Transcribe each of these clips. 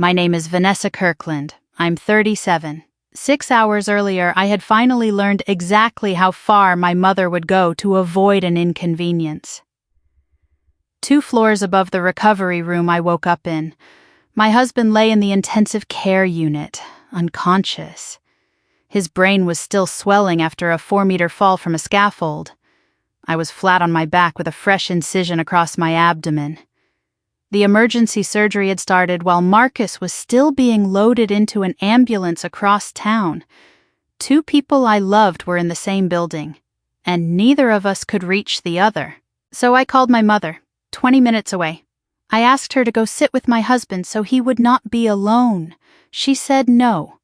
My name is Vanessa Kirkland. I'm 37. 6 hours earlier, I had finally learned exactly how far my mother would go to avoid an inconvenience. 2 floors above the recovery room I woke up in. My husband lay in the intensive care unit, unconscious. His brain was still swelling after a 4-meter fall from a scaffold. I was flat on my back with a fresh incision across my abdomen. The emergency surgery had started while Marcus was still being loaded into an ambulance across town. 2 people I loved were in the same building, and neither of us could reach the other. So I called my mother, 20 minutes away. I asked her to go sit with my husband so he would not be alone. She said no.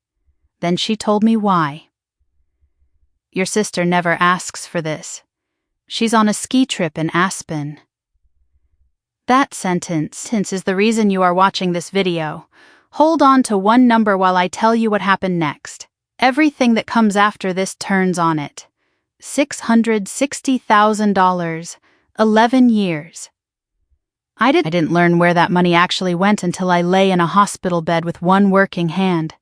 Then she told me why. Your sister never asks for this. She's on a ski trip in Aspen. That sentence is the reason you are watching this video. Hold on to one number while I tell you what happened next. Everything that comes after this turns on it. $660,000. 11 years. I didn't learn where that money actually went until I lay in a hospital bed with one working hand.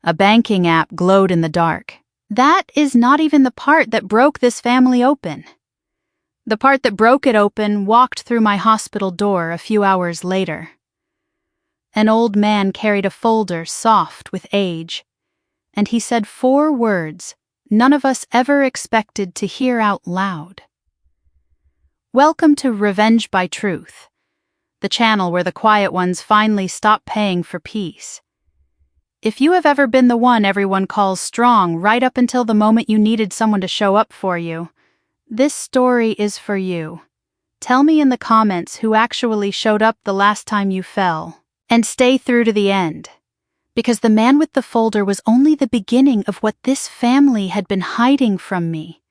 A banking app glowed in the dark. That is not even the part that broke this family open. The part that broke it open walked through my hospital door a few hours later. An old man carried a folder soft with age, and he said 4 words none of us ever expected to hear out loud. Welcome to Revenge by Truth, the channel where the quiet ones finally stop paying for peace. If you have ever been the one everyone calls strong right up until the moment you needed someone to show up for you, this story is for you. Tell me in the comments who actually showed up the last time you fell. And stay through to the end, because the man with the folder was only the beginning of what this family had been hiding from me.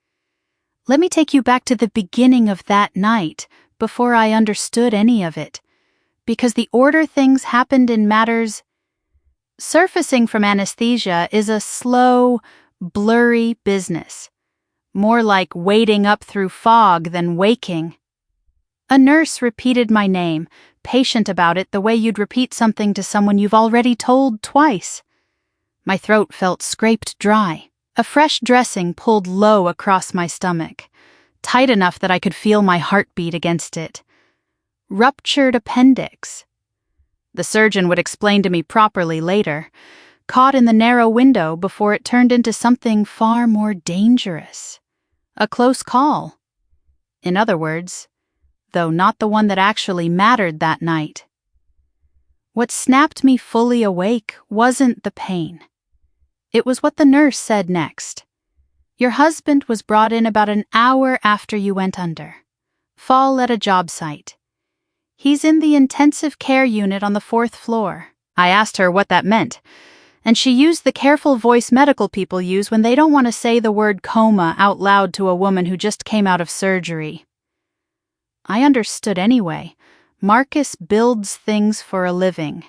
Let me take you back to the beginning of that night, before I understood any of it, because the order things happened in matters. Surfacing from anesthesia is a slow, blurry business. More like wading up through fog than waking. A nurse repeated my name, patient about it the way you'd repeat something to someone you've already told twice. My throat felt scraped dry. A fresh dressing pulled low across my stomach, tight enough that I could feel my heartbeat against it. Ruptured appendix. The surgeon would explain to me properly later, caught in the narrow window before it turned into something far more dangerous. A close call. In other words, though not the one that actually mattered that night. What snapped me fully awake wasn't the pain. It was what the nurse said next. Your husband was brought in about an hour after you went under. Fall at a job site. He's in the intensive care unit on the 4th floor. I asked her what that meant, and she used the careful voice medical people use when they don't want to say the word coma out loud to a woman who just came out of surgery. I understood anyway. Marcus builds things for a living.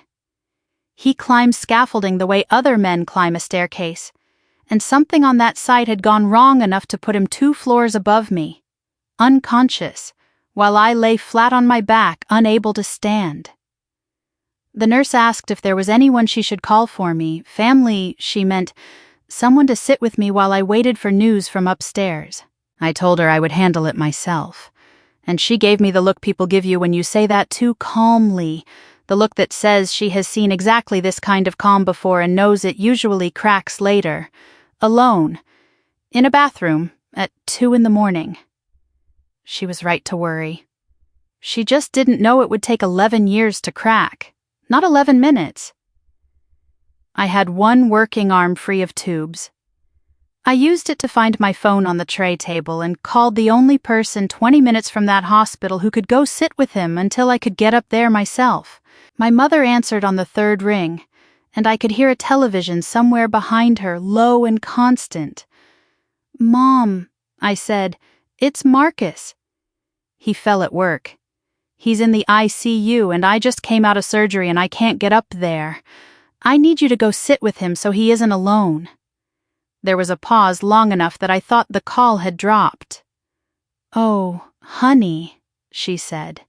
He climbs scaffolding the way other men climb a staircase, and something on that site had gone wrong enough to put him 2 floors above me, unconscious, while I lay flat on my back, unable to stand. The nurse asked if there was anyone she should call for me. Family, she meant, someone to sit with me while I waited for news from upstairs. I told her I would handle it myself, and she gave me the look people give you when you say that too calmly, the look that says she has seen exactly this kind of calm before and knows it usually cracks later, alone, in a bathroom, at 2 a.m. She was right to worry. She just didn't know it would take 11 years to crack. Not 11 minutes. I had one working arm free of tubes. I used it to find my phone on the tray table and called the only person 20 minutes from that hospital who could go sit with him until I could get up there myself. My mother answered on the 3rd ring, and I could hear a television somewhere behind her, low and constant. "Mom," I said, "it's Marcus." He fell at work. He's in the ICU and I just came out of surgery and I can't get up there. I need you to go sit with him so he isn't alone. There was a pause long enough that I thought the call had dropped. "Oh, honey," she said,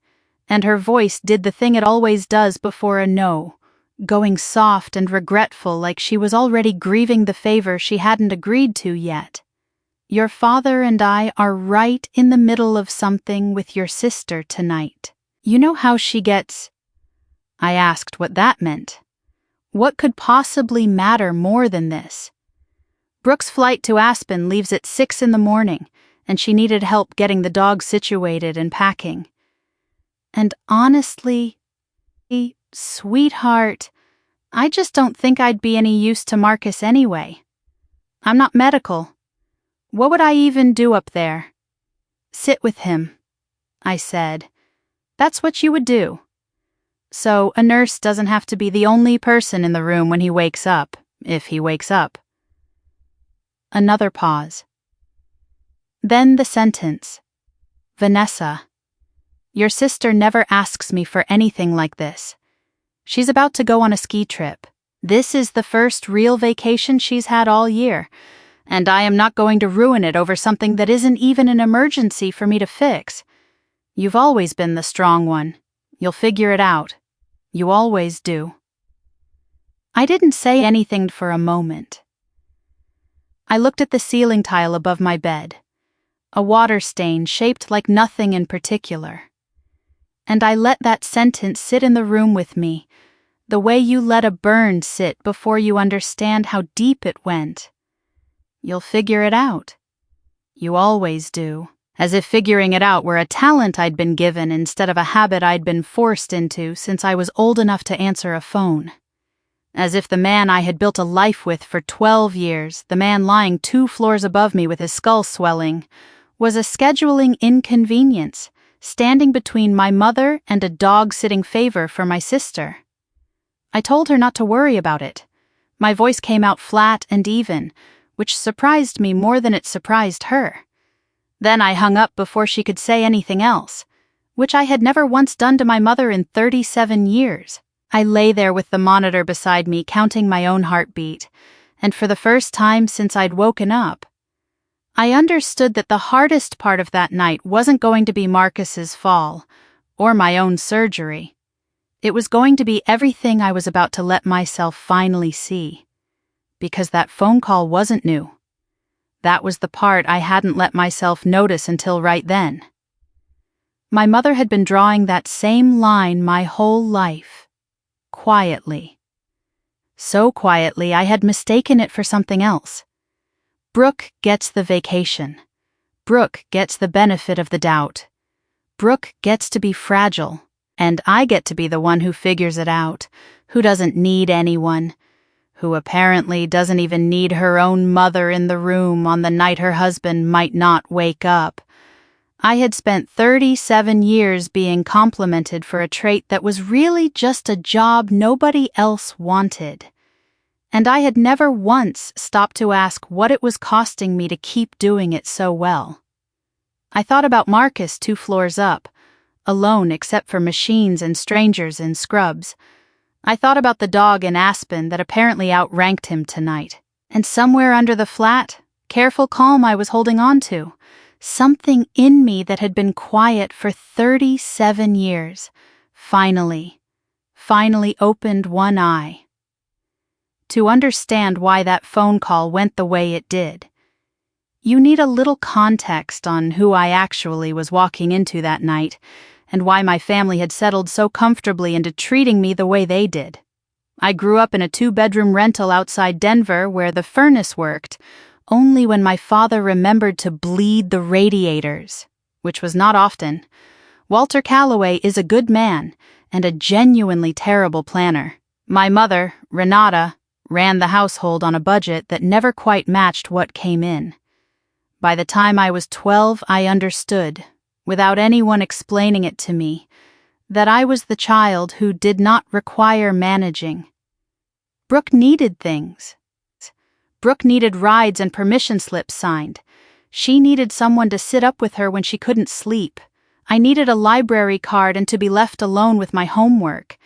and her voice did the thing it always does before a no. going soft and regretful like she was already grieving the favor she hadn't agreed to yet. Your father and I are right in the middle of something with your sister tonight. You know how she gets... I asked what that meant. What could possibly matter more than this? Brooke's flight to Aspen leaves at 6 in the morning, and she needed help getting the dog situated and packing. And honestly, sweetheart, I just don't think I'd be any use to Marcus anyway. I'm not medical. What would I even do up there? Sit with him, I said. That's what you would do. So a nurse doesn't have to be the only person in the room when he wakes up, if he wakes up. Another pause. Then the sentence. Vanessa, your sister never asks me for anything like this. She's about to go on a ski trip. This is the first real vacation she's had all year, and I am not going to ruin it over something that isn't even an emergency for me to fix. You've always been the strong one. You'll figure it out. You always do. I didn't say anything for a moment. I looked at the ceiling tile above my bed, a water stain shaped like nothing in particular. And I let that sentence sit in the room with me, the way you let a burn sit before you understand how deep it went. You'll figure it out. You always do. As if figuring it out were a talent I'd been given instead of a habit I'd been forced into since I was old enough to answer a phone. As if the man I had built a life with for 12 years, the man lying 2 floors above me with his skull swelling, was a scheduling inconvenience, standing between my mother and a dog-sitting favor for my sister. I told her not to worry about it. My voice came out flat and even, which surprised me more than it surprised her. Then I hung up before she could say anything else, which I had never once done to my mother in 37 years. I lay there with the monitor beside me, counting my own heartbeat, and for the first time since I'd woken up, I understood that the hardest part of that night wasn't going to be Marcus's fall, or my own surgery. It was going to be everything I was about to let myself finally see. Because that phone call wasn't new. That was the part I hadn't let myself notice until right then. My mother had been drawing that same line my whole life. Quietly. So quietly I had mistaken it for something else. Brooke gets the vacation. Brooke gets the benefit of the doubt. Brooke gets to be fragile, and I get to be the one who figures it out, who doesn't need anyone, who apparently doesn't even need her own mother in the room on the night her husband might not wake up. I had spent 37 years being complimented for a trait that was really just a job nobody else wanted. And I had never once stopped to ask what it was costing me to keep doing it so well. I thought about Marcus 2 floors up, alone except for machines and strangers in scrubs. I thought about the dog in Aspen that apparently outranked him tonight. And somewhere under the flat, careful calm I was holding on to, something in me that had been quiet for 37 years, finally opened one eye. To understand why that phone call went the way it did, you need a little context on who I actually was walking into that night, and why my family had settled so comfortably into treating me the way they did. I grew up in a 2-bedroom rental outside Denver where the furnace worked, only when my father remembered to bleed the radiators, which was not often. Walter Calloway is a good man and a genuinely terrible planner. My mother, Renata, ran the household on a budget that never quite matched what came in. By the time I was 12, I understood, without anyone explaining it to me, that I was the child who did not require managing. Brooke needed things. Brooke needed rides and permission slips signed. She needed someone to sit up with her when she couldn't sleep. I needed a library card and to be left alone with my homework.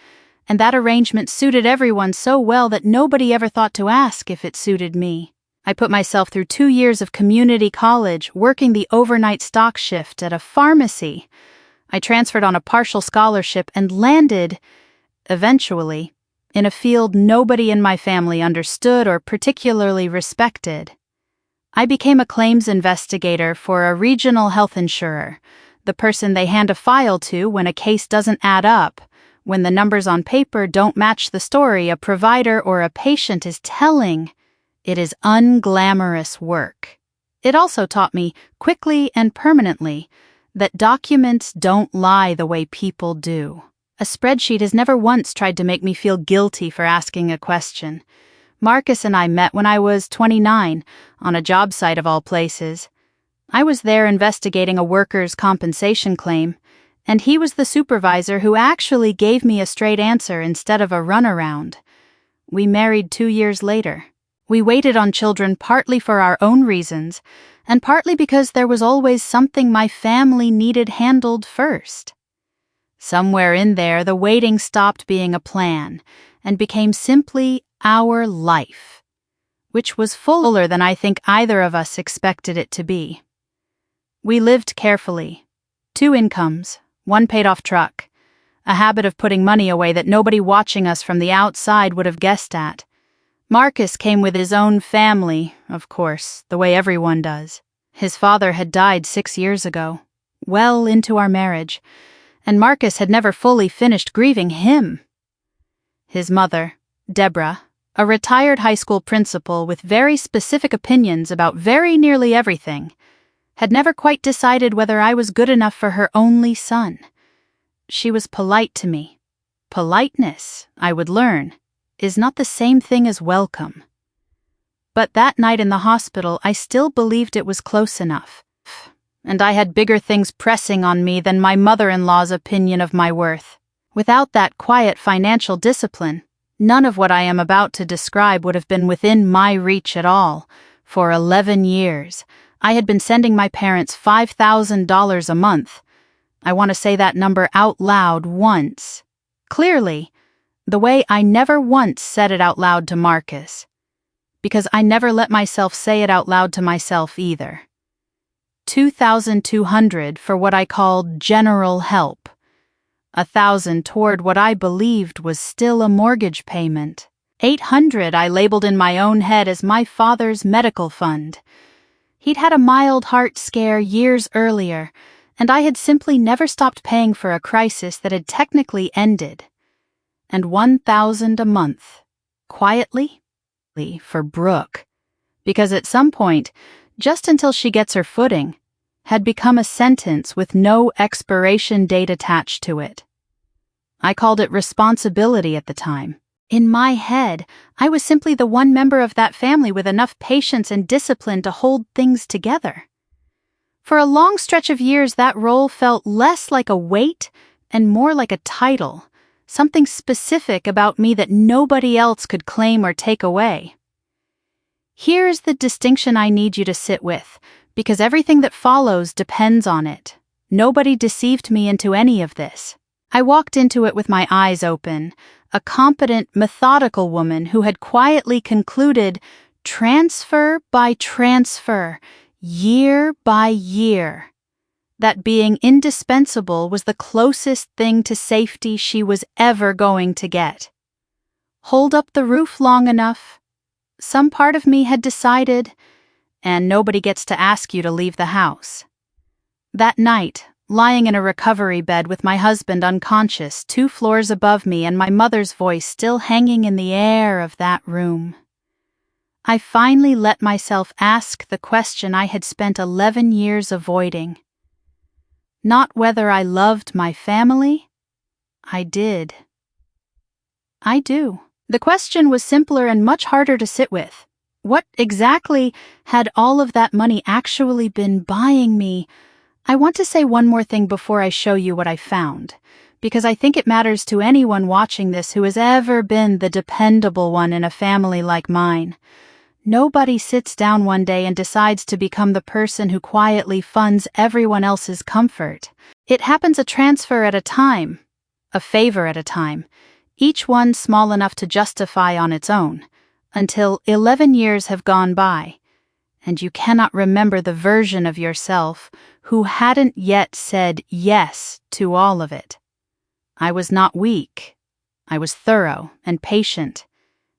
And that arrangement suited everyone so well that nobody ever thought to ask if it suited me. I put myself through 2 years of community college, working the overnight stock shift at a pharmacy. I transferred on a partial scholarship and landed, eventually, in a field nobody in my family understood or particularly respected. I became a claims investigator for a regional health insurer, the person they hand a file to when a case doesn't add up, when the numbers on paper don't match the story a provider or a patient is telling. It is unglamorous work. It also taught me, quickly and permanently, that documents don't lie the way people do. A spreadsheet has never once tried to make me feel guilty for asking a question. Marcus and I met when I was 29, on a job site of all places. I was there investigating a workers' compensation claim, and he was the supervisor who actually gave me a straight answer instead of a runaround. We married 2 years later. We waited on children partly for our own reasons, and partly because there was always something my family needed handled first. Somewhere in there, the waiting stopped being a plan and became simply our life, which was fuller than I think either of us expected it to be. We lived carefully. 2 incomes, 1 paid-off truck, a habit of putting money away that nobody watching us from the outside would have guessed at. Marcus came with his own family, of course, the way everyone does. His father had died 6 years ago, well into our marriage, and Marcus had never fully finished grieving him. His mother, Deborah, a retired high school principal with very specific opinions about very nearly everything, had never quite decided whether I was good enough for her only son. She was polite to me. Politeness, I would learn, is not the same thing as welcome. But that night in the hospital, I still believed it was close enough. And I had bigger things pressing on me than my mother-in-law's opinion of my worth. Without that quiet financial discipline, none of what I am about to describe would have been within my reach at all. For 11 years, I had been sending my parents $5,000 a month. I want to say that number out loud once. Clearly, the way I never once said it out loud to Marcus. Because I never let myself say it out loud to myself either. $2,200 for what I called general help. $1,000 toward what I believed was still a mortgage payment. $800 I labeled in my own head as my father's medical fund. He'd had a mild heart scare years earlier, and I had simply never stopped paying for a crisis that had technically ended. And $1,000 a month, quietly, for Brooke, because at some point, just until she gets her footing, had become a sentence with no expiration date attached to it. I called it responsibility at the time. In my head, I was simply the one member of that family with enough patience and discipline to hold things together. For a long stretch of years, that role felt less like a weight and more like a title, something specific about me that nobody else could claim or take away. Here's the distinction I need you to sit with, because everything that follows depends on it. Nobody deceived me into any of this. I walked into it with my eyes open, a competent, methodical woman who had quietly concluded, transfer by transfer, year by year, that being indispensable was the closest thing to safety she was ever going to get. Hold up the roof long enough. Some part of me had decided, and nobody gets to ask you to leave the house. That night, lying in a recovery bed with my husband unconscious 2 floors above me and my mother's voice still hanging in the air of that room, I finally let myself ask the question I had spent 11 years avoiding. Not whether I loved my family. I did. I do. The question was simpler and much harder to sit with. What exactly had all of that money actually been buying me? I want to say one more thing before I show you what I found, because I think it matters to anyone watching this who has ever been the dependable one in a family like mine. Nobody sits down one day and decides to become the person who quietly funds everyone else's comfort. It happens a transfer at a time, a favor at a time, each one small enough to justify on its own, until 11 years have gone by, and you cannot remember the version of yourself who hadn't yet said yes to all of it. I was not weak. I was thorough and patient,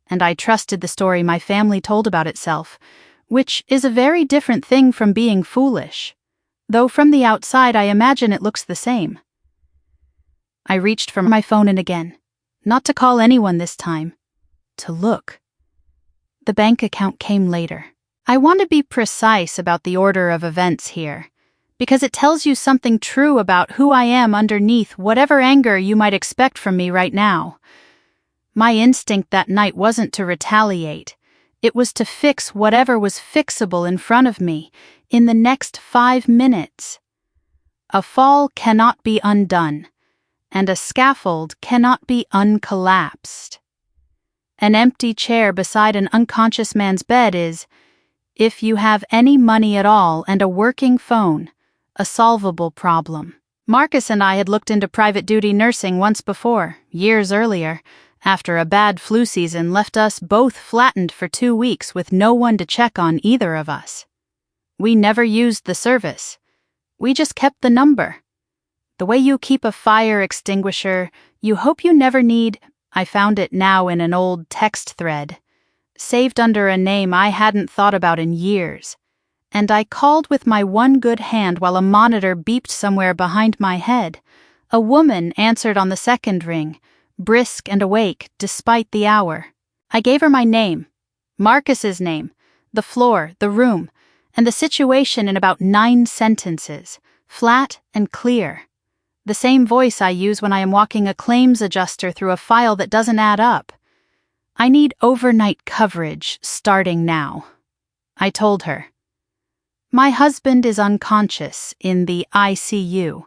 and I trusted the story my family told about itself, which is a very different thing from being foolish, though from the outside I imagine it looks the same. I reached for my phone and again, not to call anyone this time, to look. The bank account came later. I want to be precise about the order of events here, because it tells you something true about who I am underneath whatever anger you might expect from me right now. My instinct that night wasn't to retaliate. It was to fix whatever was fixable in front of me in the next 5 minutes. A fall cannot be undone, and a scaffold cannot be uncollapsed. An empty chair beside an unconscious man's bed is, if you have any money at all and a working phone, a solvable problem. Marcus and I had looked into private duty nursing once before, years earlier, after a bad flu season left us both flattened for 2 weeks with no one to check on either of us. We never used the service. We just kept the number. The way you keep a fire extinguisher, you hope you never need. I found it now in an old text thread, saved under a name I hadn't thought about in years, and I called with my one good hand while a monitor beeped somewhere behind my head. A woman answered on the second ring, brisk and awake despite the hour. I gave her my name, Marcus's name, the floor, the room, and the situation in about 9 sentences, flat and clear. The same voice I use when I am walking a claims adjuster through a file that doesn't add up. I need overnight coverage starting now. I told her. My husband is unconscious in the ICU,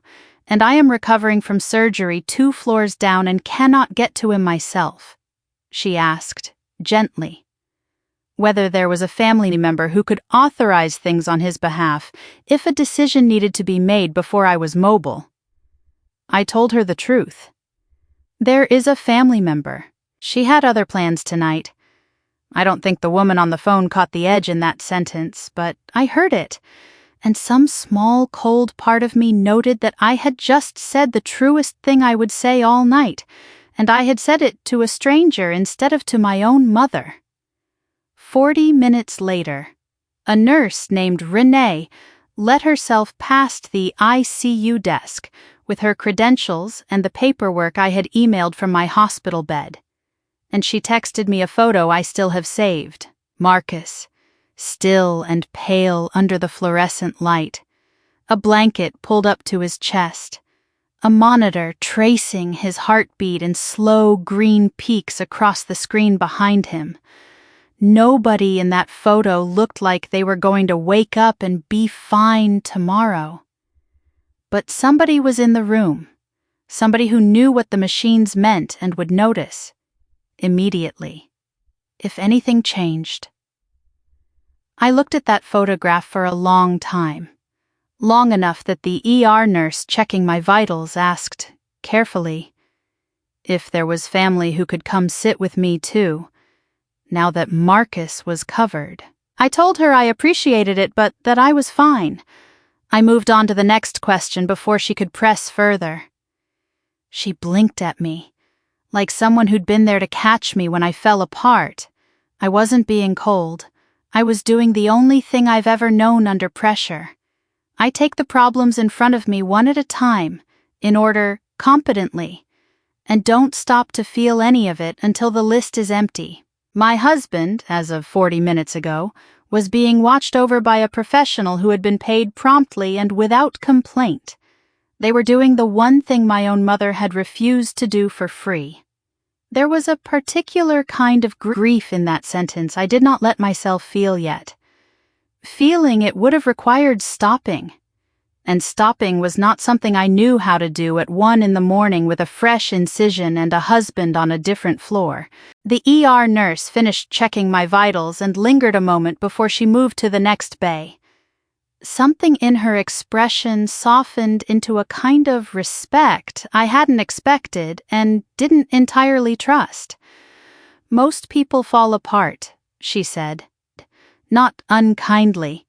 and I am recovering from surgery 2 floors down and cannot get to him myself. She asked, gently, whether there was a family member who could authorize things on his behalf if a decision needed to be made before I was mobile. I told her the truth. There is a family member. She had other plans tonight. I don't think the woman on the phone caught the edge in that sentence, but I heard it, and some small, cold part of me noted that I had just said the truest thing I would say all night, and I had said it to a stranger instead of to my own mother. 40 minutes later, a nurse named Renee let herself past the ICU desk with her credentials and the paperwork I had emailed from my hospital bed, and she texted me a photo I still have saved, Marcus, still and pale under the fluorescent light, a blanket pulled up to his chest, a monitor tracing his heartbeat in slow green peaks across the screen behind him. Nobody in that photo looked like they were going to wake up and be fine tomorrow. But somebody was in the room, somebody who knew what the machines meant and would notice, immediately, if anything changed. I looked at that photograph for a long time, long enough that the ER nurse checking my vitals asked, carefully, if there was family who could come sit with me too, now that Marcus was covered. I told her I appreciated it, but that I was fine. I moved on to the next question before she could press further. She blinked at me, like someone who'd been there to catch me when I fell apart. I wasn't being cold. I was doing the only thing I've ever known under pressure. I take the problems in front of me one at a time, in order, competently, and don't stop to feel any of it until the list is empty. My husband, as of 40 minutes ago, was being watched over by a professional who had been paid promptly and without complaint. They were doing the one thing my own mother had refused to do for free. There was a particular kind of grief in that sentence I did not let myself feel yet. Feeling it would have required stopping. And stopping was not something I knew how to do at 1 a.m. with a fresh incision and a husband on a different floor. The ER nurse finished checking my vitals and lingered a moment before she moved to the next bay. Something in her expression softened into a kind of respect I hadn't expected and didn't entirely trust. Most people fall apart, she said. Not unkindly.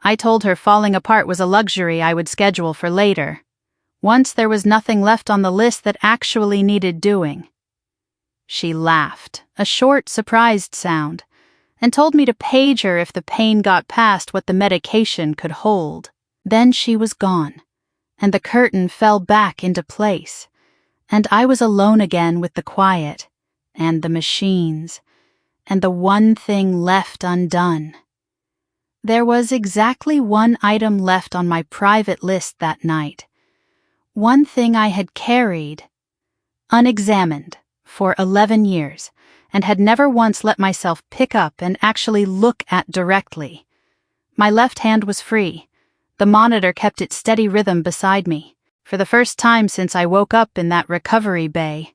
I told her falling apart was a luxury I would schedule for later, once there was nothing left on the list that actually needed doing. She laughed, a short, surprised sound, and told me to page her if the pain got past what the medication could hold. Then she was gone, and the curtain fell back into place, and I was alone again with the quiet, and the machines, and the one thing left undone. There was exactly one item left on my private list that night. One thing I had carried, unexamined, for 11 years, and had never once let myself pick up and actually look at directly. My left hand was free. The monitor kept its steady rhythm beside me, for the first time since I woke up in that recovery bay.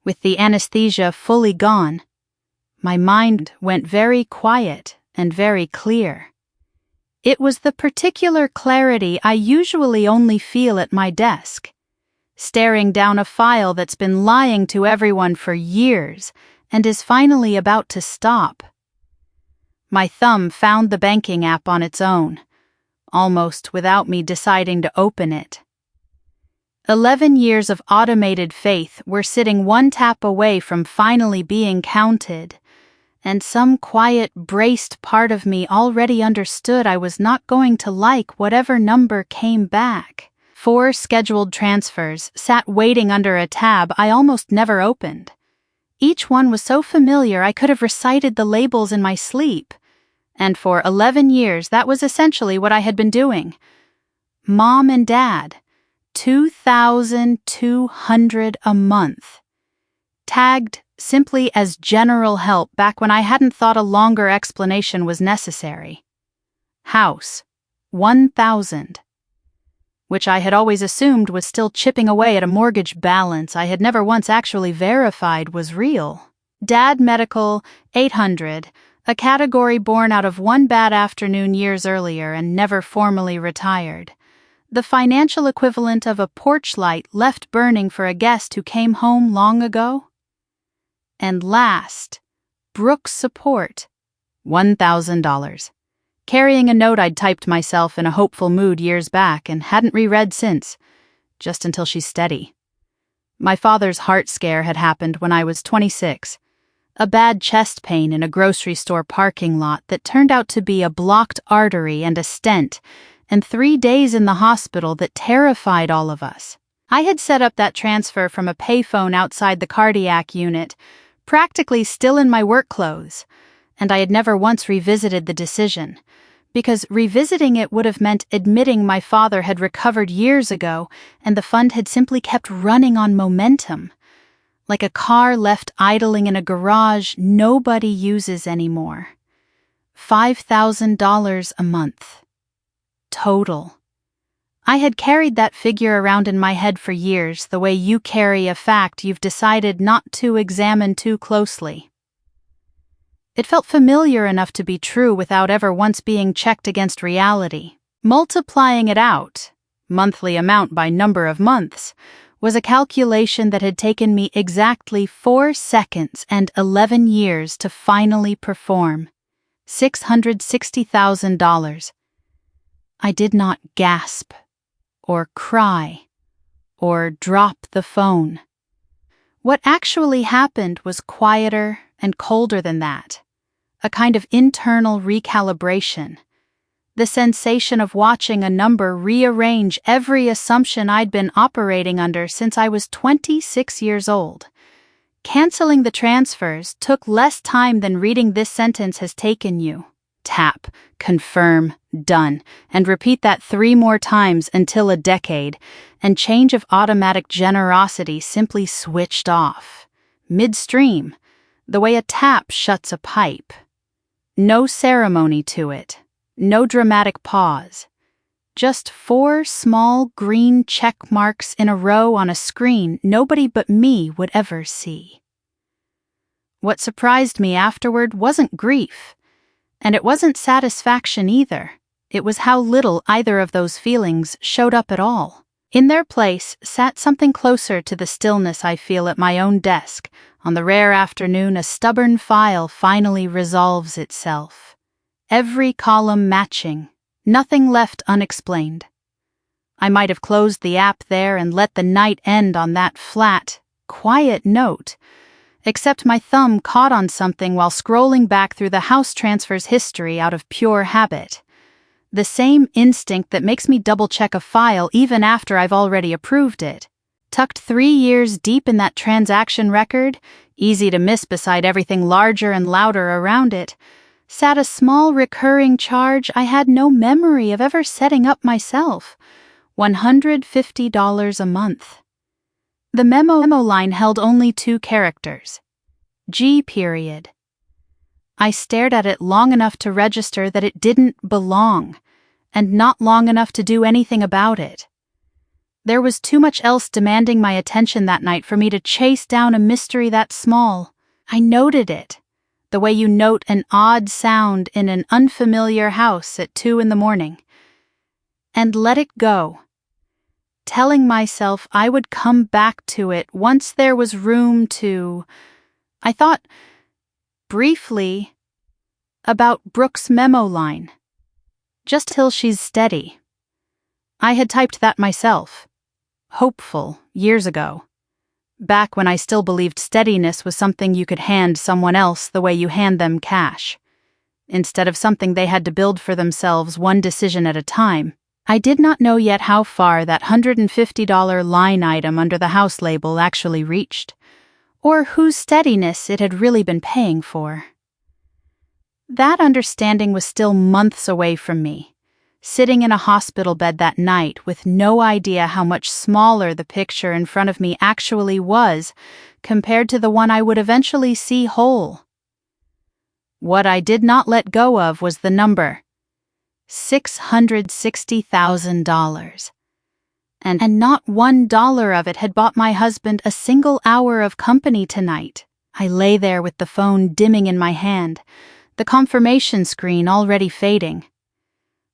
With the anesthesia fully gone, my mind went very quiet and very clear. It was the particular clarity I usually only feel at my desk, staring down a file that's been lying to everyone for years and is finally about to stop. My thumb found the banking app on its own, almost without me deciding to open it. 11 years of automated faith were sitting one tap away from finally being counted, and some quiet, braced part of me already understood I was not going to like whatever number came back. 4 scheduled transfers sat waiting under a tab I almost never opened. Each one was so familiar I could have recited the labels in my sleep, and for 11 years that was essentially what I had been doing. Mom and Dad, $2,200 a month. Tagged simply as general help back when I hadn't thought a longer explanation was necessary. House, $1,000. Which I had always assumed was still chipping away at a mortgage balance I had never once actually verified was real. Dad medical, $800, a category born out of one bad afternoon years earlier and never formally retired. The financial equivalent of a porch light left burning for a guest who came home long ago. And last, Brooke's support, $1,000. Carrying a note I'd typed myself in a hopeful mood years back and hadn't reread since, just until she's steady. My father's heart scare had happened when I was 26. A bad chest pain in a grocery store parking lot that turned out to be a blocked artery and a stent, and 3 days in the hospital that terrified all of us. I had set up that transfer from a payphone outside the cardiac unit, practically still in my work clothes, and I had never once revisited the decision, because revisiting it would have meant admitting my father had recovered years ago and the fund had simply kept running on momentum, like a car left idling in a garage nobody uses anymore. $5,000 a month. Total. I had carried that figure around in my head for years, the way you carry a fact you've decided not to examine too closely. It felt familiar enough to be true without ever once being checked against reality. Multiplying it out, monthly amount by number of months, was a calculation that had taken me exactly 4 seconds and 11 years to finally perform. $660,000. I did not gasp, or cry, or drop the phone. What actually happened was quieter and colder than that, a kind of internal recalibration. The sensation of watching a number rearrange every assumption I'd been operating under since I was 26 years old. Canceling the transfers took less time than reading this sentence has taken you. Tap, confirm, done, and repeat that 3 more times until a decade, and change of automatic generosity simply switched off. Midstream, the way a tap shuts a pipe. No ceremony to it, no dramatic pause. Just 4 small green check marks in a row on a screen nobody but me would ever see. What surprised me afterward wasn't grief. And it wasn't satisfaction either. It was how little either of those feelings showed up at all. In their place sat something closer to the stillness I feel at my own desk on the rare afternoon a stubborn file finally resolves itself. Every column matching, nothing left unexplained. I might have closed the app there and let the night end on that flat, quiet note, except my thumb caught on something while scrolling back through the house transfer's history out of pure habit. The same instinct that makes me double-check a file even after I've already approved it. Tucked 3 years deep in that transaction record, easy to miss beside everything larger and louder around it, sat a small recurring charge I had no memory of ever setting up myself. $150 a month. The memo line held only 2 characters. G period. I stared at it long enough to register that it didn't belong, and not long enough to do anything about it. There was too much else demanding my attention that night for me to chase down a mystery that small. I noted it, the way you note an odd sound in an unfamiliar house at 2 a.m, and let it go, telling myself I would come back to it once there was room to. I thought, briefly, about Brooke's memo line. Just till she's steady. I had typed that myself. Hopeful, years ago. Back when I still believed steadiness was something you could hand someone else the way you hand them cash, instead of something they had to build for themselves one decision at a time. I did not know yet how far that $150 line item under the house label actually reached, or whose steadiness it had really been paying for. That understanding was still months away from me, sitting in a hospital bed that night with no idea how much smaller the picture in front of me actually was compared to the one I would eventually see whole. What I did not let go of was the number. $660,000. And not $1 of it had bought my husband a single hour of company tonight. I lay there with the phone dimming in my hand, the confirmation screen already fading.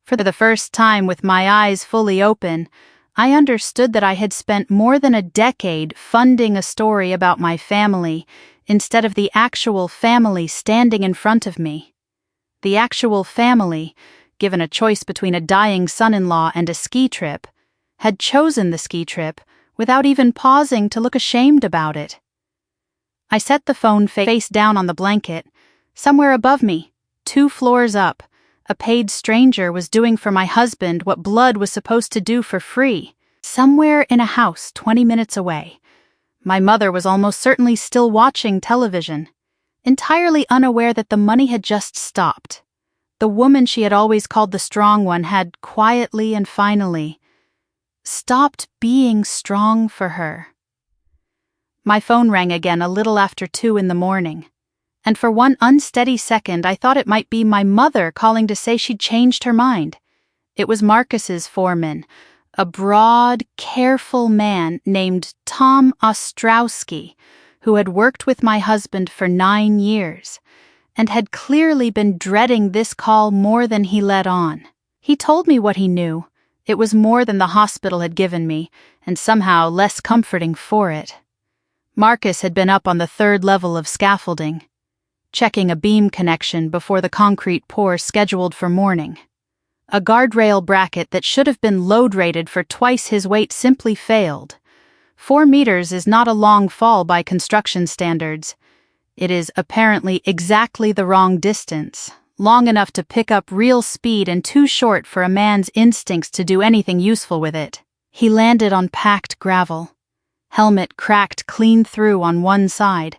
For the first time with my eyes fully open, I understood that I had spent more than a decade funding a story about my family instead of the actual family standing in front of me. The actual family, given a choice between a dying son-in-law and a ski trip, had chosen the ski trip without even pausing to look ashamed about it. I set the phone face down on the blanket. Somewhere above me, 2 floors up, a paid stranger was doing for my husband what blood was supposed to do for free. Somewhere in a house 20 minutes away, my mother was almost certainly still watching television, entirely unaware that the money had just stopped. The woman she had always called the strong one had quietly and finally stopped being strong for her. My phone rang again a little after 2 a.m, and for one unsteady second I thought it might be my mother calling to say she'd changed her mind. It was Marcus's foreman, a broad, careful man named Tom Ostrowski, who had worked with my husband for 9 years, and had clearly been dreading this call more than he let on. He told me what he knew. It was more than the hospital had given me, and somehow less comforting for it. Marcus had been up on the 3rd level of scaffolding, checking a beam connection before the concrete pour scheduled for morning. A guardrail bracket that should have been load-rated for twice his weight simply failed. 4 meters is not a long fall by construction standards. It is apparently exactly the wrong distance, long enough to pick up real speed and too short for a man's instincts to do anything useful with it. He landed on packed gravel. Helmet cracked clean through on one side.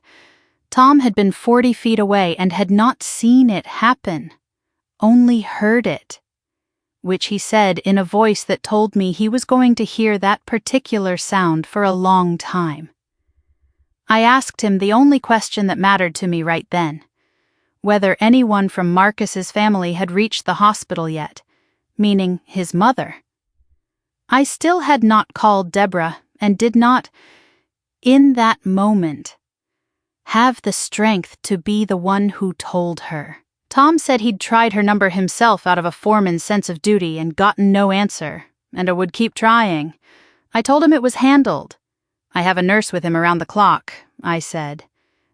Tom had been 40 feet away and had not seen it happen, only heard it, which he said in a voice that told me he was going to hear that particular sound for a long time. I asked him the only question that mattered to me right then, whether anyone from Marcus's family had reached the hospital yet, meaning his mother. I still had not called Deborah and did not, in that moment, have the strength to be the one who told her. Tom said he'd tried her number himself out of a foreman's sense of duty and gotten no answer, and would keep trying. I told him it was handled. I have a nurse with him around the clock, I said,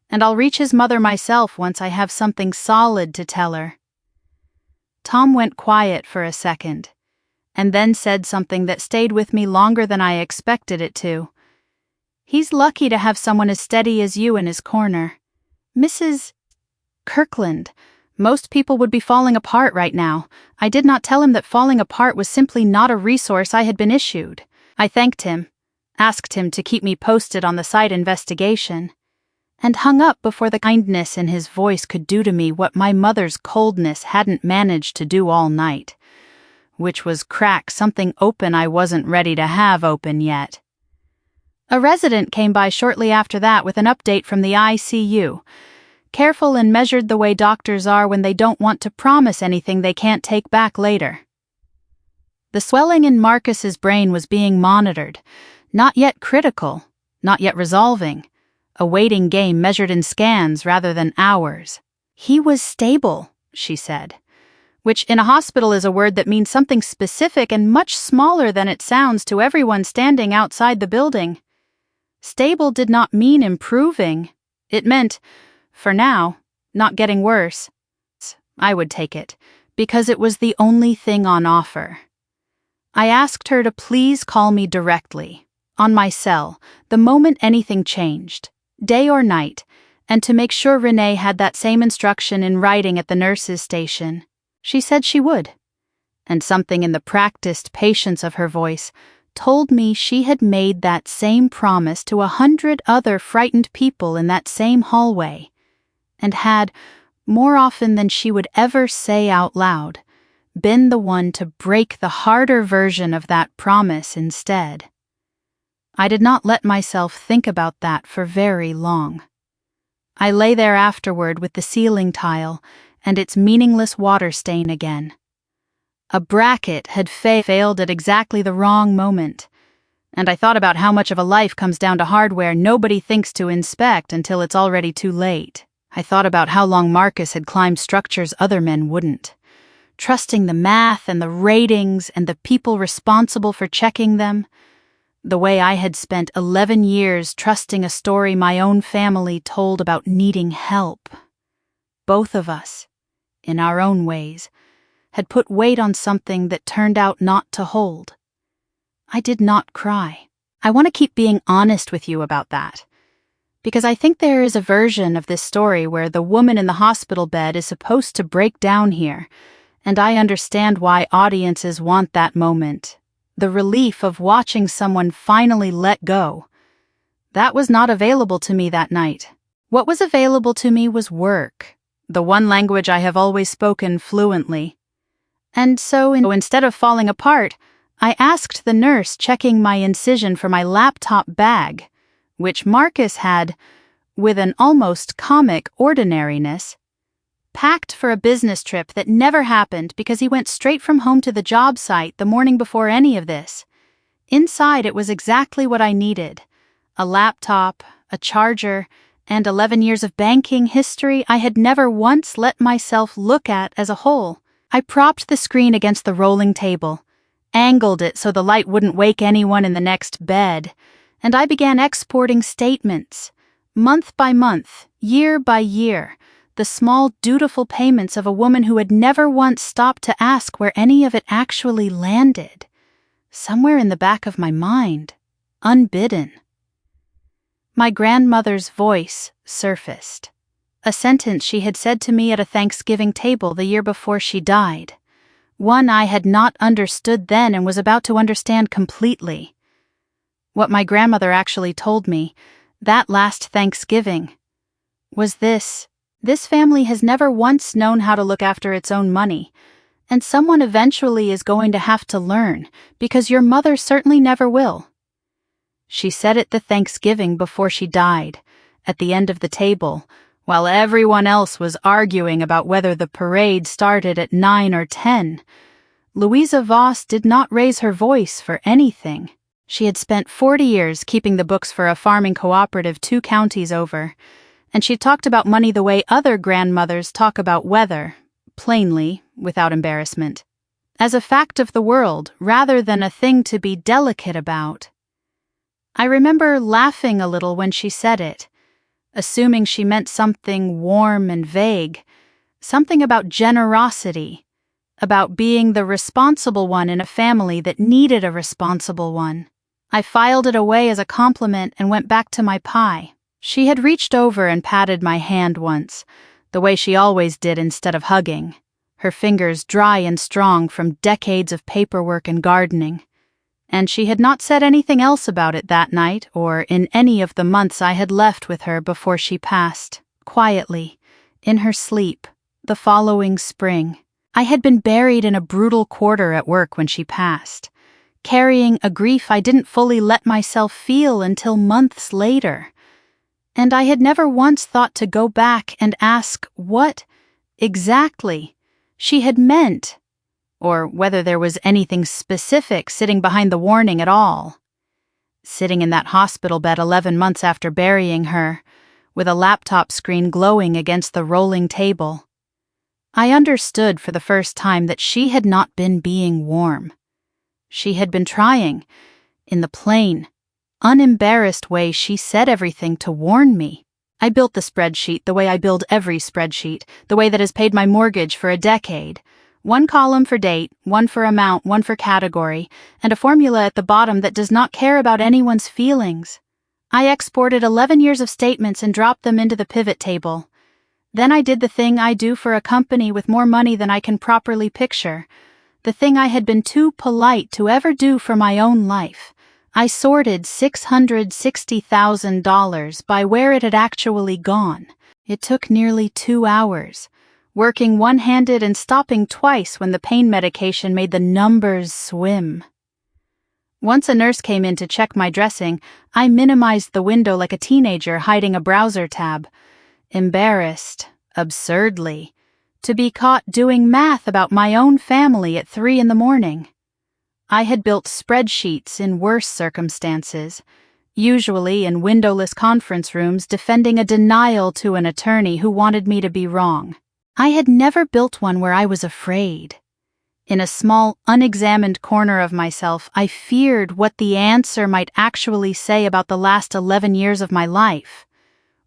and I'll reach his mother myself once I have something solid to tell her. Tom went quiet for a second, and then said something that stayed with me longer than I expected it to. He's lucky to have someone as steady as you in his corner. Mrs. Kirkland, most people would be falling apart right now. I did not tell him that falling apart was simply not a resource I had been issued. I thanked him, asked him to keep me posted on the site investigation, and hung up before the kindness in his voice could do to me what my mother's coldness hadn't managed to do all night, which was crack something open I wasn't ready to have open yet. A resident came by shortly after that with an update from the ICU, careful and measured the way doctors are when they don't want to promise anything they can't take back later. The swelling in Marcus's brain was being monitored, not yet critical, not yet resolving, a waiting game measured in scans rather than hours. He was stable, she said, which in a hospital is a word that means something specific and much smaller than it sounds to everyone standing outside the building. Stable did not mean improving. It meant, for now, not getting worse. I would take it, because it was the only thing on offer. I asked her to please call me directly, on my cell, the moment anything changed, day or night, and to make sure Renee had that same instruction in writing at the nurse's station. She said she would, and something in the practiced patience of her voice told me she had made that same promise to 100 other frightened people in that same hallway, and had, more often than she would ever say out loud, been the one to break the harder version of that promise instead. I did not let myself think about that for very long. I lay there afterward with the ceiling tile and its meaningless water stain again. A bracket had failed at exactly the wrong moment, and I thought about how much of a life comes down to hardware nobody thinks to inspect until it's already too late. I thought about how long Marcus had climbed structures other men wouldn't, trusting the math and the ratings and the people responsible for checking them, the way I had spent 11 years trusting a story my own family told about needing help. Both of us, in our own ways, had put weight on something that turned out not to hold. I did not cry. I want to keep being honest with you about that, because I think there is a version of this story where the woman in the hospital bed is supposed to break down here, and I understand why audiences want that moment, the relief of watching someone finally let go. That was not available to me that night. What was available to me was work, the one language I have always spoken fluently. And so instead of falling apart, I asked the nurse checking my incision for my laptop bag, which Marcus had, with an almost comic ordinariness, packed for a business trip that never happened because he went straight from home to the job site the morning before any of this. Inside it was exactly what I needed: a laptop, a charger, and 11 years of banking history I had never once let myself look at as a whole. I propped the screen against the rolling table, angled it so the light wouldn't wake anyone in the next bed, and I began exporting statements, month by month, year by year, the small, dutiful payments of a woman who had never once stopped to ask where any of it actually landed. Somewhere in the back of my mind, unbidden. My grandmother's voice surfaced. A sentence she had said to me at a Thanksgiving table the year before she died. One I had not understood then and was about to understand completely. What my grandmother actually told me, that last Thanksgiving, was this: this family has never once known how to look after its own money, and someone eventually is going to have to learn, because your mother certainly never will. She said it the Thanksgiving before she died, at the end of the table, while everyone else was arguing about whether the parade started at 9 or 10. Louisa Voss did not raise her voice for anything. She had spent 40 years keeping the books for a farming cooperative 2 counties over, and she talked about money the way other grandmothers talk about weather, plainly, without embarrassment, as a fact of the world rather than a thing to be delicate about. I remember laughing a little when she said it, assuming she meant something warm and vague, something about generosity, about being the responsible one in a family that needed a responsible one. I filed it away as a compliment and went back to my pie. She had reached over and patted my hand once, the way she always did instead of hugging, her fingers dry and strong from decades of paperwork and gardening. And she had not said anything else about it that night or in any of the months I had left with her before she passed, quietly, in her sleep, the following spring. I had been buried in a brutal quarter at work when she passed, carrying a grief I didn't fully let myself feel until months later. And I had never once thought to go back and ask what, exactly, she had meant, or whether there was anything specific sitting behind the warning at all. Sitting in that hospital bed 11 months after burying her, with a laptop screen glowing against the rolling table, I understood for the first time that she had not been being warm. She had been trying, in the plain, unembarrassed way she said everything to warn me. I built the spreadsheet the way I build every spreadsheet, the way that has paid my mortgage for a decade. One column for date, one for amount, one for category, and a formula at the bottom that does not care about anyone's feelings. I exported 11 years of statements and dropped them into the pivot table. Then I did the thing I do for a company with more money than I can properly picture, the thing I had been too polite to ever do for my own life. I sorted $660,000 by where it had actually gone. It took nearly 2 hours, working one-handed and stopping twice when the pain medication made the numbers swim. Once a nurse came in to check my dressing, I minimized the window like a teenager hiding a browser tab, embarrassed, absurdly, to be caught doing math about my own family at 3 a.m. I had built spreadsheets in worse circumstances, usually in windowless conference rooms defending a denial to an attorney who wanted me to be wrong. I had never built one where I was afraid. In a small, unexamined corner of myself, I feared what the answer might actually say about the last 11 years of my life.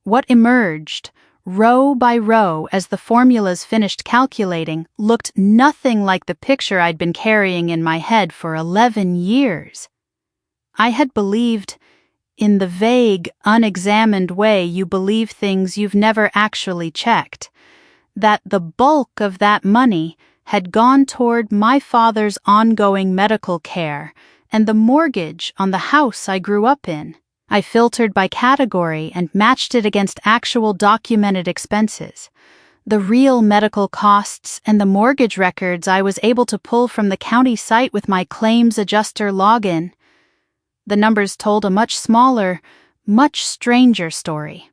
What emerged, row by row, as the formulas finished calculating, looked nothing like the picture I'd been carrying in my head for 11 years. I had believed, in the vague, unexamined way you believe things you've never actually checked, that the bulk of that money had gone toward my father's ongoing medical care and the mortgage on the house I grew up in. I filtered by category and matched it against actual documented expenses, the real medical costs and the mortgage records I was able to pull from the county site with my claims adjuster login. The numbers told a much smaller, much stranger story.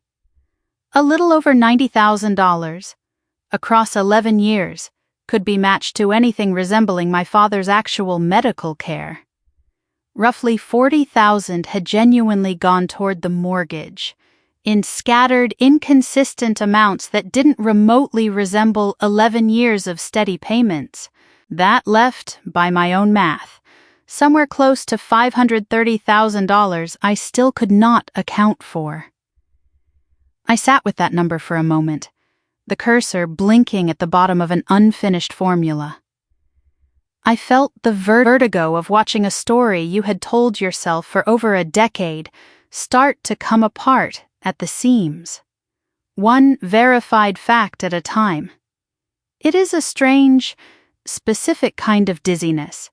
A little over $90,000, across 11 years, could be matched to anything resembling my father's actual medical care. Roughly $40,000 had genuinely gone toward the mortgage, in scattered, inconsistent amounts that didn't remotely resemble 11 years of steady payments. That left, by my own math, somewhere close to $530,000 I still could not account for. I sat with that number for a moment, the cursor blinking at the bottom of an unfinished formula. I felt the vertigo of watching a story you had told yourself for over a decade start to come apart at the seams, one verified fact at a time. It is a strange, specific kind of dizziness,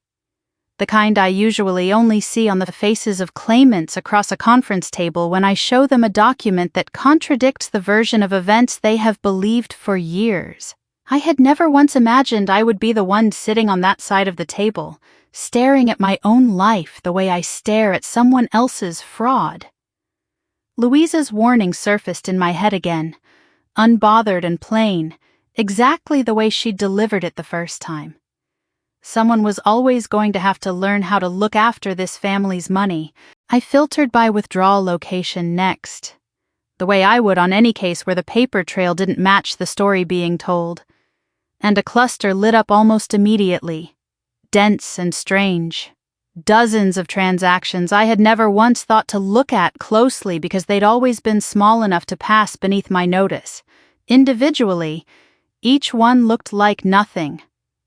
the kind I usually only see on the faces of claimants across a conference table when I show them a document that contradicts the version of events they have believed for years. I had never once imagined I would be the one sitting on that side of the table, staring at my own life the way I stare at someone else's fraud. Louisa's warning surfaced in my head again, unbothered and plain, exactly the way she'd delivered it the first time. Someone was always going to have to learn how to look after this family's money. I filtered by withdrawal location next, the way I would on any case where the paper trail didn't match the story being told. And a cluster lit up almost immediately, dense and strange. Dozens of transactions I had never once thought to look at closely because they'd always been small enough to pass beneath my notice. Individually, each one looked like nothing.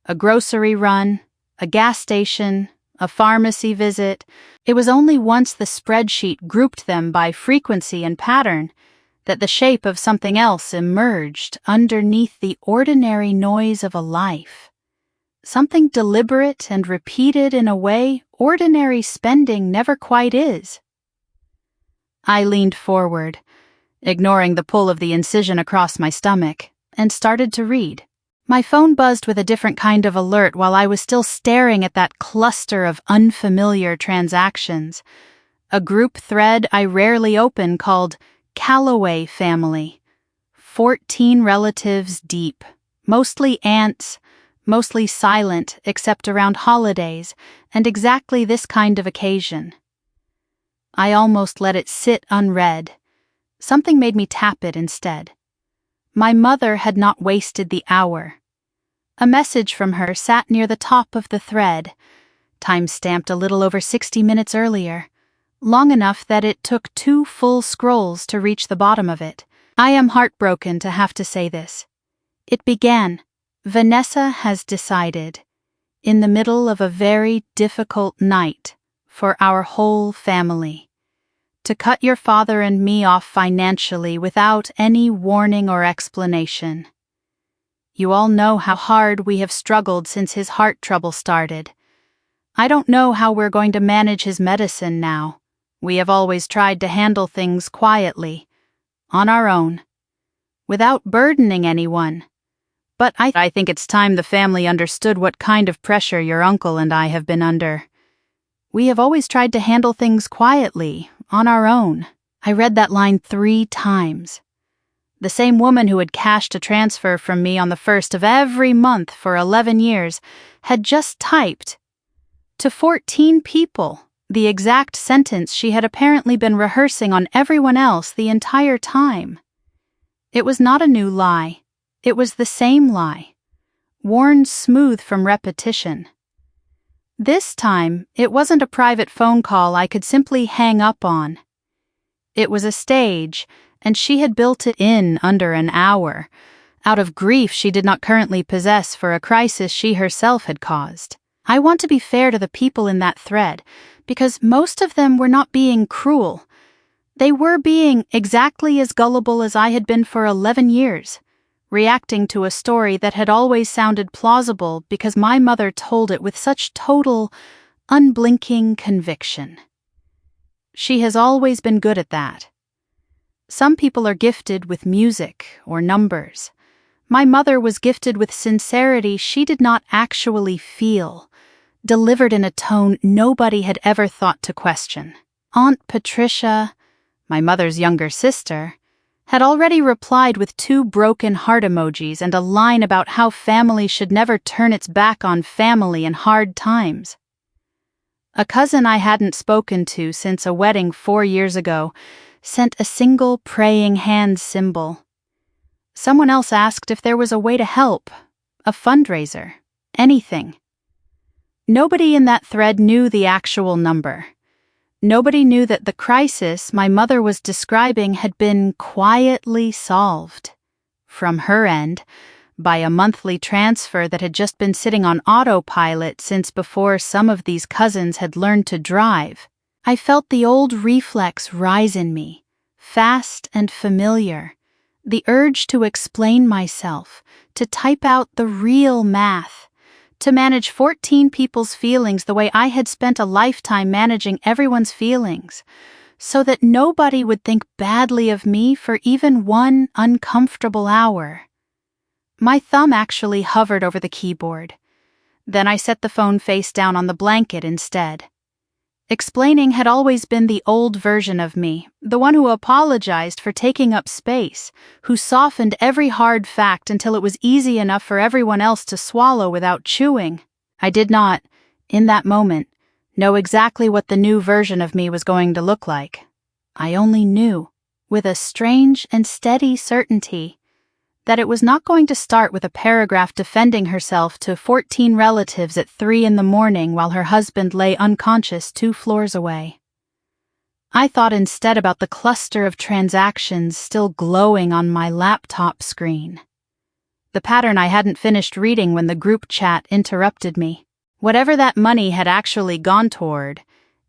A grocery run, a gas station, a pharmacy visit. It was only once the spreadsheet grouped them by frequency and pattern that the shape of something else emerged underneath the ordinary noise of a life. Something deliberate and repeated in a way ordinary spending never quite is. I leaned forward, ignoring the pull of the incision across my stomach, and started to read. My phone buzzed with a different kind of alert while I was still staring at that cluster of unfamiliar transactions. A group thread I rarely open called Calloway Family. 14 relatives deep, mostly aunts, mostly silent except around holidays and exactly this kind of occasion. I almost let it sit unread. Something made me tap it instead. My mother had not wasted the hour. A message from her sat near the top of the thread, time-stamped a little over 60 minutes earlier, long enough that it took 2 full scrolls to reach the bottom of it. I am heartbroken to have to say this. It began, "Vanessa has decided, in the middle of a very difficult night for our whole family, to cut your father and me off financially without any warning or explanation. You all know how hard we have struggled since his heart trouble started. I don't know how we're going to manage his medicine now. We have always tried to handle things quietly, on our own, without burdening anyone. But I think it's time the family understood what kind of pressure your uncle and I have been under. We have always tried to handle things quietly, on our own." I read that line 3 times. The same woman who had cashed a transfer from me on the 1st of every month for 11 years had just typed, "To 14 people," the exact sentence she had apparently been rehearsing on everyone else the entire time. It was not a new lie. It was the same lie, worn smooth from repetition. This time, it wasn't a private phone call I could simply hang up on. It was a stage, and she had built it in under an hour, out of grief she did not currently possess for a crisis she herself had caused. I want to be fair to the people in that thread, because most of them were not being cruel. They were being exactly as gullible as I had been for 11 years. Reacting to a story that had always sounded plausible because my mother told it with such total, unblinking conviction. She has always been good at that. Some people are gifted with music or numbers. My mother was gifted with sincerity she did not actually feel, delivered in a tone nobody had ever thought to question. Aunt Patricia, my mother's younger sister, had already replied with 2 broken heart emojis and a line about how family should never turn its back on family in hard times. A cousin I hadn't spoken to since a wedding 4 years ago sent a single praying hand symbol. Someone else asked if there was a way to help, a fundraiser, anything. Nobody in that thread knew the actual number. Nobody knew that the crisis my mother was describing had been quietly solved, from her end, by a monthly transfer that had just been sitting on autopilot since before some of these cousins had learned to drive. I felt the old reflex rise in me, fast and familiar, the urge to explain myself, to type out the real math, to manage 14 people's feelings the way I had spent a lifetime managing everyone's feelings, so that nobody would think badly of me for even 1 uncomfortable hour. My thumb actually hovered over the keyboard. Then I set the phone face down on the blanket instead. Explaining had always been the old version of me, the one who apologized for taking up space, who softened every hard fact until it was easy enough for everyone else to swallow without chewing. I did not, in that moment, know exactly what the new version of me was going to look like. I only knew, with a strange and steady certainty, that it was not going to start with a paragraph defending herself to 14 relatives at 3 a.m. while her husband lay unconscious 2 floors away. I thought instead about the cluster of transactions still glowing on my laptop screen. The pattern I hadn't finished reading when the group chat interrupted me. Whatever that money had actually gone toward,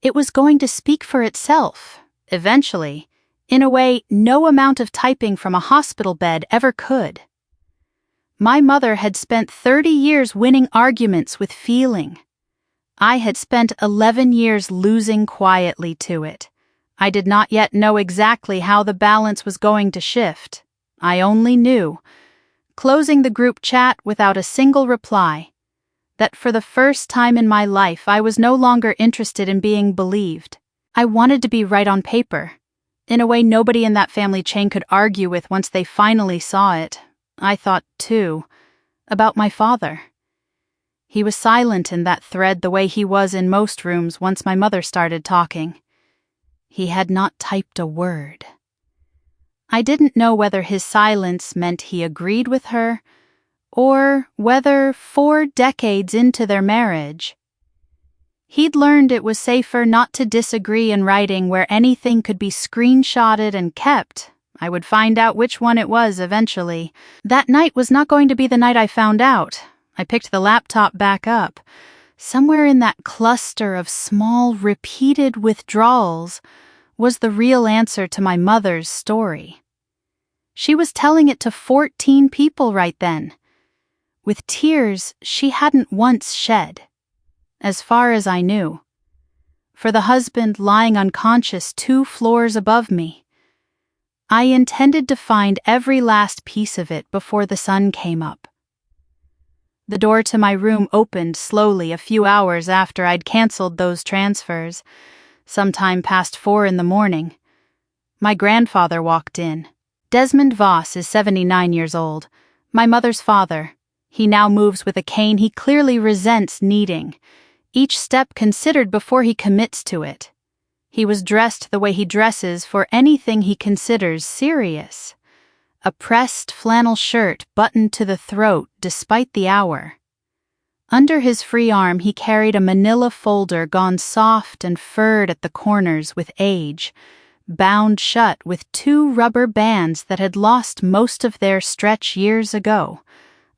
it was going to speak for itself, eventually, in a way no amount of typing from a hospital bed ever could. My mother had spent 30 years winning arguments with feeling. I had spent 11 years losing quietly to it. I did not yet know exactly how the balance was going to shift. I only knew, closing the group chat without a single reply, that for the first time in my life I was no longer interested in being believed. I wanted to be right on paper, in a way nobody in that family chain could argue with once they finally saw it. I thought, too, about my father. He was silent in that thread the way he was in most rooms once my mother started talking. He had not typed a word. I didn't know whether his silence meant he agreed with her, or whether 4 decades into their marriage, he'd learned it was safer not to disagree in writing where anything could be screenshotted and kept. I would find out which one it was eventually. That night was not going to be the night I found out. I picked the laptop back up. Somewhere in that cluster of small, repeated withdrawals was the real answer to my mother's story. She was telling it to 14 people right then, with tears she hadn't once shed, as far as I knew, for the husband lying unconscious 2 floors above me. I intended to find every last piece of it before the sun came up. The door to my room opened slowly a few hours after I'd canceled those transfers, sometime past 4 in the morning. My grandfather walked in. Desmond Voss is 79 years old, my mother's father. He now moves with a cane he clearly resents needing, each step considered before he commits to it. He was dressed the way he dresses for anything he considers serious. A pressed flannel shirt buttoned to the throat despite the hour. Under his free arm he carried a manila folder gone soft and furred at the corners with age, bound shut with 2 rubber bands that had lost most of their stretch years ago.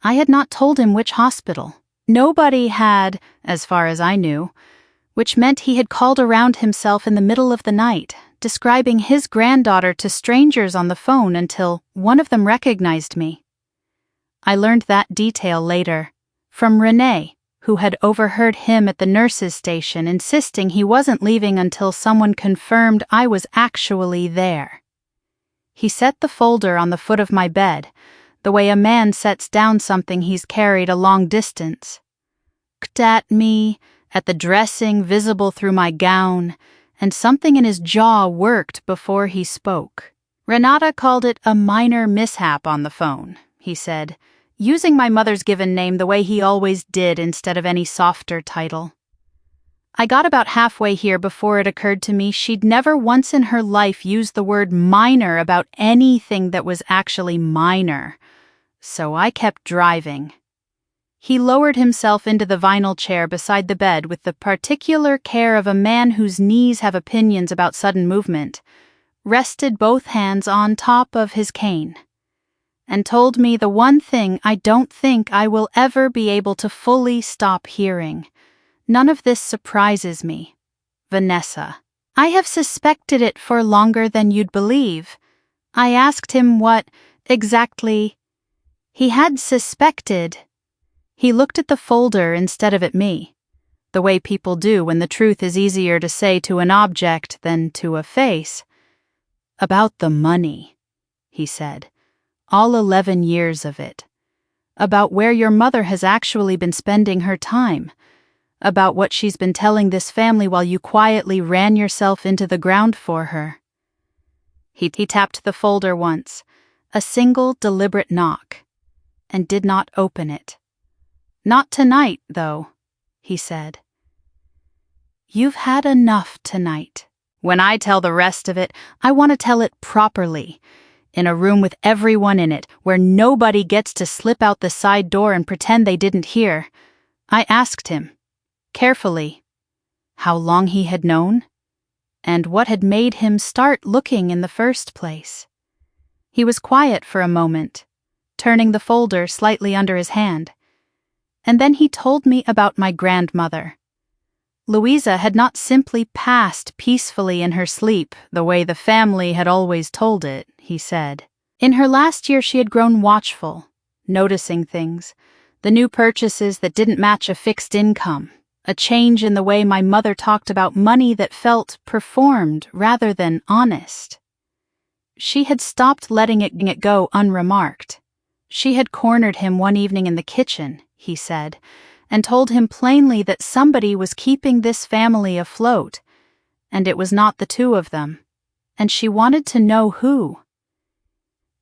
I had not told him which hospital. Nobody had, as far as I knew, which meant he had called around himself in the middle of the night, describing his granddaughter to strangers on the phone until one of them recognized me. I learned that detail later, from Renee, who had overheard him at the nurse's station insisting he wasn't leaving until someone confirmed I was actually there. He set the folder on the foot of my bed, the way a man sets down something he's carried a long distance. Looked at me, at the dressing visible through my gown, and something in his jaw worked before he spoke. Renata called it a minor mishap on the phone, he said, using my mother's given name the way he always did instead of any softer title. I got about halfway here before it occurred to me she'd never once in her life used the word minor about anything that was actually minor, so I kept driving. He lowered himself into the vinyl chair beside the bed with the particular care of a man whose knees have opinions about sudden movement, rested both hands on top of his cane, and told me the one thing I don't think I will ever be able to fully stop hearing. None of this surprises me. Vanessa. I have suspected it for longer than you'd believe. I asked him what, exactly, he had suspected. He looked at the folder instead of at me, the way people do when the truth is easier to say to an object than to a face. About the money, he said, all 11 years of it. About where your mother has actually been spending her time. About what she's been telling this family while you quietly ran yourself into the ground for her. He tapped the folder once, a single deliberate knock, and did not open it. Not tonight, though, he said. You've had enough tonight. When I tell the rest of it, I want to tell it properly, in a room with everyone in it, where nobody gets to slip out the side door and pretend they didn't hear. I asked him, carefully, how long he had known, and what had made him start looking in the first place. He was quiet for a moment, turning the folder slightly under his hand, And then he told me about my grandmother. Louisa had not simply passed peacefully in her sleep the way the family had always told it, he said. In her last year she had grown watchful, noticing things, the new purchases that didn't match a fixed income, a change in the way my mother talked about money that felt performed rather than honest. She had stopped letting it go unremarked. She had cornered him one evening in the kitchen, he said, and told him plainly that somebody was keeping this family afloat, and it was not the two of them, and she wanted to know who.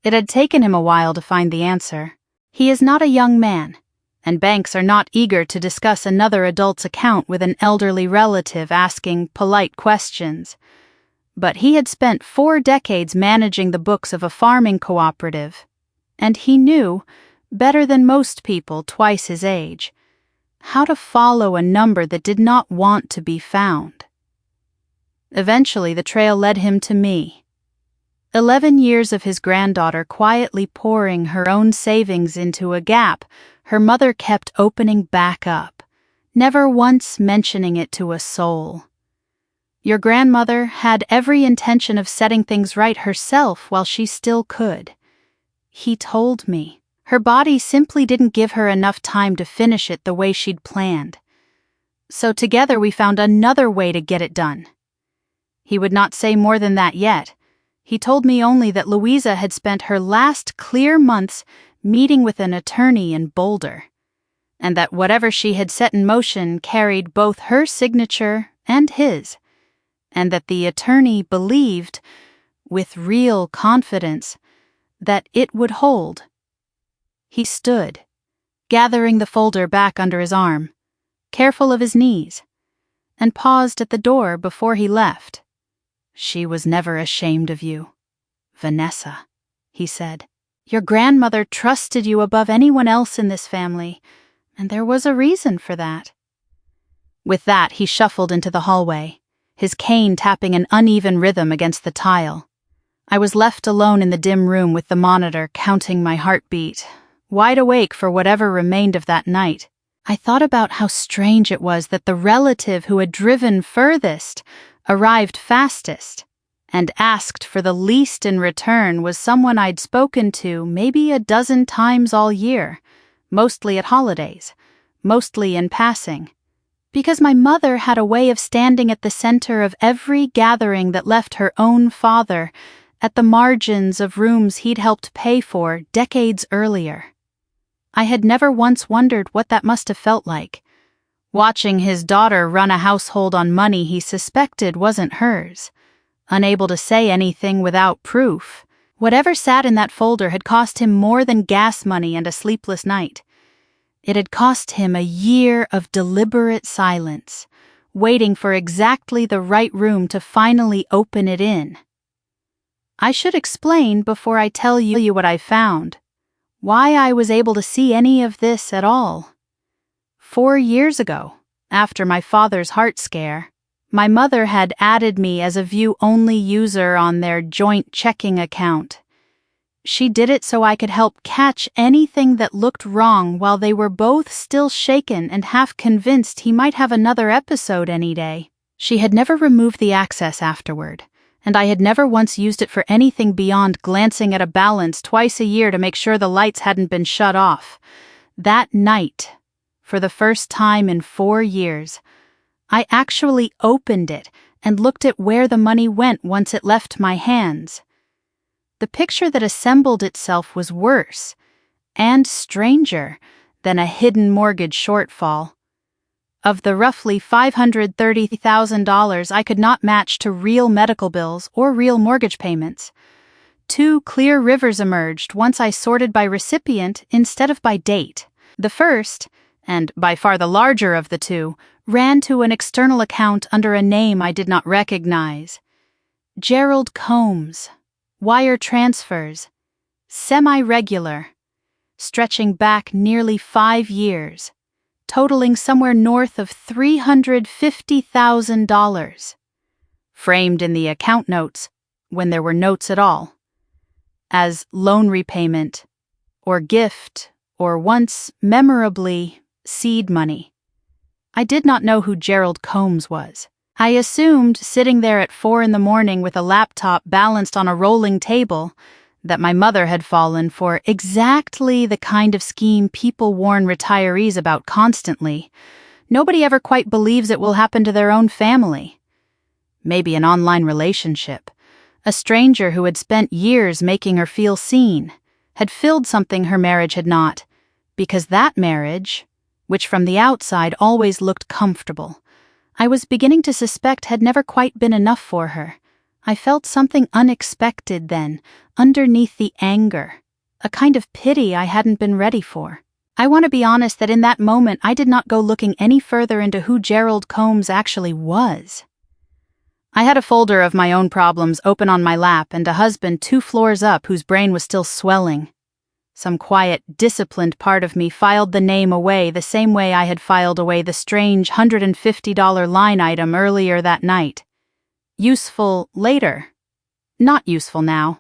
It had taken him a while to find the answer. He is not a young man, and banks are not eager to discuss another adult's account with an elderly relative asking polite questions. But he had spent 4 decades managing the books of a farming cooperative, and he knew, better than most people twice his age, how to follow a number that did not want to be found. Eventually, the trail led him to me. 11 years of his granddaughter quietly pouring her own savings into a gap her mother kept opening back up, never once mentioning it to a soul. Your grandmother had every intention of setting things right herself while she still could. He told me. Her body simply didn't give her enough time to finish it the way she'd planned. So together we found another way to get it done. He would not say more than that yet. He told me only that Louisa had spent her last clear months meeting with an attorney in Boulder, and that whatever she had set in motion carried both her signature and his, and that the attorney believed, with real confidence, that it would hold. He stood, gathering the folder back under his arm, careful of his knees, and paused at the door before he left. She was never ashamed of you, Vanessa, he said. Your grandmother trusted you above anyone else in this family, and there was a reason for that. With that, he shuffled into the hallway, his cane tapping an uneven rhythm against the tile. I was left alone in the dim room with the monitor counting my heartbeat, wide awake for whatever remained of that night. I thought about how strange it was that the relative who had driven furthest arrived fastest, and asked for the least in return was someone I'd spoken to maybe a dozen times all year, mostly at holidays, mostly in passing, because my mother had a way of standing at the center of every gathering that left her own father at the margins of rooms he'd helped pay for decades earlier. I had never once wondered what that must have felt like, watching his daughter run a household on money he suspected wasn't hers, unable to say anything without proof. Whatever sat in that folder had cost him more than gas money and a sleepless night. It had cost him a year of deliberate silence, waiting for exactly the right room to finally open it in. I should explain before I tell you what I found, why I was able to see any of this at all. 4 years ago, after my father's heart scare, my mother had added me as a view-only user on their joint checking account. She did it so I could help catch anything that looked wrong while they were both still shaken and half convinced he might have another episode any day. She had never removed the access afterward, and I had never once used it for anything beyond glancing at a balance twice a year to make sure the lights hadn't been shut off. That night, for the first time in 4 years, I actually opened it and looked at where the money went once it left my hands. The picture that assembled itself was worse and stranger than a hidden mortgage shortfall. Of the roughly $530,000 I could not match to real medical bills or real mortgage payments, 2 clear rivers emerged once I sorted by recipient instead of by date. The first, and by far the larger of the 2, ran to an external account under a name I did not recognize. Gerald Combs. Wire transfers. Semi-regular. Stretching back nearly 5 years. Totaling somewhere north of $350,000. Framed in the account notes, when there were notes at all, as loan repayment, or gift, or once, memorably, seed money. I did not know who Gerald Combs was. I assumed, sitting there at 4 in the morning with a laptop balanced on a rolling table, that my mother had fallen for exactly the kind of scheme people warn retirees about constantly. Nobody ever quite believes it will happen to their own family. Maybe an online relationship. A stranger who had spent years making her feel seen had filled something her marriage had not, because that marriage, which from the outside always looked comfortable, I was beginning to suspect had never quite been enough for her. I felt something unexpected then, underneath the anger, a kind of pity I hadn't been ready for. I want to be honest that in that moment I did not go looking any further into who Gerald Combs actually was. I had a folder of my own problems open on my lap and a husband 2 floors up whose brain was still swelling. Some quiet, disciplined part of me filed the name away the same way I had filed away the strange $150 line item earlier that night. Useful later. Not useful now.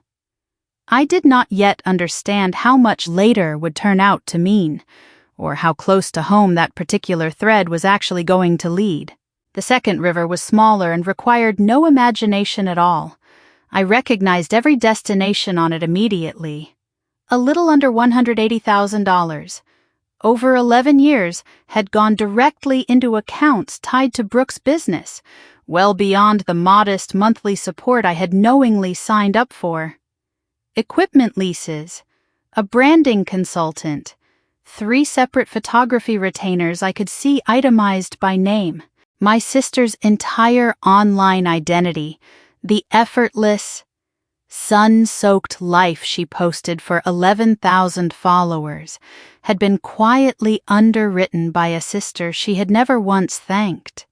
I did not yet understand how much later would turn out to mean, or how close to home that particular thread was actually going to lead. The second river was smaller and required no imagination at all. I recognized every destination on it immediately. A little under $180,000, over 11 years, had gone directly into accounts tied to Brooke's business, well beyond the modest monthly support I had knowingly signed up for. Equipment leases, a branding consultant, 3 separate photography retainers I could see itemized by name, my sister's entire online identity, the effortless, sun-soaked life she posted for 11,000 followers, had been quietly underwritten by a sister she had never once thanked.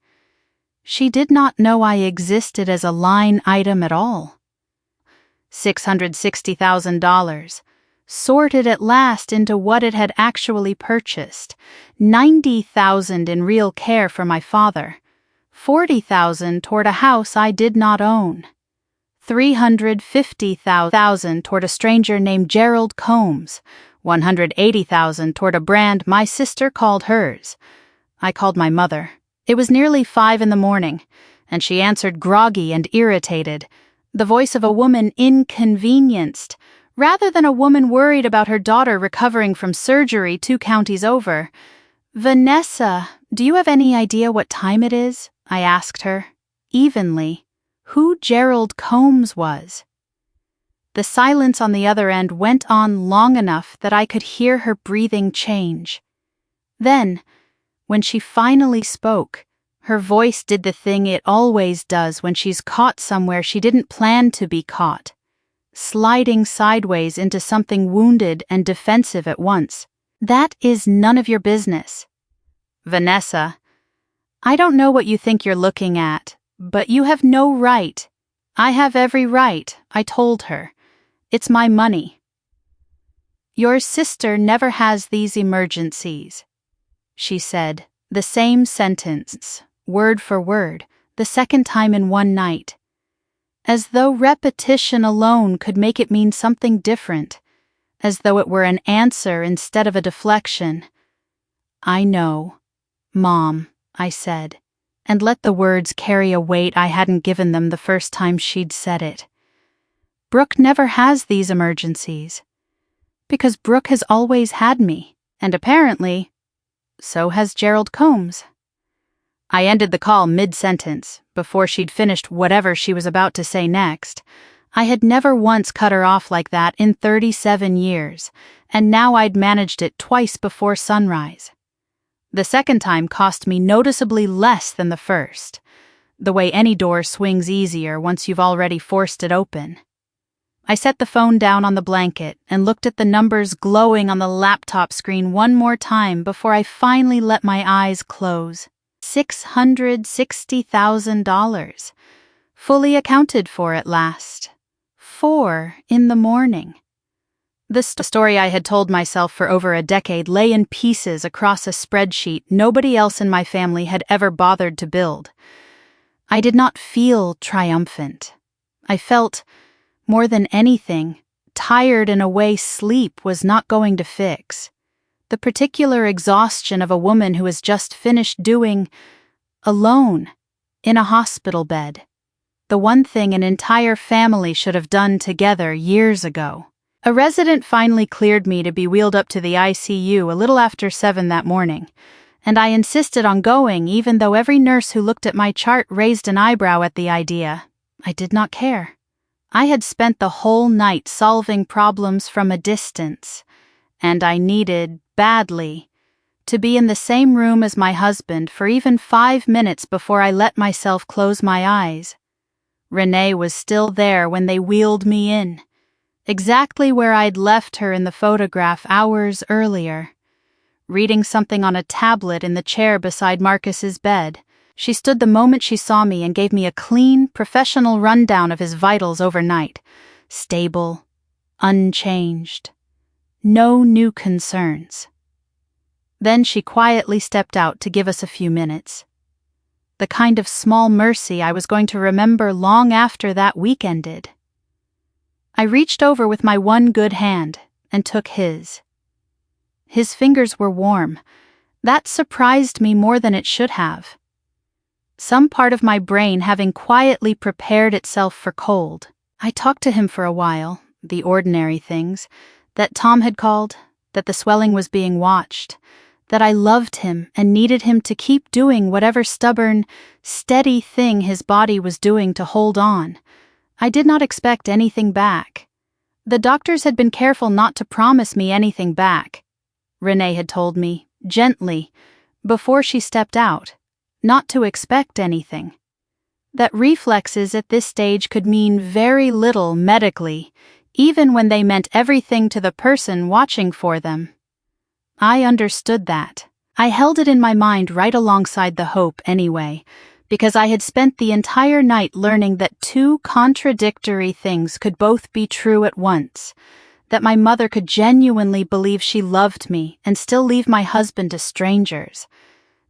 She did not know I existed as a line item at all. $660,000, sorted at last into what it had actually purchased, $90,000 in real care for my father, $40,000 toward a house I did not own, $350,000 toward a stranger named Gerald Combs, $180,000 toward a brand my sister called hers. I called my mother. It was nearly 5 in the morning, and she answered groggy and irritated, the voice of a woman inconvenienced, rather than a woman worried about her daughter recovering from surgery 2 counties over. "Vanessa, do you have any idea what time it is?" I asked her, evenly, who Gerald Combs was. The silence on the other end went on long enough that I could hear her breathing change. Then, when she finally spoke, her voice did the thing it always does when she's caught somewhere she didn't plan to be caught, sliding sideways into something wounded and defensive at once. "That is none of your business. Vanessa, I don't know what you think you're looking at, but you have no right." "I have every right," I told her. "It's my money." "Your sister never has these emergencies," she said, the same sentence, word for word, the second time in one night. As though repetition alone could make it mean something different, as though it were an answer instead of a deflection. "I know, Mom," I said, and let the words carry a weight I hadn't given them the first time she'd said it. "Brooke never has these emergencies, because Brooke has always had me, and apparently, so has Gerald Combs." I ended the call mid-sentence, before she'd finished whatever she was about to say next. I had never once cut her off like that in 37 years, and now I'd managed it twice before sunrise. The second time cost me noticeably less than the first, the way any door swings easier once you've already forced it open. I set the phone down on the blanket and looked at the numbers glowing on the laptop screen one more time before I finally let my eyes close. $660,000, fully accounted for at last. 4 in the morning. The story I had told myself for over a decade lay in pieces across a spreadsheet nobody else in my family had ever bothered to build. I did not feel triumphant. I felt, more than anything, tired in a way sleep was not going to fix. The particular exhaustion of a woman who has just finished doing, alone, in a hospital bed, the one thing an entire family should have done together years ago. A resident finally cleared me to be wheeled up to the ICU a little after 7 that morning, and I insisted on going even though every nurse who looked at my chart raised an eyebrow at the idea. I did not care. I had spent the whole night solving problems from a distance, and I needed, badly, to be in the same room as my husband for even 5 minutes before I let myself close my eyes. Renee was still there when they wheeled me in, exactly where I'd left her in the photograph hours earlier, reading something on a tablet in the chair beside Marcus's bed. She stood the moment she saw me and gave me a clean, professional rundown of his vitals overnight. Stable, unchanged, no new concerns. Then she quietly stepped out to give us a few minutes. The kind of small mercy I was going to remember long after that week ended. I reached over with my one good hand and took his. His fingers were warm. That surprised me more than it should have. Some part of my brain having quietly prepared itself for cold. I talked to him for a while, the ordinary things, that Tom had called, that the swelling was being watched, that I loved him and needed him to keep doing whatever stubborn, steady thing his body was doing to hold on. I did not expect anything back. The doctors had been careful not to promise me anything back. Renee had told me, gently, before she stepped out, not to expect anything. That reflexes at this stage could mean very little medically, even when they meant everything to the person watching for them. I understood that. I held it in my mind right alongside the hope anyway, because I had spent the entire night learning that two contradictory things could both be true at once. That my mother could genuinely believe she loved me and still leave my husband to strangers.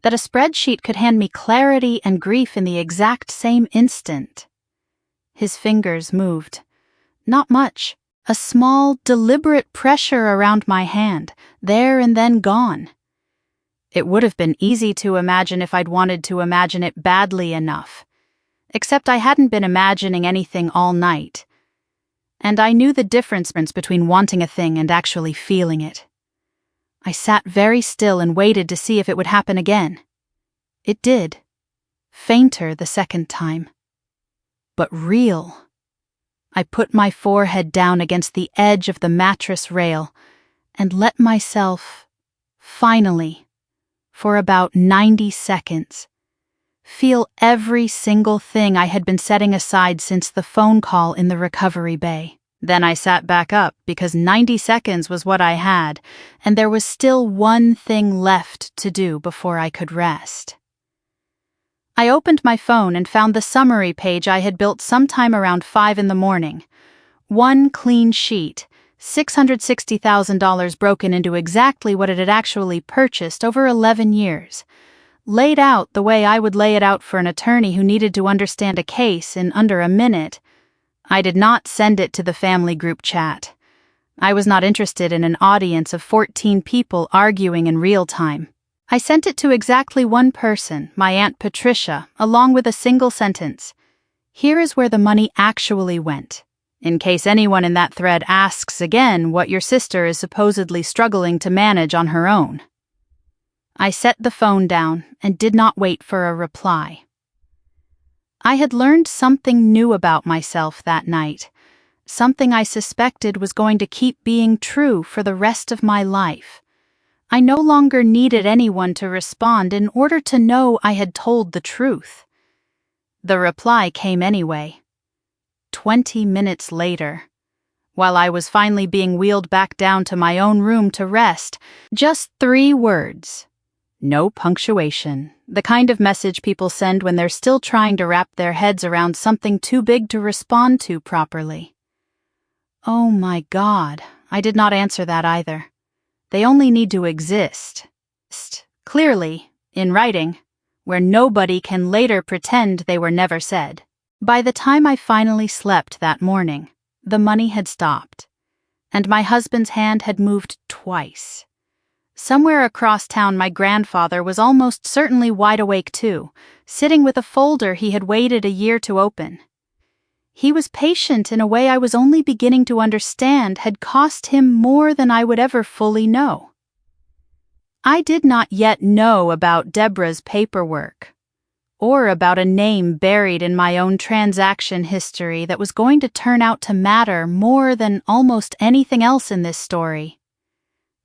That a spreadsheet could hand me clarity and grief in the exact same instant. His fingers moved. Not much. A small, deliberate pressure around my hand, there and then gone. It would have been easy to imagine if I'd wanted to imagine it badly enough. Except I hadn't been imagining anything all night. And I knew the difference between wanting a thing and actually feeling it. I sat very still and waited to see if it would happen again. It did. Fainter the second time. But real. I put my forehead down against the edge of the mattress rail and let myself, finally, for about 90 seconds, feel every single thing I had been setting aside since the phone call in the recovery bay. Then I sat back up because 90 seconds was what I had, and there was still one thing left to do before I could rest. I opened my phone and found the summary page I had built sometime around 5 in the morning. One clean sheet, $660,000 broken into exactly what it had actually purchased over 11 years. Laid out the way I would lay it out for an attorney who needed to understand a case in under a minute. I did not send it to the family group chat. I was not interested in an audience of 14 people arguing in real time. I sent it to exactly one person, my Aunt Patricia, along with a single sentence. Here is where the money actually went, in case anyone in that thread asks again what your sister is supposedly struggling to manage on her own. I set the phone down and did not wait for a reply. I had learned something new about myself that night, something I suspected was going to keep being true for the rest of my life. I no longer needed anyone to respond in order to know I had told the truth. The reply came anyway. 20 minutes later, while I was finally being wheeled back down to my own room to rest, just 3 words. No punctuation, the kind of message people send when they're still trying to wrap their heads around something too big to respond to properly. Oh my God, I did not answer that either. They only need to exist. Clearly, in writing, where nobody can later pretend they were never said. By the time I finally slept that morning, the money had stopped, and my husband's hand had moved twice. Somewhere across town, my grandfather was almost certainly wide awake too, sitting with a folder he had waited a year to open. He was patient in a way I was only beginning to understand had cost him more than I would ever fully know. I did not yet know about Deborah's paperwork, or about a name buried in my own transaction history that was going to turn out to matter more than almost anything else in this story.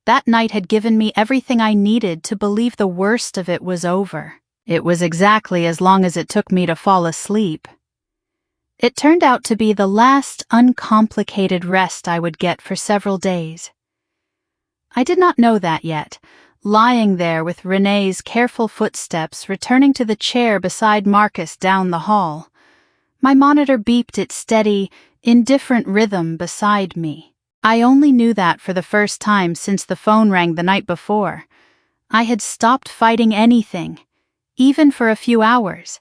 That night had given me everything I needed to believe the worst of it was over. It was exactly as long as it took me to fall asleep. It turned out to be the last uncomplicated rest I would get for several days. I did not know that yet, lying there with Renee's careful footsteps returning to the chair beside Marcus down the hall. My monitor beeped its steady, indifferent rhythm beside me. I only knew that for the first time since the phone rang the night before. I had stopped fighting anything, even for a few hours.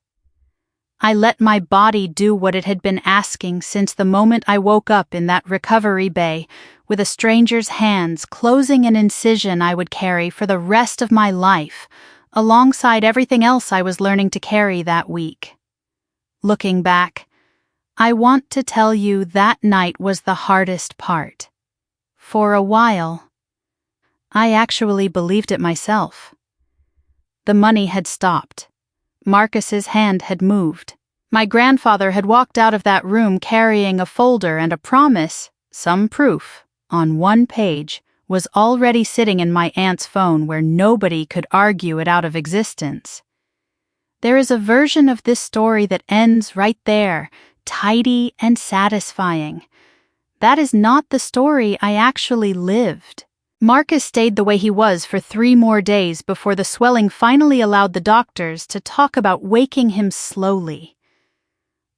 I let my body do what it had been asking since the moment I woke up in that recovery bay, with a stranger's hands closing an incision I would carry for the rest of my life, alongside everything else I was learning to carry that week. Looking back, I want to tell you that night was the hardest part. For a while, I actually believed it myself. The money had stopped. Marcus's hand had moved. My grandfather had walked out of that room carrying a folder, and a promise, some proof, on one page, was already sitting in my aunt's phone where nobody could argue it out of existence. There is a version of this story that ends right there, tidy and satisfying. That is not the story I actually lived. Marcus stayed the way he was for 3 more days before the swelling finally allowed the doctors to talk about waking him slowly.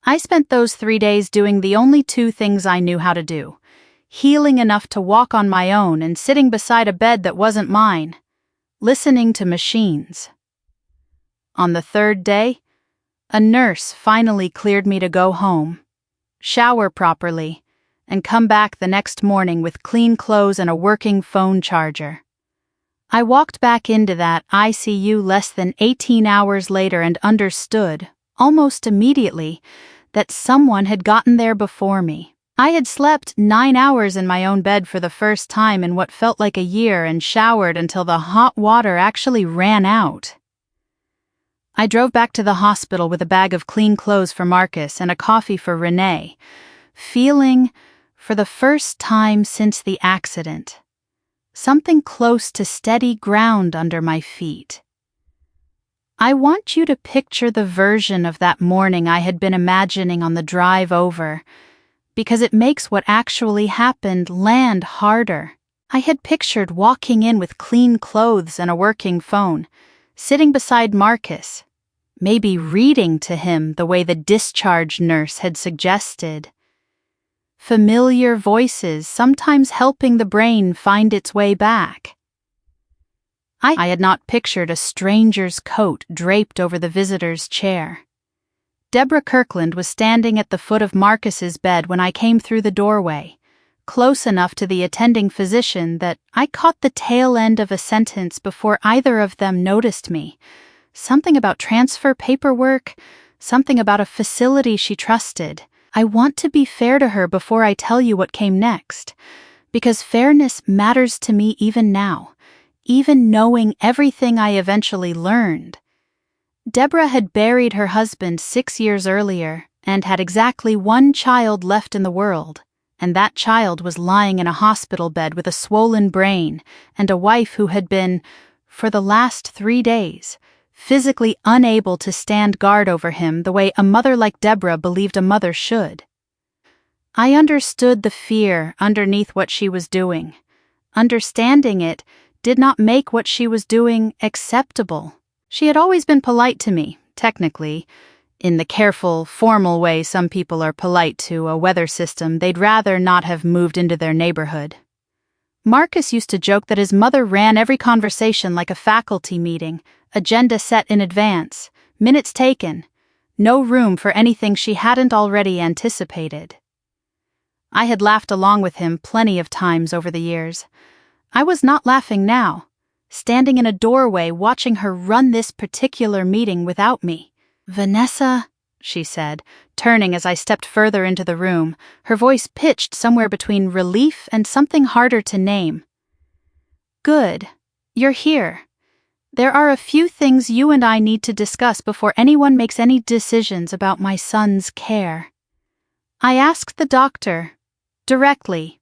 I spent those 3 days doing the only 2 things I knew how to do: healing enough to walk on my own and sitting beside a bed that wasn't mine, listening to machines. On the 3rd day, a nurse finally cleared me to go home, shower properly, and come back the next morning with clean clothes and a working phone charger. I walked back into that ICU less than 18 hours later and understood, almost immediately, that someone had gotten there before me. I had slept 9 hours in my own bed for the first time in what felt like a year and showered until the hot water actually ran out. I drove back to the hospital with a bag of clean clothes for Marcus and a coffee for Renee, feeling, for the first time since the accident, something close to steady ground under my feet. I want you to picture the version of that morning I had been imagining on the drive over, because it makes what actually happened land harder. I had pictured walking in with clean clothes and a working phone, sitting beside Marcus, maybe reading to him the way the discharge nurse had suggested. Familiar voices sometimes helping the brain find its way back. I had not pictured a stranger's coat draped over the visitor's chair. Deborah Kirkland was standing at the foot of Marcus's bed when I came through the doorway, close enough to the attending physician that I caught the tail end of a sentence before either of them noticed me. Something about transfer paperwork, something about a facility she trusted. I want to be fair to her before I tell you what came next, because fairness matters to me even now, even knowing everything I eventually learned. Deborah had buried her husband 6 years earlier and had exactly 1 child left in the world, and that child was lying in a hospital bed with a swollen brain and a wife who had been, for the last 3 days, physically unable to stand guard over him the way a mother like Deborah believed a mother should. I understood the fear underneath what she was doing. Understanding it did not make what she was doing acceptable. She had always been polite to me, technically, in the careful, formal way some people are polite to a weather system they'd rather not have moved into their neighborhood. Marcus used to joke that his mother ran every conversation like a faculty meeting, agenda set in advance, minutes taken, no room for anything she hadn't already anticipated. I had laughed along with him plenty of times over the years. I was not laughing now, standing in a doorway watching her run this particular meeting without me. "Vanessa," she said, turning as I stepped further into the room, her voice pitched somewhere between relief and something harder to name. "Good. You're here. There are a few things you and I need to discuss before anyone makes any decisions about my son's care." I asked the doctor, directly,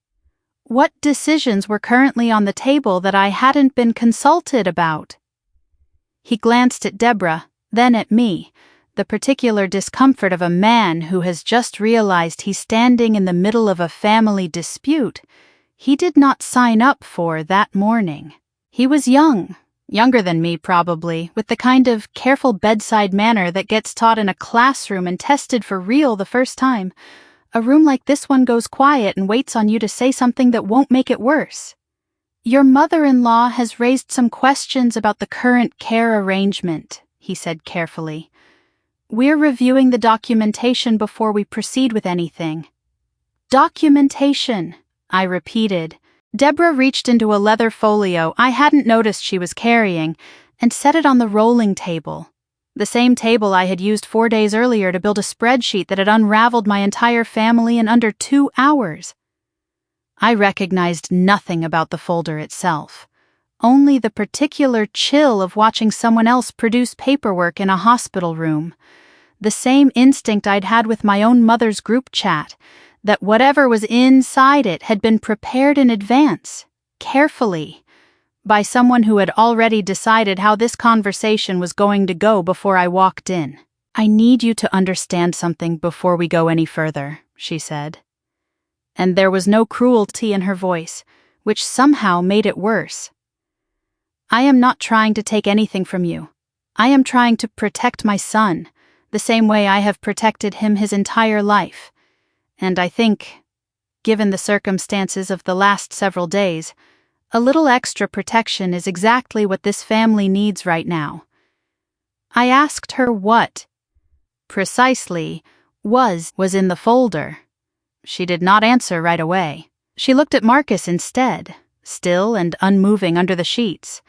what decisions were currently on the table that I hadn't been consulted about. He glanced at Deborah, then at me, the particular discomfort of a man who has just realized he's standing in the middle of a family dispute he did not sign up for that morning. He was young, younger than me probably, with the kind of careful bedside manner that gets taught in a classroom and tested for real the first time. A room like this one goes quiet and waits on you to say something that won't make it worse. "Your mother-in-law has raised some questions about the current care arrangement," he said carefully. "We're reviewing the documentation before we proceed with anything." "Documentation," I repeated. Deborah reached into a leather folio I hadn't noticed she was carrying and set it on the rolling table. The same table I had used 4 days earlier to build a spreadsheet that had unraveled my entire family in under 2 hours. I recognized nothing about the folder itself, only the particular chill of watching someone else produce paperwork in a hospital room. The same instinct I'd had with my own mother's group chat, that whatever was inside it had been prepared in advance, carefully, by someone who had already decided how this conversation was going to go before I walked in. "I need you to understand something before we go any further," she said. And there was no cruelty in her voice, which somehow made it worse. "I am not trying to take anything from you. I am trying to protect my son, the same way I have protected him his entire life. And I think, given the circumstances of the last several days, a little extra protection is exactly what this family needs right now." I asked her what, precisely, was in the folder. She did not answer right away. She looked at Marcus instead, still and unmoving under the sheets,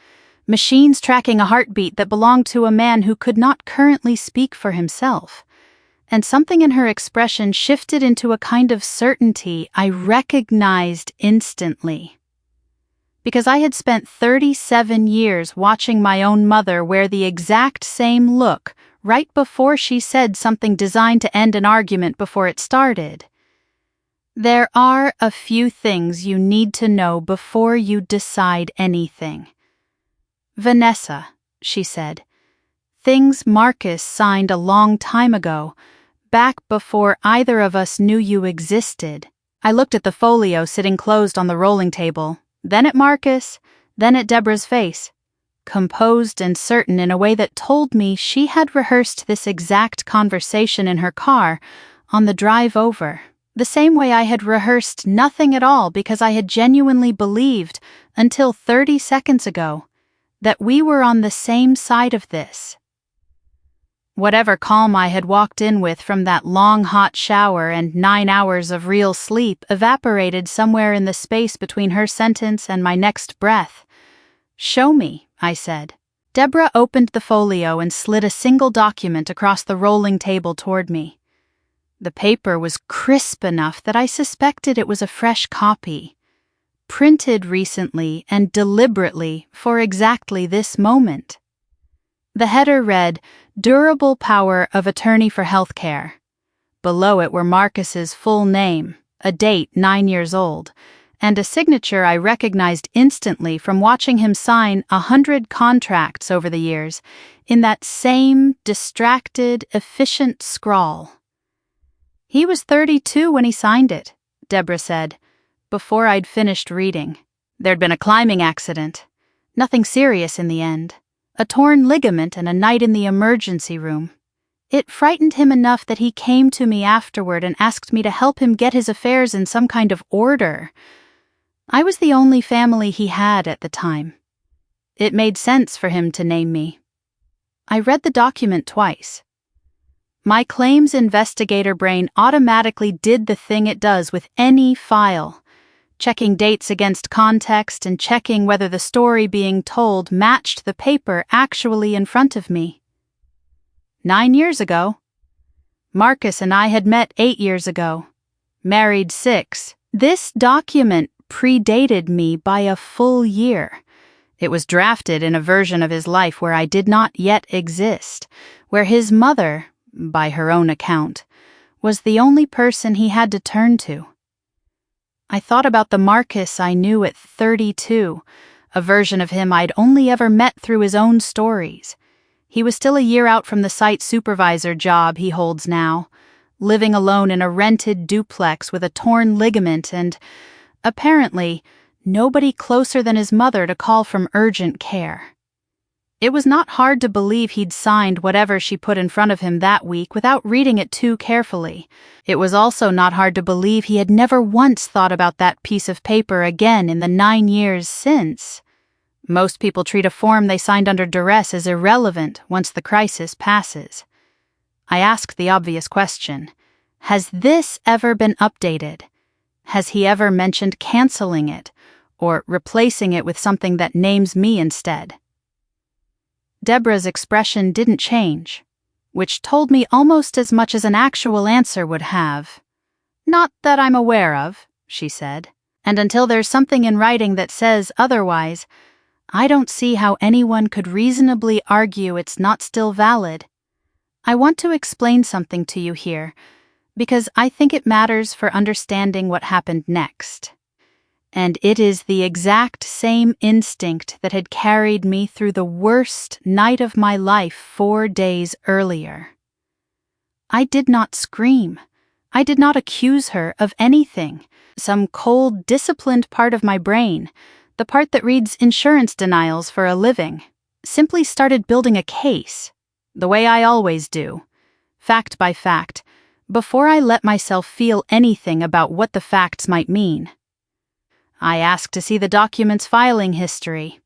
machines tracking a heartbeat that belonged to a man who could not currently speak for himself. And something in her expression shifted into a kind of certainty I recognized instantly. Because I had spent 37 years watching my own mother wear the exact same look right before she said something designed to end an argument before it started. "There are a few things you need to know before you decide anything. Vanessa," she said, "things Marcus signed a long time ago, back before either of us knew you existed." I looked at the folio sitting closed on the rolling table, then at Marcus, then at Deborah's face, composed and certain in a way that told me she had rehearsed this exact conversation in her car on the drive over, the same way I had rehearsed nothing at all because I had genuinely believed, until 30 seconds ago, that we were on the same side of this. Whatever calm I had walked in with from that long hot shower and 9 hours of real sleep evaporated somewhere in the space between her sentence and my next breath. "Show me," I said. Deborah opened the folio and slid a single document across the rolling table toward me. The paper was crisp enough that I suspected it was a fresh copy, printed recently and deliberately for exactly this moment. The header read, "Durable Power of Attorney for Healthcare." Below it were Marcus's full name, a date 9 years old, and a signature I recognized instantly from watching him sign 100 contracts over the years in that same distracted, efficient scrawl. "He was 32 when he signed it," Deborah said, before I'd finished reading. There'd been a climbing accident. Nothing serious in the end. A torn ligament and a night in the emergency room. It frightened him enough that he came to me afterward and asked me to help him get his affairs in some kind of order. I was the only family he had at the time. It made sense for him to name me. I read the document twice. My claims investigator brain automatically did the thing it does with any file, checking dates against context and checking whether the story being told matched the paper actually in front of me. 9 years ago. Marcus and I had met 8 years ago. Married 6. This document predated me by a full year. It was drafted in a version of his life where I did not yet exist, where his mother, by her own account, was the only person he had to turn to. I thought about the Marcus I knew at 32, a version of him I'd only ever met through his own stories. He was still a year out from the site supervisor job he holds now, living alone in a rented duplex with a torn ligament and, apparently, nobody closer than his mother to call from urgent care. It was not hard to believe he'd signed whatever she put in front of him that week without reading it too carefully. It was also not hard to believe he had never once thought about that piece of paper again in the 9 years since. Most people treat a form they signed under duress as irrelevant once the crisis passes. I asked the obvious question: has this ever been updated? Has he ever mentioned canceling it, or replacing it with something that names me instead? Deborah's expression didn't change, which told me almost as much as an actual answer would have. "Not that I'm aware of," she said, "and until there's something in writing that says otherwise, I don't see how anyone could reasonably argue it's not still valid. I want to explain something to you here, because I think it matters for understanding what happened next. And it is the exact same instinct that had carried me through the worst night of my life 4 days earlier. I did not scream. I did not accuse her of anything. Some cold, disciplined part of my brain, the part that reads insurance denials for a living, simply started building a case, the way I always do, fact by fact, before I let myself feel anything about what the facts might mean. I asked to see the document's filing history,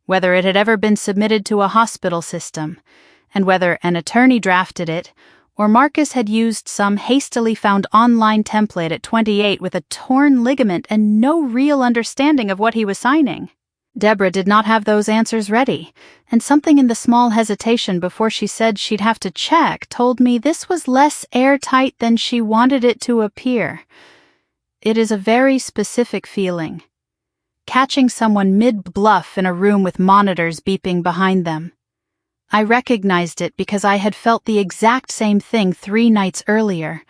whether it had ever been submitted to a hospital system, and whether an attorney drafted it, or Marcus had used some hastily found online template at 28 with a torn ligament and no real understanding of what he was signing. Deborah did not have those answers ready, and something in the small hesitation before she said she'd have to check told me this was less airtight than she wanted it to appear. It is a very specific feeling. Catching someone mid-bluff in a room with monitors beeping behind them. I recognized it because I had felt the exact same thing 3 nights earlier,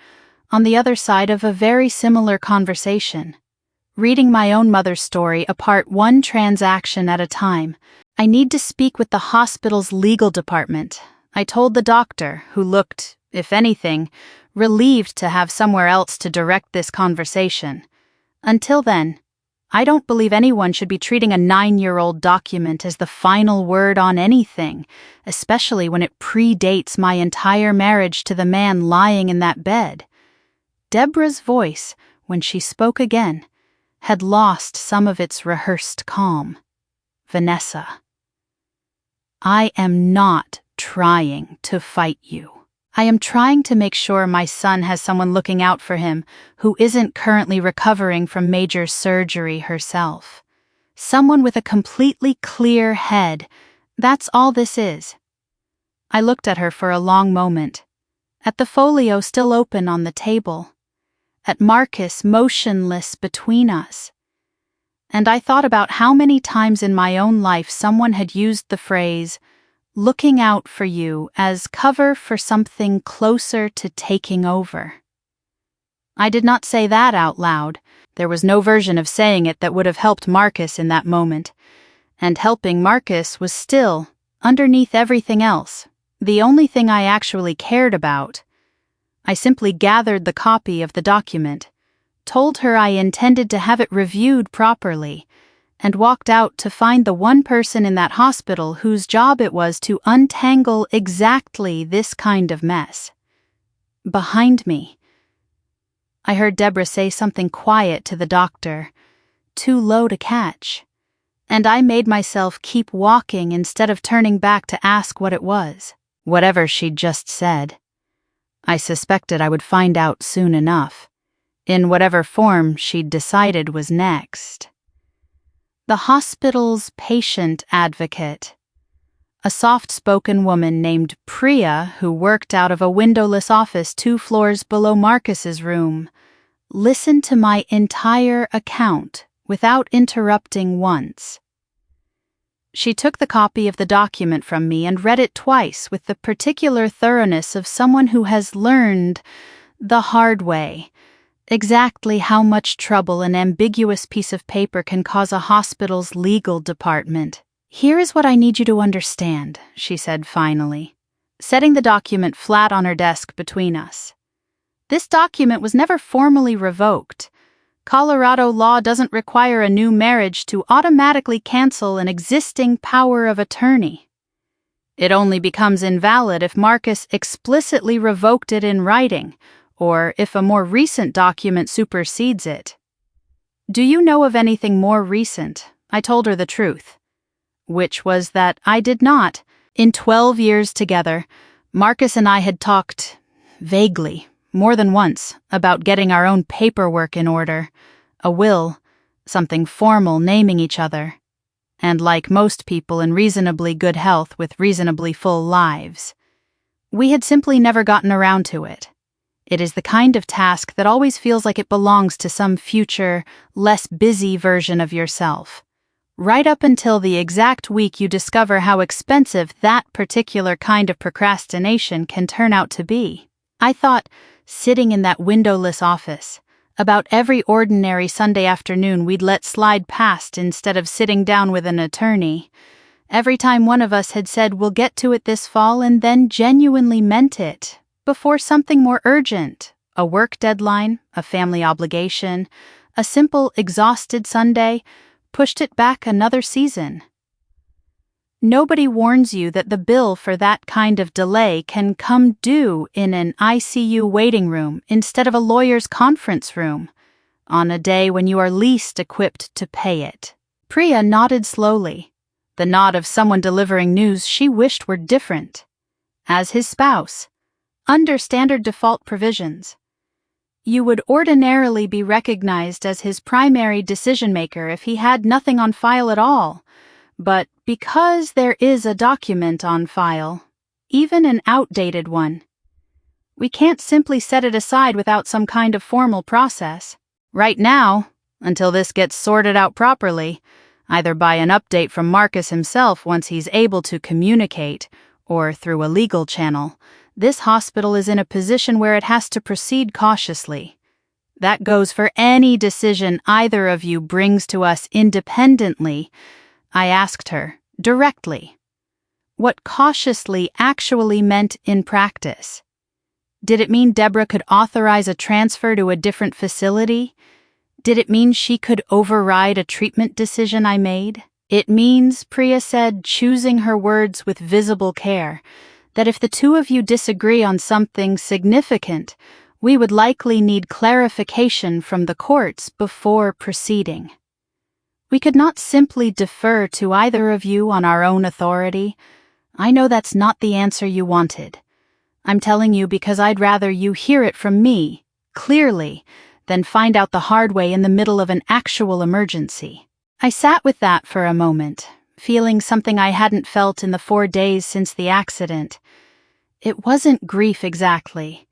on the other side of a very similar conversation. Reading my own mother's story apart one transaction at a time, I need to speak with the hospital's legal department. I told the doctor, who looked, if anything, relieved to have somewhere else to direct this conversation. Until then, I don't believe anyone should be treating a 9-year-old document as the final word on anything, especially when it predates my entire marriage to the man lying in that bed. Deborah's voice, when she spoke again, had lost some of its rehearsed calm. Vanessa, I am not trying to fight you. I am trying to make sure my son has someone looking out for him who isn't currently recovering from major surgery herself. Someone with a completely clear head. That's all this is. I looked at her for a long moment, at the folio still open on the table, at Marcus motionless between us. And I thought about how many times in my own life someone had used the phrase, "looking out for you," as cover for something closer to taking over. I did not say that out loud. There was no version of saying it that would have helped Marcus in that moment. And helping Marcus was still, underneath everything else, the only thing I actually cared about. I simply gathered the copy of the document, told her I intended to have it reviewed properly, and walked out to find the one person in that hospital whose job it was to untangle exactly this kind of mess. Behind me, I heard Deborah say something quiet to the doctor, too low to catch, and I made myself keep walking instead of turning back to ask what it was, whatever she'd just said. I suspected I would find out soon enough. in whatever form she'd decided was next. The hospital's patient advocate, a soft-spoken woman named Priya who worked out of a windowless office 2 floors below Marcus's room, listened to my entire account without interrupting once. She took the copy of the document from me and read it twice with the particular thoroughness of someone who has learned, the hard way, exactly how much trouble an ambiguous piece of paper can cause a hospital's legal department. "Here is what I need you to understand," she said finally, setting the document flat on her desk between us. "This document was never formally revoked. Colorado law doesn't require a new marriage to automatically cancel an existing power of attorney. It only becomes invalid if Marcus explicitly revoked it in writing, or if a more recent document supersedes it." "Do you know of anything more recent?" I told her the truth, which was that I did not. In 12 years together, Marcus and I had talked, vaguely, more than once, about getting our own paperwork in order, a will, something formal naming each other, and like most people in reasonably good health with reasonably full lives, we had simply never gotten around to it. It is the kind of task that always feels like it belongs to some future, less busy version of yourself, right up until the exact week you discover how expensive that particular kind of procrastination can turn out to be. I thought, sitting in that windowless office, about every ordinary Sunday afternoon we'd let slide past instead of sitting down with an attorney. Every time one of us had said we'll get to it this fall and then genuinely meant it, before something more urgent, a work deadline, a family obligation, a simple exhausted Sunday, pushed it back another season. Nobody warns you that the bill for that kind of delay can come due in an ICU waiting room instead of a lawyer's conference room, on a day when you are least equipped to pay it. Priya nodded slowly, the nod of someone delivering news she wished were different. As his spouse, under standard default provisions, you would ordinarily be recognized as his primary decision-maker if he had nothing on file at all. But because there is a document on file, even an outdated one, we can't simply set it aside without some kind of formal process. Right now, until this gets sorted out properly, either by an update from Marcus himself once he's able to communicate, or through a legal channel, this hospital is in a position where it has to proceed cautiously. That goes for any decision either of you brings to us independently. I asked her, directly, what cautiously actually meant in practice. Did it mean Deborah could authorize a transfer to a different facility? Did it mean she could override a treatment decision I made? It means, Priya said, choosing her words with visible care, that if the two of you disagree on something significant, we would likely need clarification from the courts before proceeding. We could not simply defer to either of you on our own authority. I know that's not the answer you wanted. I'm telling you because I'd rather you hear it from me, clearly, than find out the hard way in the middle of an actual emergency. I sat with that for a moment, feeling something I hadn't felt in the 4 days since the accident. It wasn't grief exactly,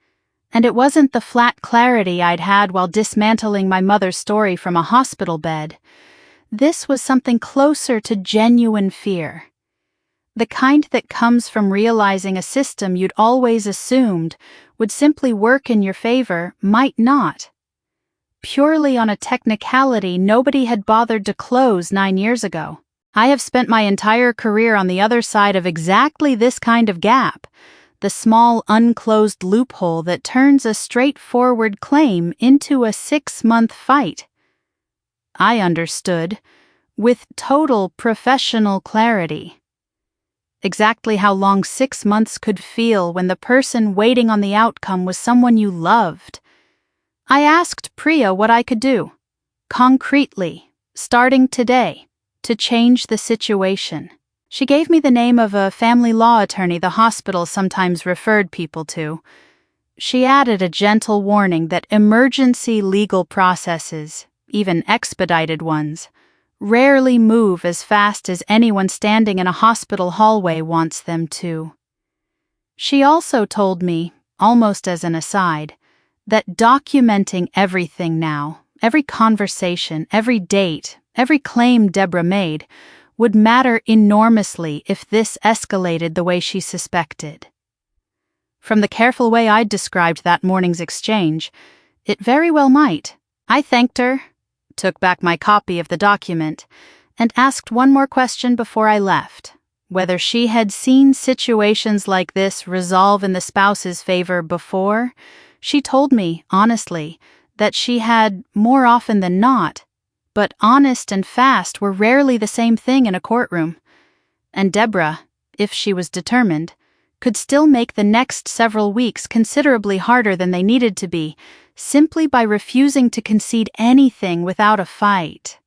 and it wasn't the flat clarity I'd had while dismantling my mother's story from a hospital bed. This was something closer to genuine fear. The kind that comes from realizing a system you'd always assumed would simply work in your favor might not. Purely on a technicality nobody had bothered to close 9 years ago. I have spent my entire career on the other side of exactly this kind of gap, the small unclosed loophole that turns a straightforward claim into a 6-month fight. I understood, with total professional clarity, exactly how long 6 months could feel when the person waiting on the outcome was someone you loved. I asked Priya what I could do, concretely, starting today, to change the situation. She gave me the name of a family law attorney the hospital sometimes referred people to. She added a gentle warning that emergency legal processes, even expedited ones, rarely move as fast as anyone standing in a hospital hallway wants them to. She also told me, almost as an aside, that documenting everything now, every conversation, every date, every claim Deborah made, would matter enormously if this escalated the way she suspected. From the careful way I'd described that morning's exchange, it very well might. I thanked her, took back my copy of the document, and asked one more question before I left, whether she had seen situations like this resolve in the spouse's favor before. She told me, honestly, that she had more often than not, but honest and fast were rarely the same thing in a courtroom. And Deborah, if she was determined, could still make the next several weeks considerably harder than they needed to be, simply by refusing to concede anything without a fight.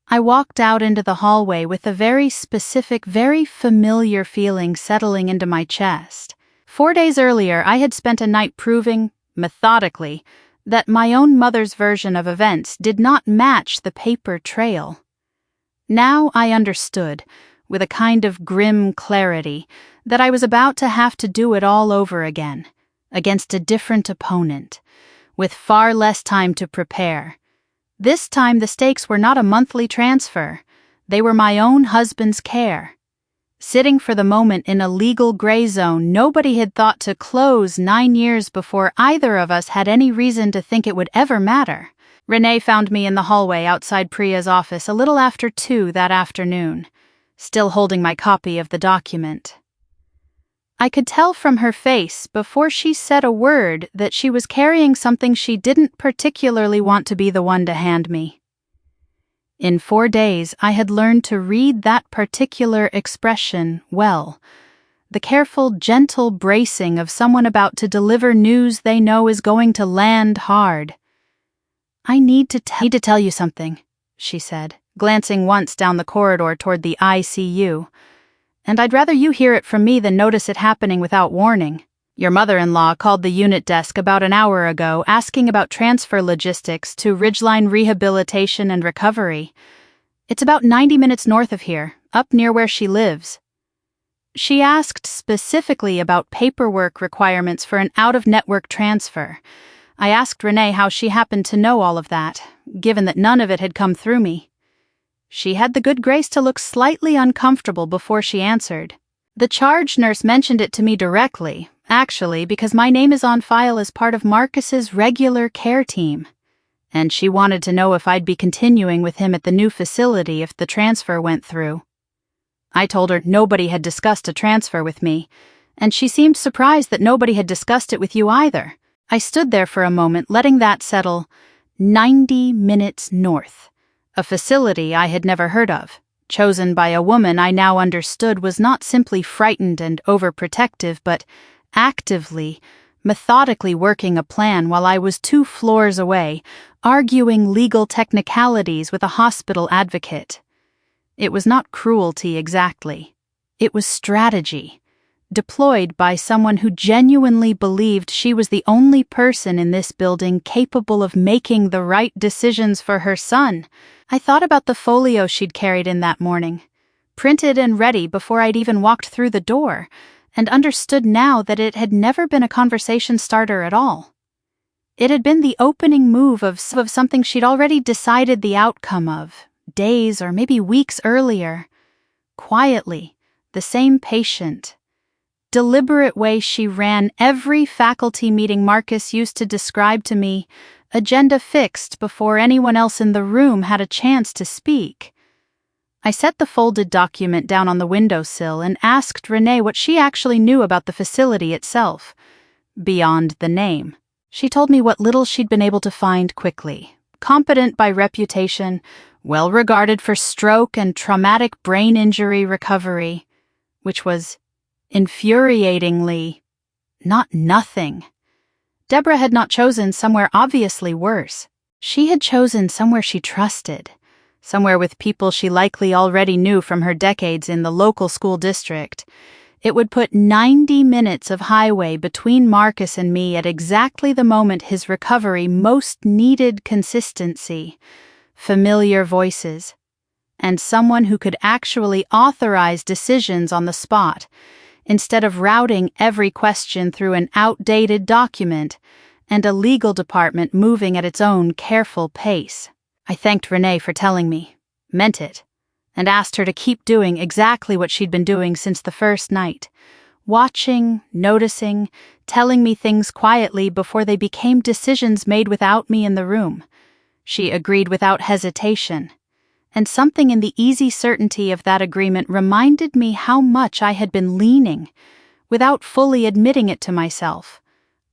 I walked out into the hallway with a very specific, very familiar feeling settling into my chest. 4 days earlier, I had spent a night proving, methodically, that my own mother's version of events did not match the paper trail. Now I understood, with a kind of grim clarity, that I was about to have to do it all over again, against a different opponent, with far less time to prepare. This time the stakes were not a monthly transfer, they were my own husband's care. Sitting for the moment in a legal gray zone nobody had thought to close 9 years before either of us had any reason to think it would ever matter. Renee found me in the hallway outside Priya's office a little after 2 that afternoon, still holding my copy of the document. I could tell from her face before she said a word that she was carrying something she didn't particularly want to be the one to hand me. In 4 days, I had learned to read that particular expression well, the careful, gentle bracing of someone about to deliver news they know is going to land hard. "I need to tell you something," she said, glancing once down the corridor toward the ICU. "And I'd rather you hear it from me than notice it happening without warning. Your mother-in-law called the unit desk about an hour ago asking about transfer logistics to Ridgeline Rehabilitation and Recovery. It's about 90 minutes north of here, up near where she lives." She asked specifically about paperwork requirements for an out-of-network transfer. I asked Renee how she happened to know all of that, given that none of it had come through me. She had the good grace to look slightly uncomfortable before she answered. "The charge nurse mentioned it to me directly, actually, because my name is on file as part of Marcus's regular care team. And she wanted to know if I'd be continuing with him at the new facility if the transfer went through." I told her nobody had discussed a transfer with me, and she seemed surprised that nobody had discussed it with you either. I stood there for a moment, letting that settle. 90 minutes north. A facility I had never heard of, chosen by a woman I now understood was not simply frightened and overprotective, but actively, methodically working a plan while I was 2 floors away, arguing legal technicalities with a hospital advocate. It was not cruelty exactly. It was strategy, deployed by someone who genuinely believed she was the only person in this building capable of making the right decisions for her son. I thought about the folio she'd carried in that morning, printed and ready before I'd even walked through the door, and understood now that it had never been a conversation starter at all. It had been the opening move of something she'd already decided the outcome of, days or maybe weeks earlier. Quietly, the same patient, deliberate way she ran every faculty meeting Marcus used to describe to me, agenda fixed before anyone else in the room had a chance to speak. I set the folded document down on the windowsill and asked Renee what she actually knew about the facility itself, beyond the name. She told me what little she'd been able to find quickly. Competent by reputation, well regarded for stroke and traumatic brain injury recovery, which was infuriatingly not nothing. Deborah had not chosen somewhere obviously worse. She had chosen somewhere she trusted, somewhere with people she likely already knew from her decades in the local school district, It would put 90 minutes of highway between Marcus and me at exactly the moment his recovery most needed consistency, familiar voices, and someone who could actually authorize decisions on the spot, instead of routing every question through an outdated document and a legal department moving at its own careful pace. I thanked Renee for telling me, meant it, and asked her to keep doing exactly what she'd been doing since the first night, watching, noticing, telling me things quietly before they became decisions made without me in the room. She agreed without hesitation, and something in the easy certainty of that agreement reminded me how much I had been leaning, without fully admitting it to myself,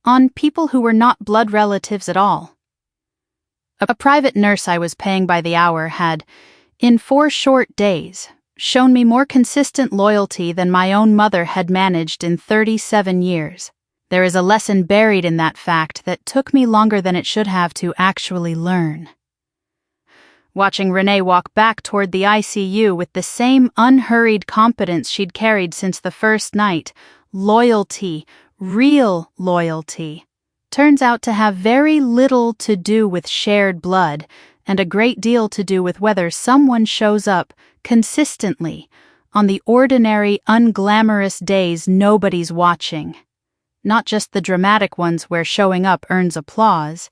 on people who were not blood relatives at all. A private nurse I was paying by the hour had, in 4 short days, shown me more consistent loyalty than my own mother had managed in 37 years. There is a lesson buried in that fact that took me longer than it should have to actually learn. Watching Renee walk back toward the ICU with the same unhurried competence she'd carried since the first night, loyalty, real loyalty, turns out to have very little to do with shared blood and a great deal to do with whether someone shows up consistently on the ordinary, unglamorous days nobody's watching. Not just the dramatic ones where showing up earns applause.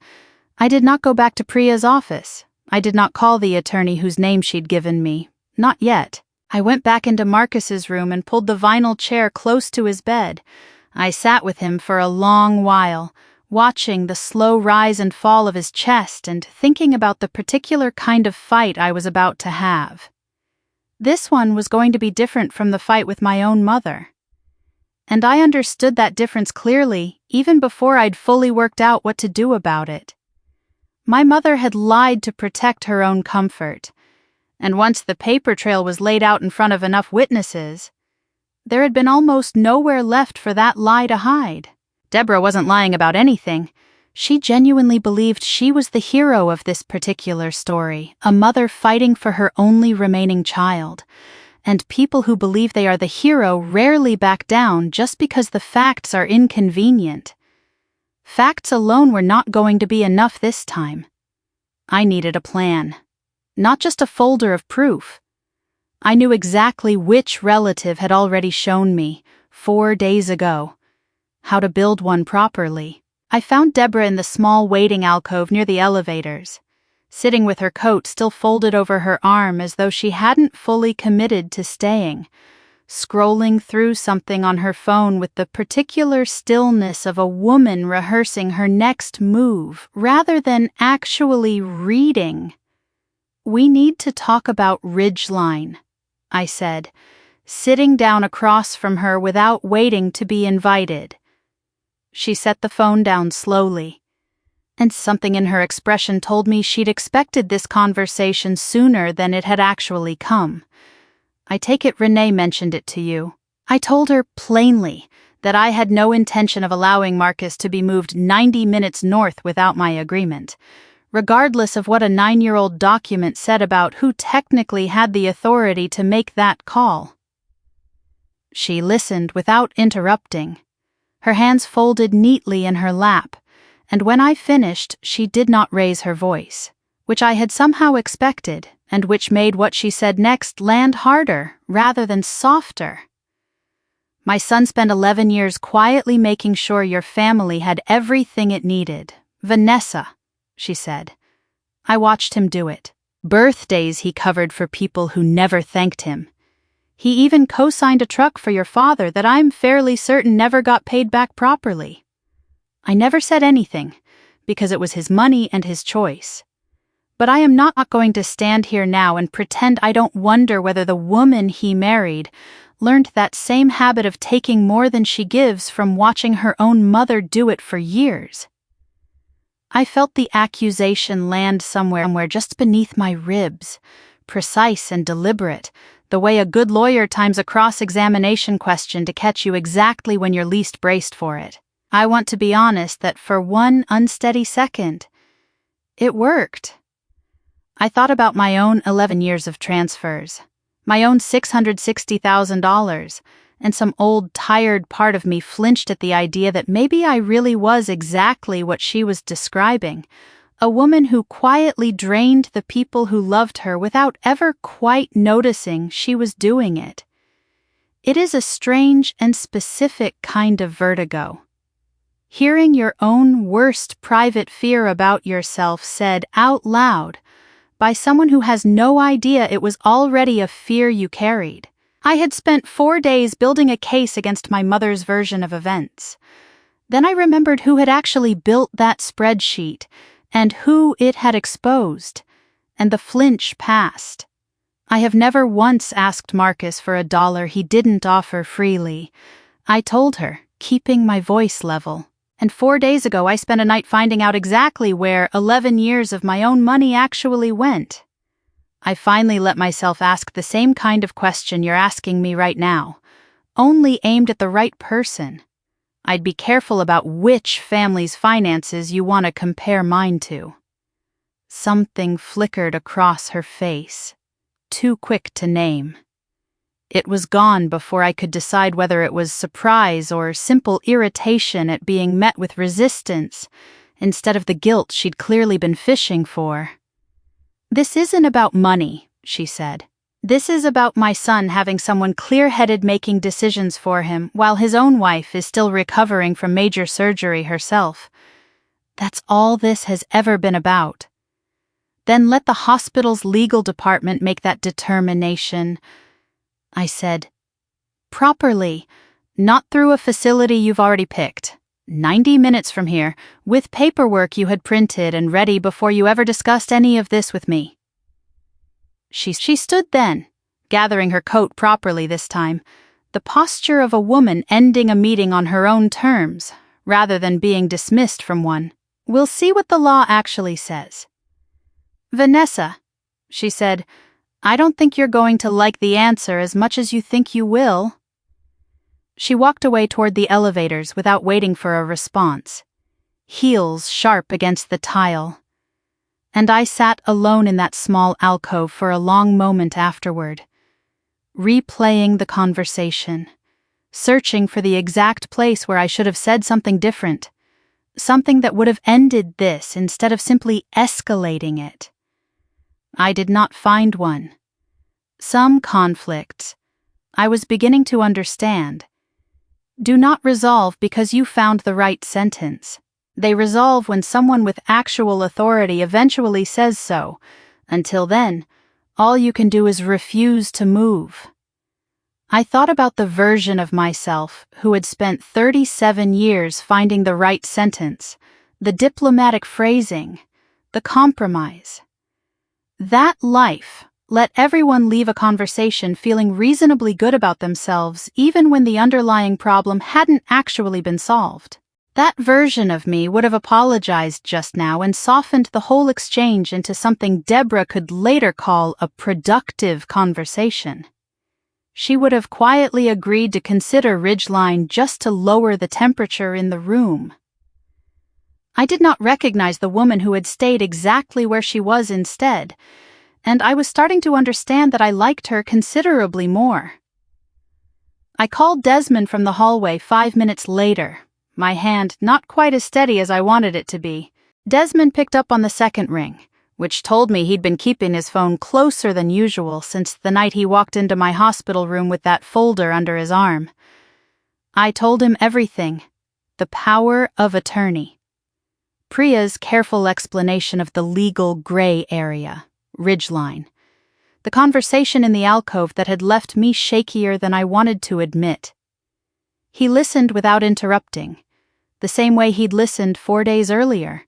I did not go back to Priya's office. I did not call the attorney whose name she'd given me. Not yet. I went back into Marcus's room and pulled the vinyl chair close to his bed. I sat with him for a long while, watching the slow rise and fall of his chest and thinking about the particular kind of fight I was about to have. This one was going to be different from the fight with my own mother. And I understood that difference clearly, even before I'd fully worked out what to do about it. My mother had lied to protect her own comfort, and once the paper trail was laid out in front of enough witnesses, there had been almost nowhere left for that lie to hide. Deborah wasn't lying about anything. She genuinely believed she was the hero of this particular story, a mother fighting for her only remaining child. And people who believe they are the hero rarely back down just because the facts are inconvenient. Facts alone were not going to be enough this time. I needed a plan, not just a folder of proof. I knew exactly which relative had already shown me, 4 days ago, how to build one properly. I found Deborah in the small waiting alcove near the elevators, sitting with her coat still folded over her arm as though she hadn't fully committed to staying, scrolling through something on her phone with the particular stillness of a woman rehearsing her next move rather than actually reading. "We need to talk about Ridgeline," I said, sitting down across from her without waiting to be invited. She set the phone down slowly, and something in her expression told me she'd expected this conversation sooner than it had actually come. "I take it Renee mentioned it to you." I told her plainly that I had no intention of allowing Marcus to be moved 90 minutes north without my agreement, regardless of what a 9-year-old document said about who technically had the authority to make that call. She listened without interrupting, her hands folded neatly in her lap, and when I finished, she did not raise her voice, which I had somehow expected, and which made what she said next land harder rather than softer. "My son spent 11 years quietly making sure your family had everything it needed. Vanessa," she said. "I watched him do it. Birthdays he covered for people who never thanked him. He even co-signed a truck for your father that I'm fairly certain never got paid back properly. I never said anything, because it was his money and his choice. But I am not going to stand here now and pretend I don't wonder whether the woman he married learned that same habit of taking more than she gives from watching her own mother do it for years." I felt the accusation land somewhere just beneath my ribs, precise and deliberate, the way a good lawyer times a cross-examination question to catch you exactly when you're least braced for it. I want to be honest that for one unsteady second, it worked. I thought about my own 11 years of transfers, my own $660,000, and some old, tired part of me flinched at the idea that maybe I really was exactly what she was describing, a woman who quietly drained the people who loved her without ever quite noticing she was doing it. It is a strange and specific kind of vertigo. Hearing your own worst private fear about yourself said out loud by someone who has no idea it was already a fear you carried. I had spent 4 days building a case against my mother's version of events. Then I remembered who had actually built that spreadsheet and who it had exposed, and the flinch passed. I have never once asked Marcus for $1 he didn't offer freely. I told her, keeping my voice level. And 4 days ago I spent a night finding out exactly where 11 years of my own money actually went. I finally let myself ask the same kind of question you're asking me right now, only aimed at the right person. I'd be careful about which family's finances you want to compare mine to. Something flickered across her face, too quick to name. It was gone before I could decide whether it was surprise or simple irritation at being met with resistance instead of the guilt she'd clearly been fishing for. "This isn't about money," she said. "This is about my son having someone clear-headed making decisions for him while his own wife is still recovering from major surgery herself. That's all this has ever been about. Then let the hospital's legal department make that determination," I said. "Properly, not through a facility you've already picked. 90 minutes from here, with paperwork you had printed and ready before you ever discussed any of this with me." She stood then, gathering her coat properly this time, the posture of a woman ending a meeting on her own terms, rather than being dismissed from one. "We'll see what the law actually says. Vanessa," she said, "I don't think you're going to like the answer as much as you think you will." She walked away toward the elevators without waiting for a response, heels sharp against the tile. And I sat alone in that small alcove for a long moment afterward, replaying the conversation, searching for the exact place where I should have said something different, something that would have ended this instead of simply escalating it. I did not find one. Some conflicts, I was beginning to understand, do not resolve because you found the right sentence. They resolve when someone with actual authority eventually says so. Until then, all you can do is refuse to move. I thought about the version of myself who had spent 37 years finding the right sentence, the diplomatic phrasing, the compromise. That life let everyone leave a conversation feeling reasonably good about themselves even when the underlying problem hadn't actually been solved. That version of me would have apologized just now and softened the whole exchange into something Deborah could later call a productive conversation. She would have quietly agreed to consider Ridgeline just to lower the temperature in the room. I did not recognize the woman who had stayed exactly where she was instead, and I was starting to understand that I liked her considerably more. I called Desmond from the hallway 5 minutes later, my hand not quite as steady as I wanted it to be. Desmond picked up on the second ring, which told me he'd been keeping his phone closer than usual since the night he walked into my hospital room with that folder under his arm. I told him everything, the power of attorney. Priya's careful explanation of the legal gray area, Ridgeline. The conversation in the alcove that had left me shakier than I wanted to admit. He listened without interrupting, the same way he'd listened 4 days earlier.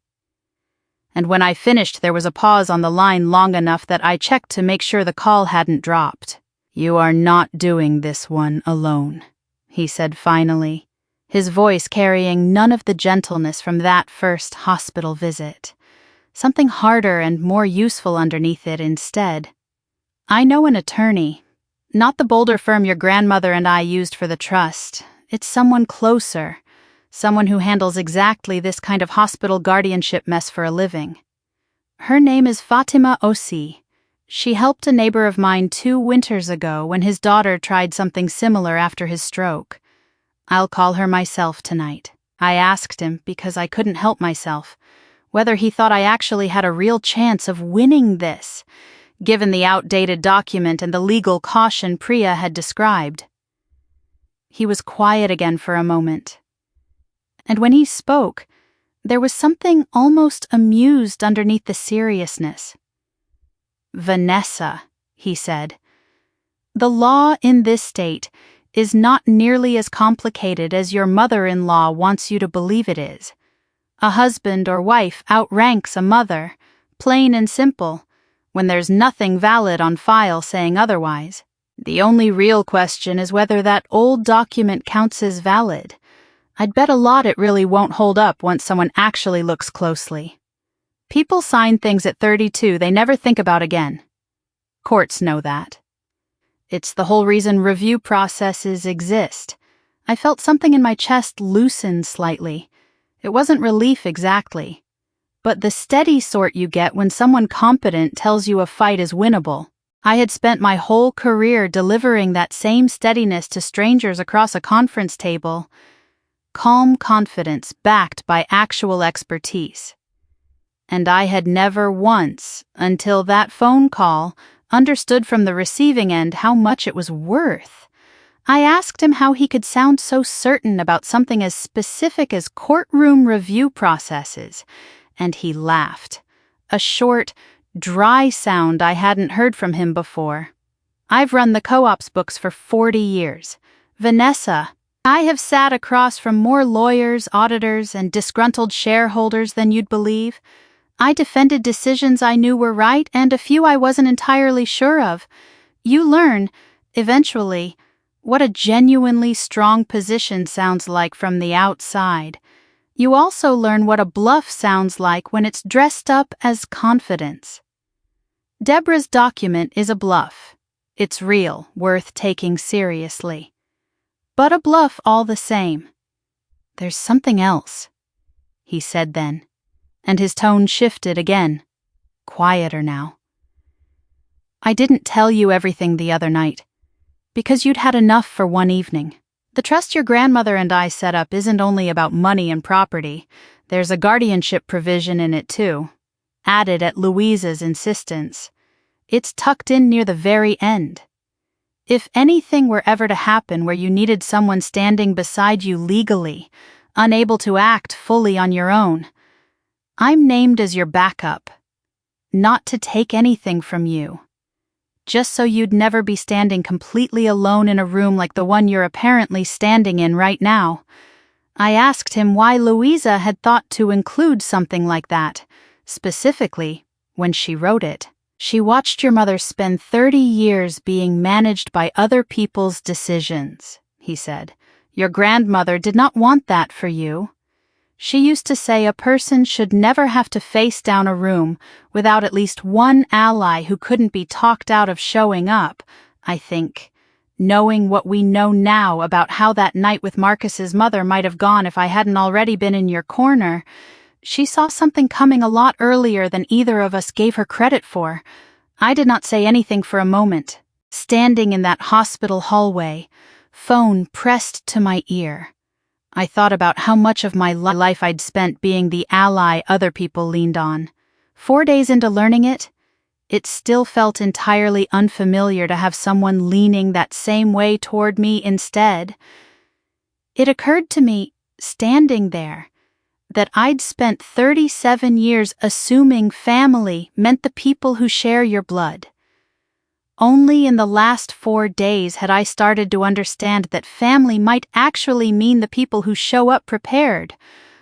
And when I finished, there was a pause on the line long enough that I checked to make sure the call hadn't dropped. "You are not doing this one alone," he said finally, his voice carrying none of the gentleness from that first hospital visit. Something harder and more useful underneath it instead. "I know an attorney. Not the Boulder firm your grandmother and I used for the trust. It's someone closer. Someone who handles exactly this kind of hospital guardianship mess for a living. Her name is Fatima Osi, She helped a neighbor of mine 2 winters ago when his daughter tried something similar after his stroke. I'll call her myself tonight. I asked him, because I couldn't help myself, whether he thought I actually had a real chance of winning this, given the outdated document and the legal caution Priya had described. He was quiet again for a moment. And when he spoke, there was something almost amused underneath the seriousness. "Vanessa," he said, "the law in this state is not nearly as complicated as your mother-in-law wants you to believe it is. A husband or wife outranks a mother, plain and simple, when there's nothing valid on file saying otherwise. The only real question is whether that old document counts as valid. I'd bet a lot it really won't hold up once someone actually looks closely. People sign things at 32 they never think about again. Courts know that. It's the whole reason review processes exist." I felt something in my chest loosen slightly. It wasn't relief exactly, but the steady sort you get when someone competent tells you a fight is winnable. I had spent my whole career delivering that same steadiness to strangers across a conference table. Calm confidence backed by actual expertise. And I had never once, until that phone call, understood from the receiving end how much it was worth. I asked him how he could sound so certain about something as specific as courtroom review processes, and he laughed. A short, dry sound I hadn't heard from him before. "I've run the co-ops books for 40 years. Vanessa, I have sat across from more lawyers, auditors, and disgruntled shareholders than you'd believe. I defended decisions I knew were right and a few I wasn't entirely sure of. You learn, eventually, what a genuinely strong position sounds like from the outside. You also learn what a bluff sounds like when it's dressed up as confidence. Deborah's document is a bluff. It's real, worth taking seriously. But a bluff all the same. There's something else," he said then, and his tone shifted again, quieter now. "I didn't tell you everything the other night, because you'd had enough for one evening. The trust your grandmother and I set up isn't only about money and property. There's a guardianship provision in it too, added at Louisa's insistence. It's tucked in near the very end. If anything were ever to happen where you needed someone standing beside you legally, unable to act fully on your own, I'm named as your backup. Not to take anything from you, just so you'd never be standing completely alone in a room like the one you're apparently standing in right now." I asked him why Louisa had thought to include something like that, specifically when she wrote it. "She watched your mother spend 30 years being managed by other people's decisions," he said. "Your grandmother did not want that for you. She used to say a person should never have to face down a room without at least one ally who couldn't be talked out of showing up. I think, knowing what we know now about how that night with Marcus's mother might have gone if I hadn't already been in your corner, she saw something coming a lot earlier than either of us gave her credit for. I did not say anything for a moment, standing in that hospital hallway, phone pressed to my ear. I thought about how much of my life I'd spent being the ally other people leaned on. 4 days into learning it, it still felt entirely unfamiliar to have someone leaning that same way toward me instead. It occurred to me, standing there, that I'd spent 37 years assuming family meant the people who share your blood. Only in the last 4 days had I started to understand that family might actually mean the people who show up prepared,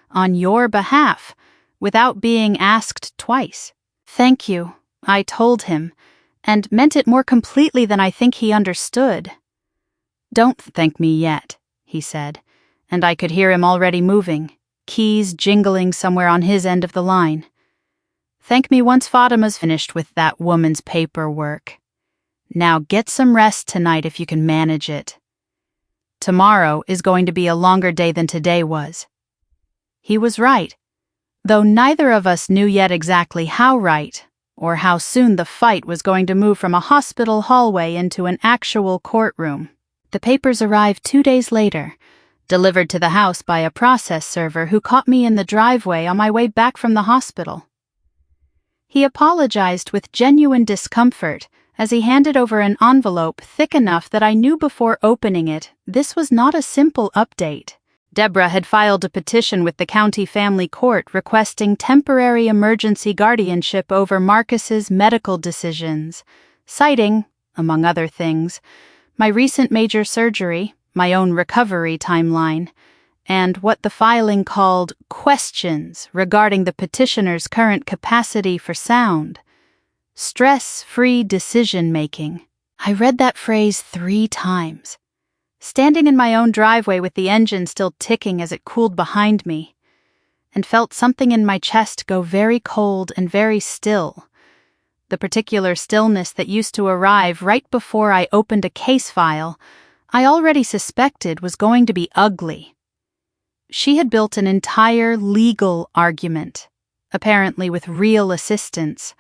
on your behalf, without being asked twice. "Thank you," I told him, and meant it more completely than I think he understood. "Don't thank me yet," he said, and I could hear him already moving, keys jingling somewhere on his end of the line. "Thank me once Fatima's finished with that woman's paperwork. Now get some rest tonight if you can manage it. Tomorrow is going to be a longer day than today was." He was right, though neither of us knew yet exactly how right or how soon the fight was going to move from a hospital hallway into an actual courtroom. The papers arrived 2 days later, delivered to the house by a process server who caught me in the driveway on my way back from the hospital. He apologized with genuine discomfort as he handed over an envelope thick enough that I knew before opening it this was not a simple update. Deborah had filed a petition with the county family court requesting temporary emergency guardianship over Marcus's medical decisions, citing, among other things, my recent major surgery, my own recovery timeline, and what the filing called questions regarding the petitioner's current capacity for sound. Stress-free decision-making. I read that phrase 3 times, standing in my own driveway with the engine still ticking as it cooled behind me, and felt something in my chest go very cold and very still, the particular stillness that used to arrive right before I opened a case file I already suspected was going to be ugly. She had built an entire legal argument, apparently with real assistance,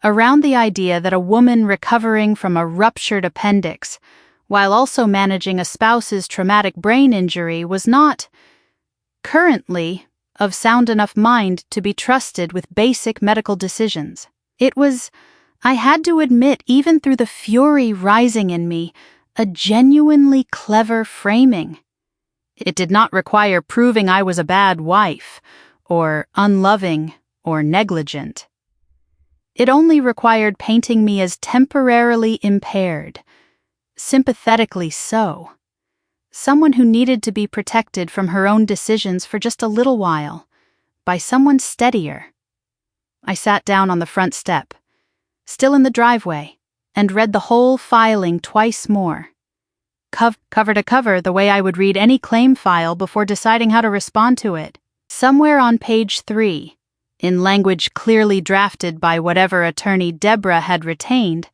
around the idea that a woman recovering from a ruptured appendix, while also managing a spouse's traumatic brain injury, was not, currently, of sound enough mind to be trusted with basic medical decisions. It was, I had to admit, even through the fury rising in me, a genuinely clever framing. It did not require proving I was a bad wife, or unloving, or negligent. It only required painting me as temporarily impaired, sympathetically so. Someone who needed to be protected from her own decisions for just a little while, by someone steadier. I sat down on the front step, still in the driveway, and read the whole filing twice more, cover to cover the way I would read any claim file before deciding how to respond to it. Somewhere on page 3, in language clearly drafted by whatever attorney Deborah had retained,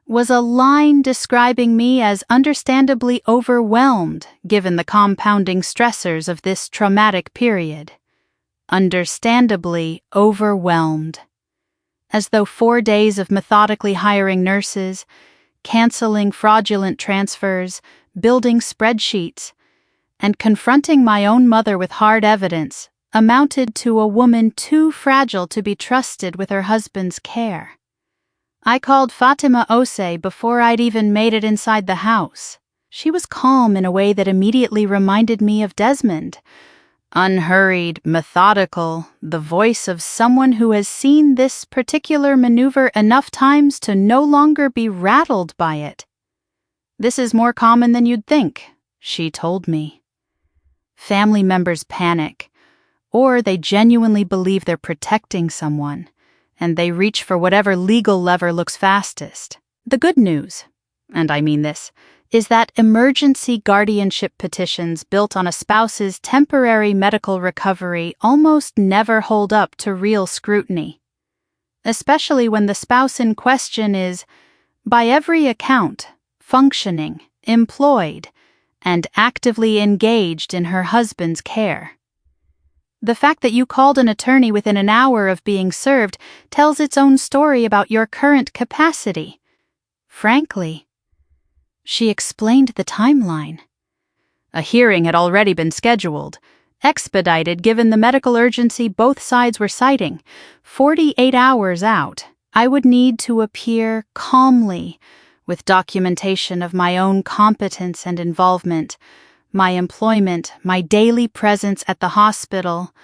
was a line describing me as understandably overwhelmed given the compounding stressors of this traumatic period. Understandably overwhelmed. As though 4 days of methodically hiring nurses, canceling fraudulent transfers, building spreadsheets, and confronting my own mother with hard evidence amounted to a woman too fragile to be trusted with her husband's care. I called Fatima Osei before I'd even made it inside the house. She was calm in a way that immediately reminded me of Desmond. Unhurried, methodical, the voice of someone who has seen this particular maneuver enough times to no longer be rattled by it. "This is more common than you'd think," she told me. Family members panic, or they genuinely believe they're protecting someone, and they reach for whatever legal lever looks fastest. The good news, and I mean this, is that emergency guardianship petitions built on a spouse's temporary medical recovery almost never hold up to real scrutiny, especially when the spouse in question is, by every account, functioning, employed, and actively engaged in her husband's care. The fact that you called an attorney within an hour of being served tells its own story about your current capacity. Frankly, she explained the timeline. A hearing had already been scheduled, expedited given the medical urgency both sides were citing. 48 hours out, I would need to appear calmly, with documentation of my own competence and involvement, my employment, my daily presence at the hospital,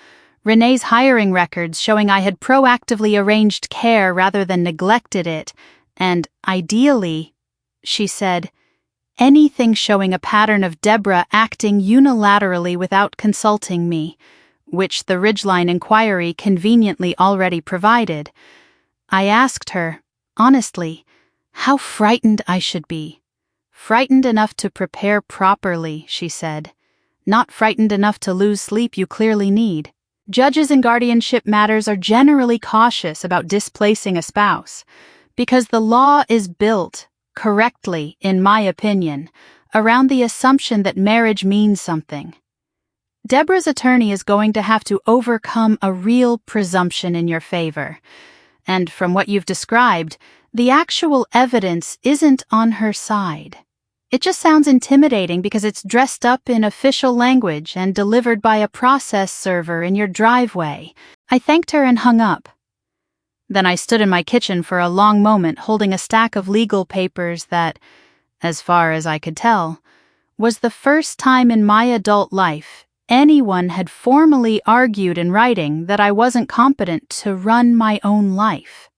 Renee's hiring records showing I had proactively arranged care rather than neglected it, and ideally, she said, anything showing a pattern of Deborah acting unilaterally without consulting me, which the Ridgeline inquiry conveniently already provided. I asked her, honestly, how frightened I should be. Frightened enough to prepare properly, she said. Not frightened enough to lose sleep you clearly need. Judges in guardianship matters are generally cautious about displacing a spouse, because the law is built, correctly, in my opinion, around the assumption that marriage means something. Deborah's attorney is going to have to overcome a real presumption in your favor, And from what you've described, the actual evidence isn't on her side. It just sounds intimidating because it's dressed up in official language and delivered by a process server in your driveway. I thanked her and hung up. Then I stood in my kitchen for a long moment holding a stack of legal papers that, as far as I could tell, was the first time in my adult life anyone had formally argued in writing that I wasn't competent to run my own life.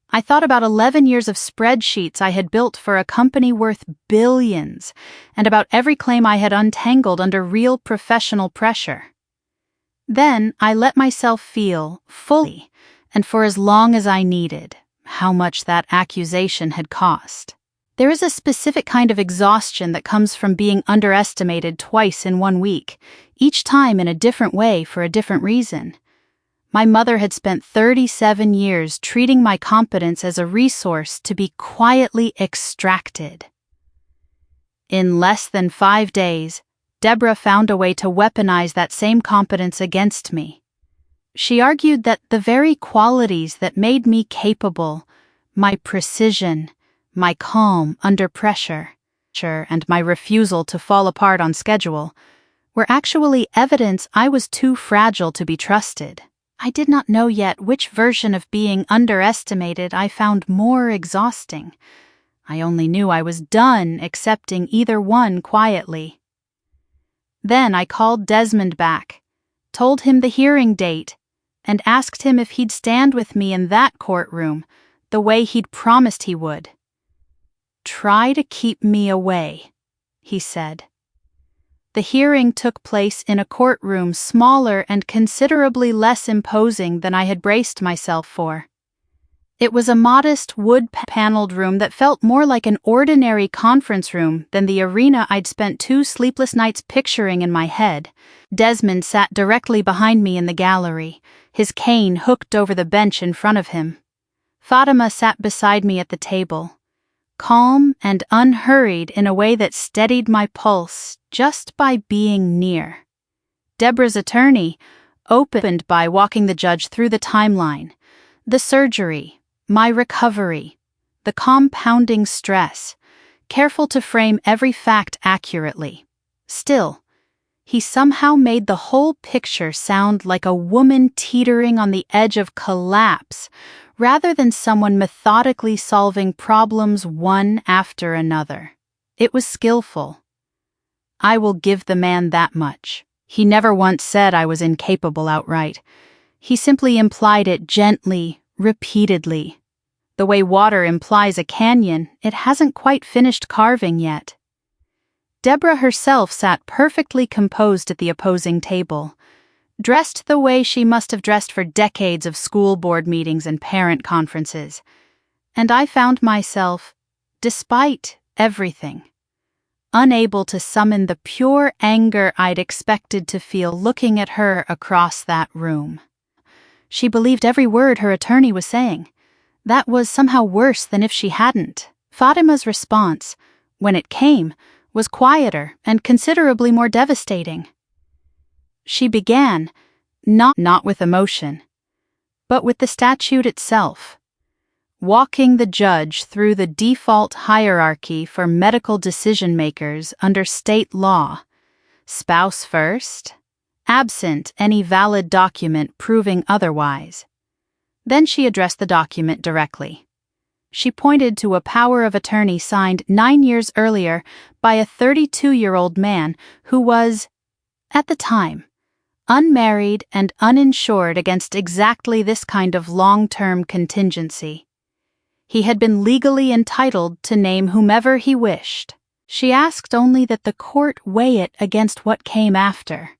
I thought about 11 years of spreadsheets I had built for a company worth billions, and about every claim I had untangled under real professional pressure. Then I let myself feel, fully, and for as long as I needed, how much that accusation had cost. There is a specific kind of exhaustion that comes from being underestimated twice in 1 week, each time in a different way for a different reason. My mother had spent 37 years treating my competence as a resource to be quietly extracted. In less than 5 days, Deborah found a way to weaponize that same competence against me. She argued that the very qualities that made me capable, my precision, my calm under pressure, and my refusal to fall apart on schedule, were actually evidence I was too fragile to be trusted. I did not know yet which version of being underestimated I found more exhausting. I only knew I was done accepting either one quietly. Then I called Desmond back, told him the hearing date, and asked him if he'd stand with me in that courtroom the way he'd promised he would. "Try to keep me away," he said. The hearing took place in a courtroom smaller and considerably less imposing than I had braced myself for. It was a modest wood-paneled room that felt more like an ordinary conference room than the arena I'd spent 2 sleepless nights picturing in my head. Desmond sat directly behind me in the gallery, his cane hooked over the bench in front of him. Fatima sat beside me at the table, calm and unhurried in a way that steadied my pulse just by being near. Deborah's attorney opened by walking the judge through the timeline, the surgery, my recovery, the compounding stress, careful to frame every fact accurately. Still, he somehow made the whole picture sound like a woman teetering on the edge of collapse, rather than someone methodically solving problems one after another. It was skillful. I will give the man that much. He never once said I was incapable outright. He simply implied it gently, repeatedly. The way water implies a canyon it hasn't quite finished carving yet. Deborah herself sat perfectly composed at the opposing table, dressed the way she must have dressed for decades of school board meetings and parent conferences. And I found myself, despite everything, unable to summon the pure anger I'd expected to feel looking at her across that room. She believed every word her attorney was saying. That was somehow worse than if she hadn't. Fatima's response, when it came, was quieter and considerably more devastating. She began, not with emotion, but with the statute itself, walking the judge through the default hierarchy for medical decision-makers under state law: spouse first, absent any valid document proving otherwise. Then she addressed the document directly. She pointed to a power of attorney signed 9 years earlier by a 32-year-old man who was, at the time, unmarried and uninsured against exactly this kind of long-term contingency. He had been legally entitled to name whomever he wished. She asked only that the court weigh it against what came after.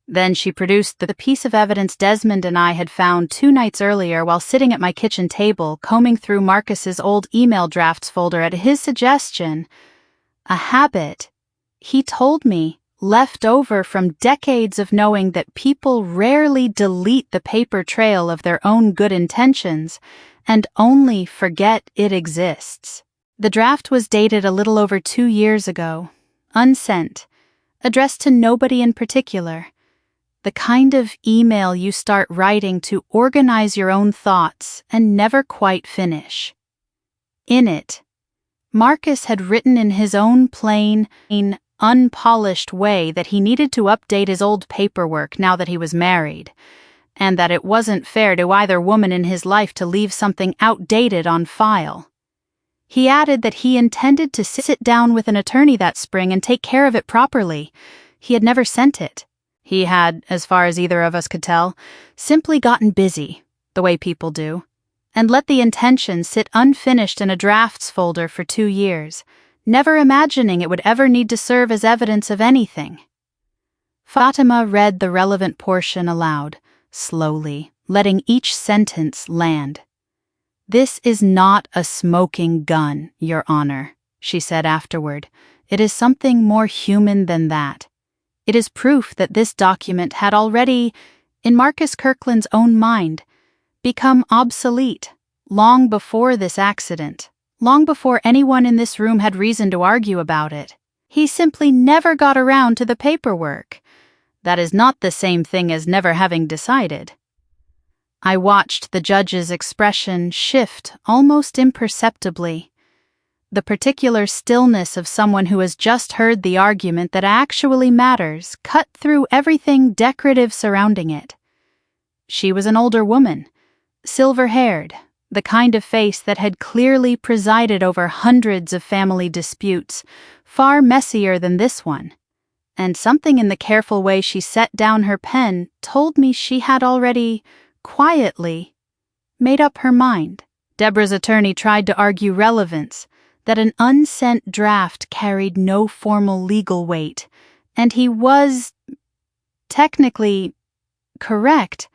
Then she produced the piece of evidence Desmond and I had found 2 nights earlier while sitting at my kitchen table combing through Marcus's old email drafts folder at his suggestion, a habit, he told me, left over from decades of knowing that people rarely delete the paper trail of their own good intentions and only forget it exists. The draft was dated a little over 2 years ago, unsent, addressed to nobody in particular. The kind of email you start writing to organize your own thoughts and never quite finish. In it, Marcus had written in his own plain, unpolished way that he needed to update his old paperwork now that he was married, and that it wasn't fair to either woman in his life to leave something outdated on file. He added that he intended to sit down with an attorney that spring and take care of it properly. He had never sent it. He had, as far as either of us could tell, simply gotten busy, the way people do, and let the intention sit unfinished in a drafts folder for 2 years, never imagining it would ever need to serve as evidence of anything. Fatima read the relevant portion aloud, slowly, letting each sentence land. "This is not a smoking gun, Your Honor," she said afterward. "It is something more human than that. It is proof that this document had already, in Marcus Kirkland's own mind, become obsolete long before this accident, long before anyone in this room had reason to argue about it. He simply never got around to the paperwork. That is not the same thing as never having decided." I watched the judge's expression shift almost imperceptibly. The particular stillness of someone who has just heard the argument that actually matters cut through everything decorative surrounding it. She was an older woman, silver-haired, the kind of face that had clearly presided over hundreds of family disputes, far messier than this one. And something in the careful way she set down her pen told me she had already, quietly, made up her mind. Deborah's attorney tried to argue relevance, that an unsent draft carried no formal legal weight, and he was technically correct,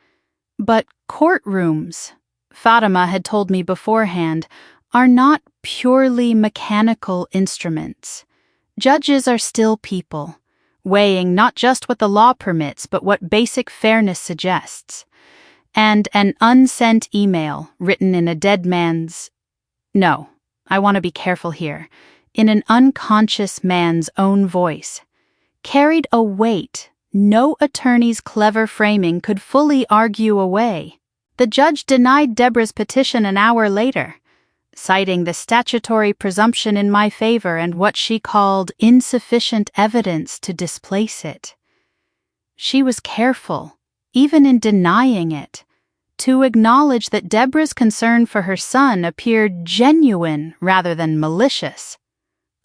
but courtrooms, Fatima had told me beforehand, are not purely mechanical instruments. Judges are still people, weighing not just what the law permits but what basic fairness suggests. And an unsent email written in a dead man's... No, I want to be careful here. In an unconscious man's own voice, carried a weight no attorney's clever framing could fully argue away. The judge denied Deborah's petition an hour later, citing the statutory presumption in my favor and what she called insufficient evidence to displace it. She was careful, even in denying it, to acknowledge that Deborah's concern for her son appeared genuine rather than malicious.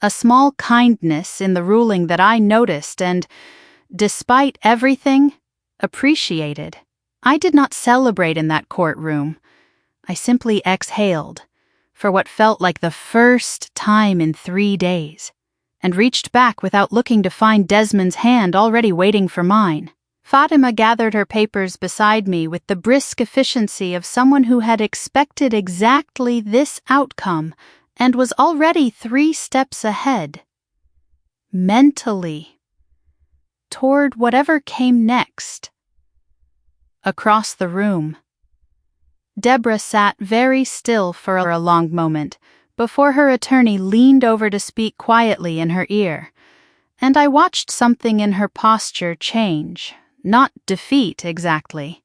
A small kindness in the ruling that I noticed and, despite everything, appreciated. I did not celebrate in that courtroom. I simply exhaled, for what felt like the first time in 3 days, and reached back without looking to find Desmond's hand already waiting for mine. Fatima gathered her papers beside me with the brisk efficiency of someone who had expected exactly this outcome and was already 3 steps ahead. Mentally. Toward whatever came next. Across the room. Deborah sat very still for a long moment before her attorney leaned over to speak quietly in her ear, and I watched something in her posture change. Not defeat, exactly,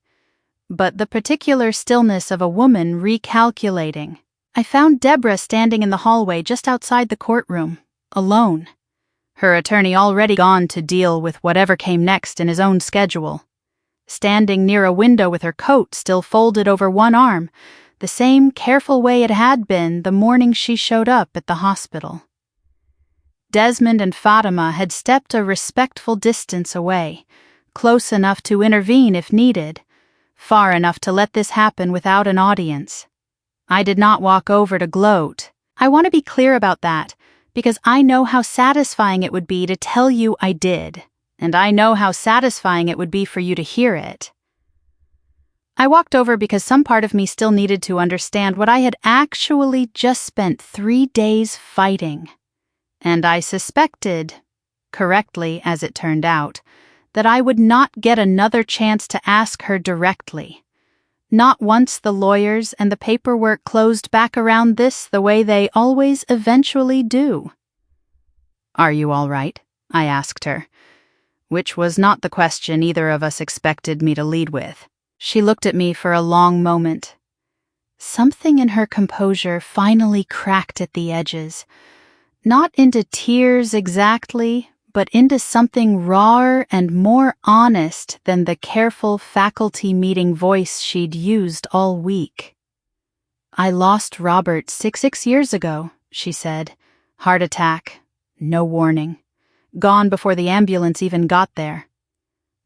but the particular stillness of a woman recalculating. I found Deborah standing in the hallway just outside the courtroom, alone. Her attorney already gone to deal with whatever came next in his own schedule. Standing near a window with her coat still folded over one arm, the same careful way it had been the morning she showed up at the hospital. Desmond and Fatima had stepped a respectful distance away, close enough to intervene if needed, far enough to let this happen without an audience. I did not walk over to gloat. I want to be clear about that, because I know how satisfying it would be to tell you I did, and I know how satisfying it would be for you to hear it. I walked over because some part of me still needed to understand what I had actually just spent 3 days fighting, and I suspected, correctly as it turned out, that I would not get another chance to ask her directly. Not once the lawyers and the paperwork closed back around this the way they always eventually do. "Are you all right?" I asked her. which was not the question either of us expected me to lead with. She looked at me for a long moment. Something in her composure finally cracked at the edges. Not into tears exactly, but into something rawer and more honest than the careful faculty meeting voice she'd used all week. "I lost Robert six years ago," she said. "Heart attack. No warning. Gone before the ambulance even got there.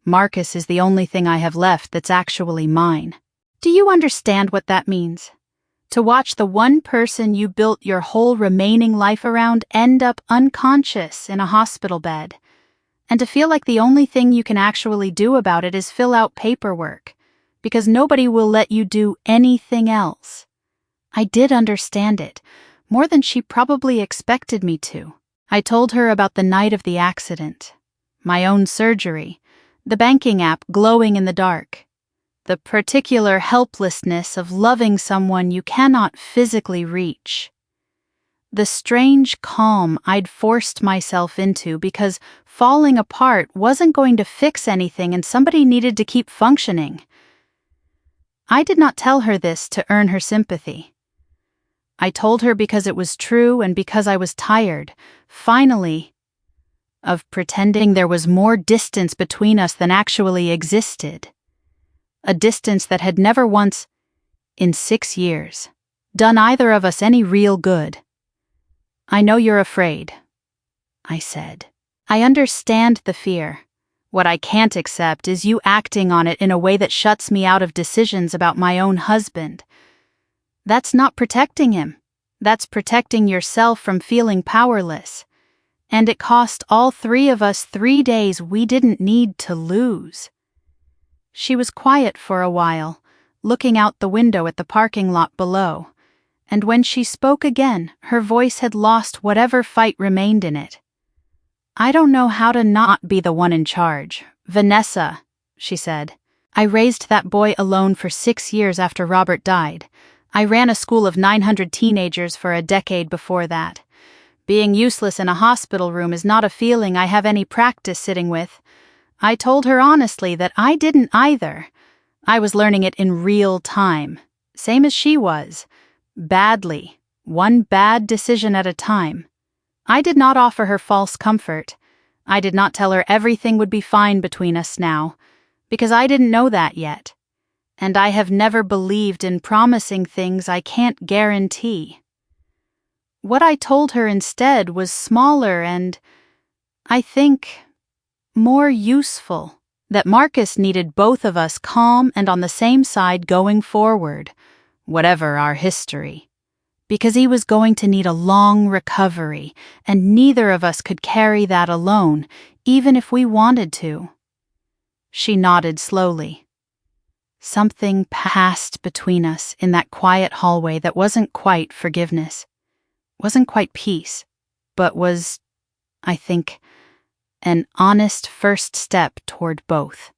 Marcus is the only thing I have left that's actually mine." Do you understand what that means? To watch the one person you built your whole remaining life around end up unconscious in a hospital bed, and to feel like the only thing you can actually do about it is fill out paperwork, because nobody will let you do anything else. I did understand it, more than she probably expected me to. I told her about the night of the accident, my own surgery, the banking app glowing in the dark, the particular helplessness of loving someone you cannot physically reach, the strange calm I'd forced myself into because falling apart wasn't going to fix anything and somebody needed to keep functioning. I did not tell her this to earn her sympathy. I told her because it was true and because I was tired, finally, of pretending there was more distance between us than actually existed. A distance that had never once, in 6 years, done either of us any real good. "I know you're afraid," I said. "I understand the fear. What I can't accept is you acting on it in a way that shuts me out of decisions about my own husband. That's not protecting him. That's protecting yourself from feeling powerless. And it cost all 3 of us 3 days we didn't need to lose." She was quiet for a while, looking out the window at the parking lot below, and when she spoke again, her voice had lost whatever fight remained in it. "I don't know how to not be the one in charge. Vanessa," she said. "I raised that boy alone for 6 years after Robert died. I ran a school of 900 teenagers for a decade before that. Being useless in a hospital room is not a feeling I have any practice sitting with. I told her honestly that I didn't either. I was learning it in real time, same as she was. Badly, one bad decision at a time. I did not offer her false comfort. I did not tell her everything would be fine between us now, because I didn't know that yet. And I have never believed in promising things I can't guarantee. What I told her instead was smaller and, I think, more useful. That Marcus needed both of us calm and on the same side going forward, whatever our history. Because he was going to need a long recovery, and neither of us could carry that alone, even if we wanted to. She nodded slowly. Something passed between us in that quiet hallway that wasn't quite forgiveness, wasn't quite peace, but was, I think, an honest first step toward both.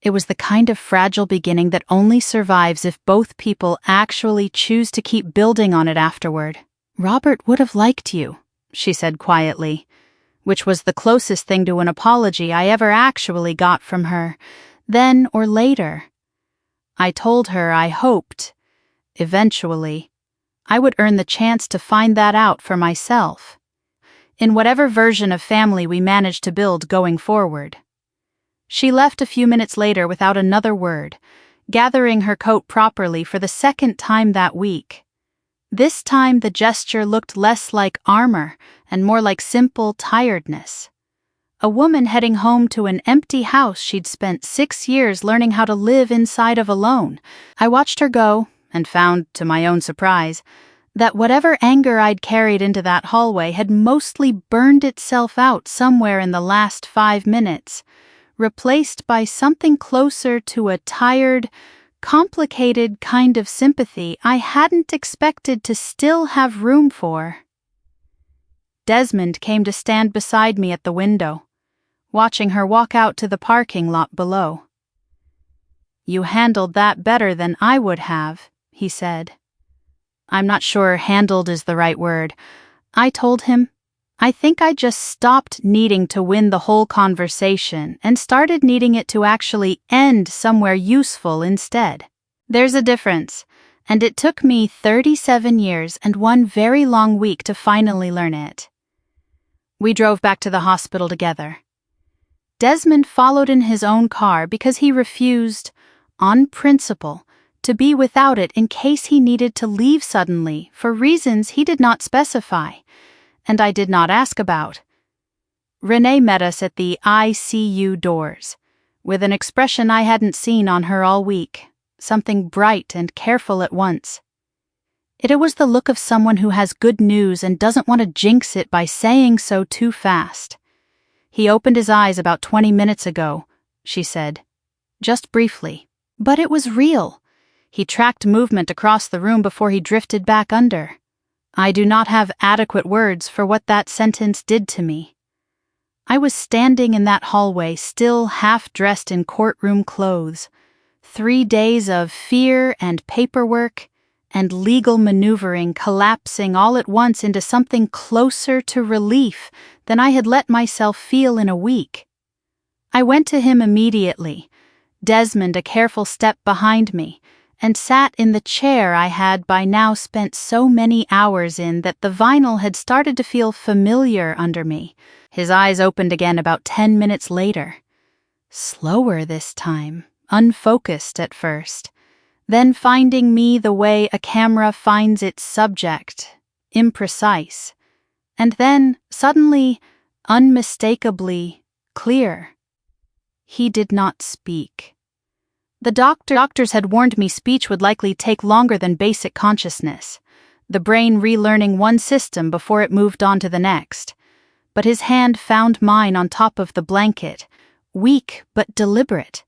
It was the kind of fragile beginning that only survives if both people actually choose to keep building on it afterward. "Robert would have liked you," she said quietly, which was the closest thing to an apology I ever actually got from her, then or later. I told her I hoped, eventually, I would earn the chance to find that out for myself, in whatever version of family we managed to build going forward. She left a few minutes later without another word, gathering her coat properly for the second time that week. This time the gesture looked less like armor and more like simple tiredness. A woman heading home to an empty house she'd spent 6 years learning how to live inside of alone. I watched her go and found, to my own surprise, that whatever anger I'd carried into that hallway had mostly burned itself out somewhere in the last 5 minutes, replaced by something closer to a tired, complicated kind of sympathy I hadn't expected to still have room for. Desmond came to stand beside me at the window, watching her walk out to the parking lot below. "You handled that better than I would have," he said. "I'm not sure handled is the right word," I told him. I think I just stopped needing to win the whole conversation and started needing it to actually end somewhere useful instead. There's a difference, and it took me 37 years and one very long week to finally learn it. We drove back to the hospital together. Desmond followed in his own car because he refused, on principle, to be without it in case he needed to leave suddenly for reasons he did not specify, and I did not ask about. Renee met us at the ICU doors, with an expression I hadn't seen on her all week, something bright and careful at once. It was the look of someone who has good news and doesn't want to jinx it by saying so too fast. "He opened his eyes about 20 minutes ago," she said. "Just briefly. But it was real. He tracked movement across the room before he drifted back under." I do not have adequate words for what that sentence did to me. I was standing in that hallway, still half-dressed in courtroom clothes. 3 days of fear and paperwork and legal maneuvering collapsing all at once into something closer to relief than I had let myself feel in a week. I went to him immediately, Desmond a careful step behind me, and sat in the chair I had by now spent so many hours in that the vinyl had started to feel familiar under me. His eyes opened again about 10 minutes later. Slower this time, unfocused at first, then finding me the way a camera finds its subject, imprecise, and then, suddenly, unmistakably, clear. He did not speak. The doctors had warned me speech would likely take longer than basic consciousness, the brain relearning one system before it moved on to the next. But his hand found mine on top of the blanket, weak but deliberate,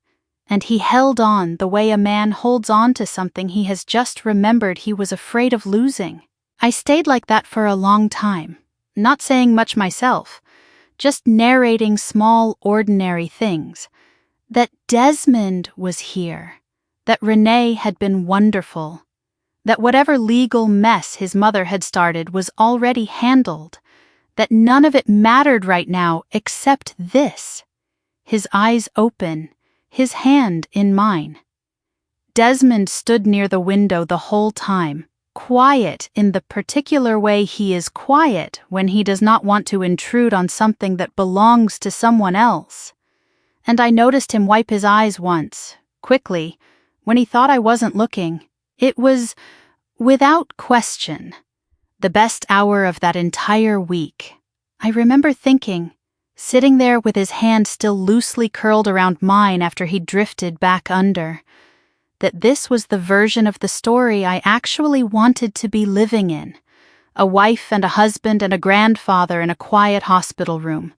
and he held on the way a man holds on to something he has just remembered he was afraid of losing. I stayed like that for a long time, not saying much myself, just narrating small, ordinary things. That Desmond was here, that Renee had been wonderful, that whatever legal mess his mother had started was already handled, that none of it mattered right now except this. His eyes open, his hand in mine. Desmond stood near the window the whole time, quiet in the particular way he is quiet when he does not want to intrude on something that belongs to someone else. And I noticed him wipe his eyes once, quickly, when he thought I wasn't looking. It was, without question, the best hour of that entire week. I remember thinking, sitting there with his hand still loosely curled around mine after he drifted back under, that this was the version of the story I actually wanted to be living in. A wife and a husband and a grandfather in a quiet hospital room.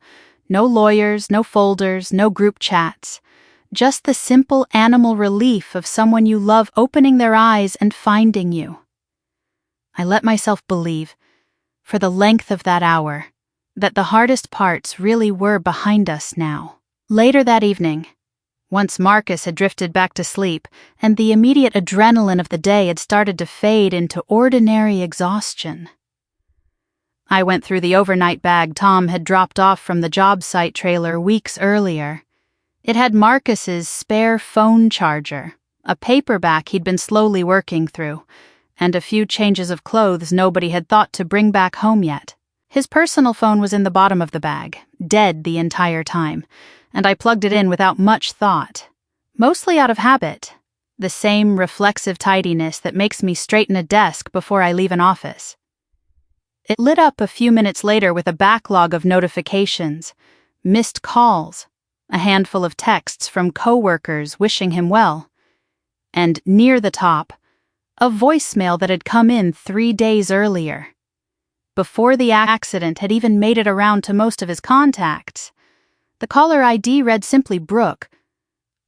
No lawyers, no folders, no group chats. Just the simple animal relief of someone you love opening their eyes and finding you. I let myself believe, for the length of that hour, that the hardest parts really were behind us now. Later that evening, once Marcus had drifted back to sleep and the immediate adrenaline of the day had started to fade into ordinary exhaustion, I went through the overnight bag Tom had dropped off from the job site trailer weeks earlier. It had Marcus's spare phone charger, a paperback he'd been slowly working through, and a few changes of clothes nobody had thought to bring back home yet. His personal phone was in the bottom of the bag, dead the entire time, and I plugged it in without much thought, mostly out of habit, the same reflexive tidiness that makes me straighten a desk before I leave an office. It lit up a few minutes later with a backlog of notifications, missed calls, a handful of texts from coworkers wishing him well, and near the top, a voicemail that had come in 3 days earlier. Before the accident had even made it around to most of his contacts. The caller ID read simply Brooke.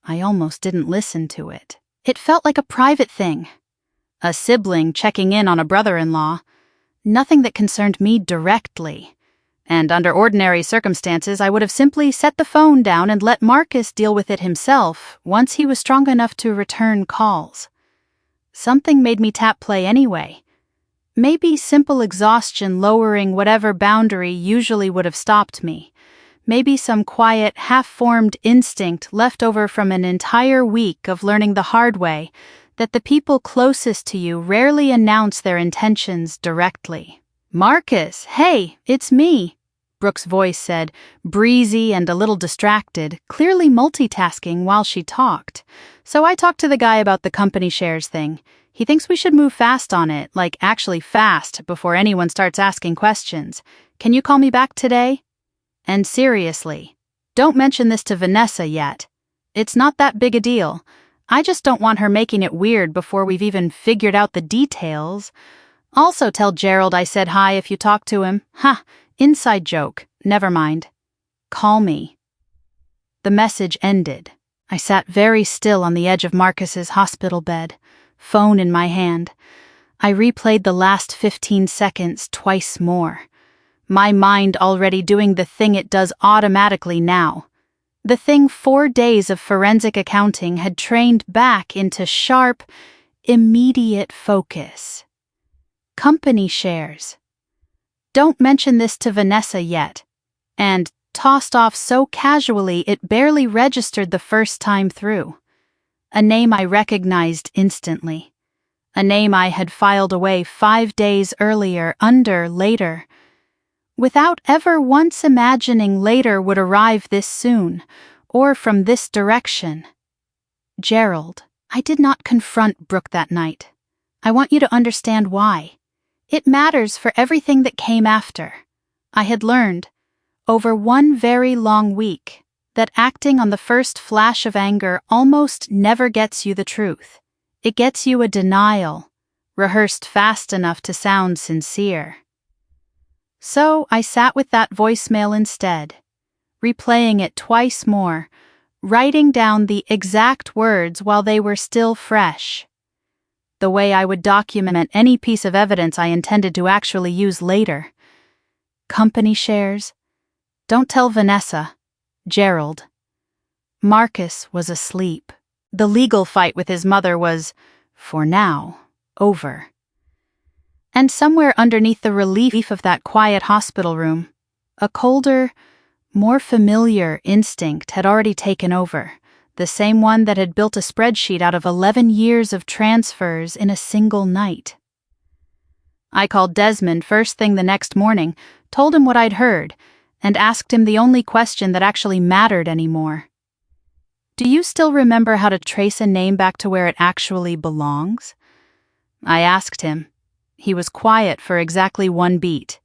I almost didn't listen to it. It felt like a private thing. A sibling checking in on a brother-in-law. Nothing that concerned me directly. And under ordinary circumstances, I would have simply set the phone down and let Marcus deal with it himself once he was strong enough to return calls. Something made me tap play anyway. Maybe simple exhaustion lowering whatever boundary usually would have stopped me. Maybe some quiet, half-formed instinct left over from an entire week of learning the hard way that the people closest to you rarely announce their intentions directly. "Marcus, hey, it's me," Brooke's voice said, breezy and a little distracted, clearly multitasking while she talked. "So I talked to the guy about the company shares thing. He thinks we should move fast on it, like actually fast, before anyone starts asking questions. Can you call me back today? And seriously, don't mention this to Vanessa yet. It's not that big a deal. I just don't want her making it weird before we've even figured out the details. Also tell Gerald I said hi if you talk to him. Ha, inside joke. Never mind. Call me." The message ended. I sat very still on the edge of Marcus's hospital bed, phone in my hand. I replayed the last 15 seconds twice more. My mind already doing the thing it does automatically now. The thing 4 days of forensic accounting had trained back into sharp, immediate focus. Company shares. Don't mention this to Vanessa yet. And tossed off so casually it barely registered the first time through. A name I recognized instantly. A name I had filed away 5 days earlier under later. Without ever once imagining later would arrive this soon, or from this direction. Gerald. I did not confront Brooke that night. I want you to understand why. It matters for everything that came after. I had learned, over one very long week, that acting on the first flash of anger almost never gets you the truth. It gets you a denial, rehearsed fast enough to sound sincere. So I sat with that voicemail instead, replaying it twice more, writing down the exact words while they were still fresh. The way I would document any piece of evidence I intended to actually use later. Company shares. Don't tell Vanessa. Gerald. Marcus was asleep. The legal fight with his mother was, for now, over. And somewhere underneath the relief of that quiet hospital room, a colder, more familiar instinct had already taken over, the same one that had built a spreadsheet out of 11 years of transfers in a single night. I called Desmond first thing the next morning, told him what I'd heard, and asked him the only question that actually mattered anymore. "Do you still remember how to trace a name back to where it actually belongs?" I asked him. He was quiet for exactly 1 beat.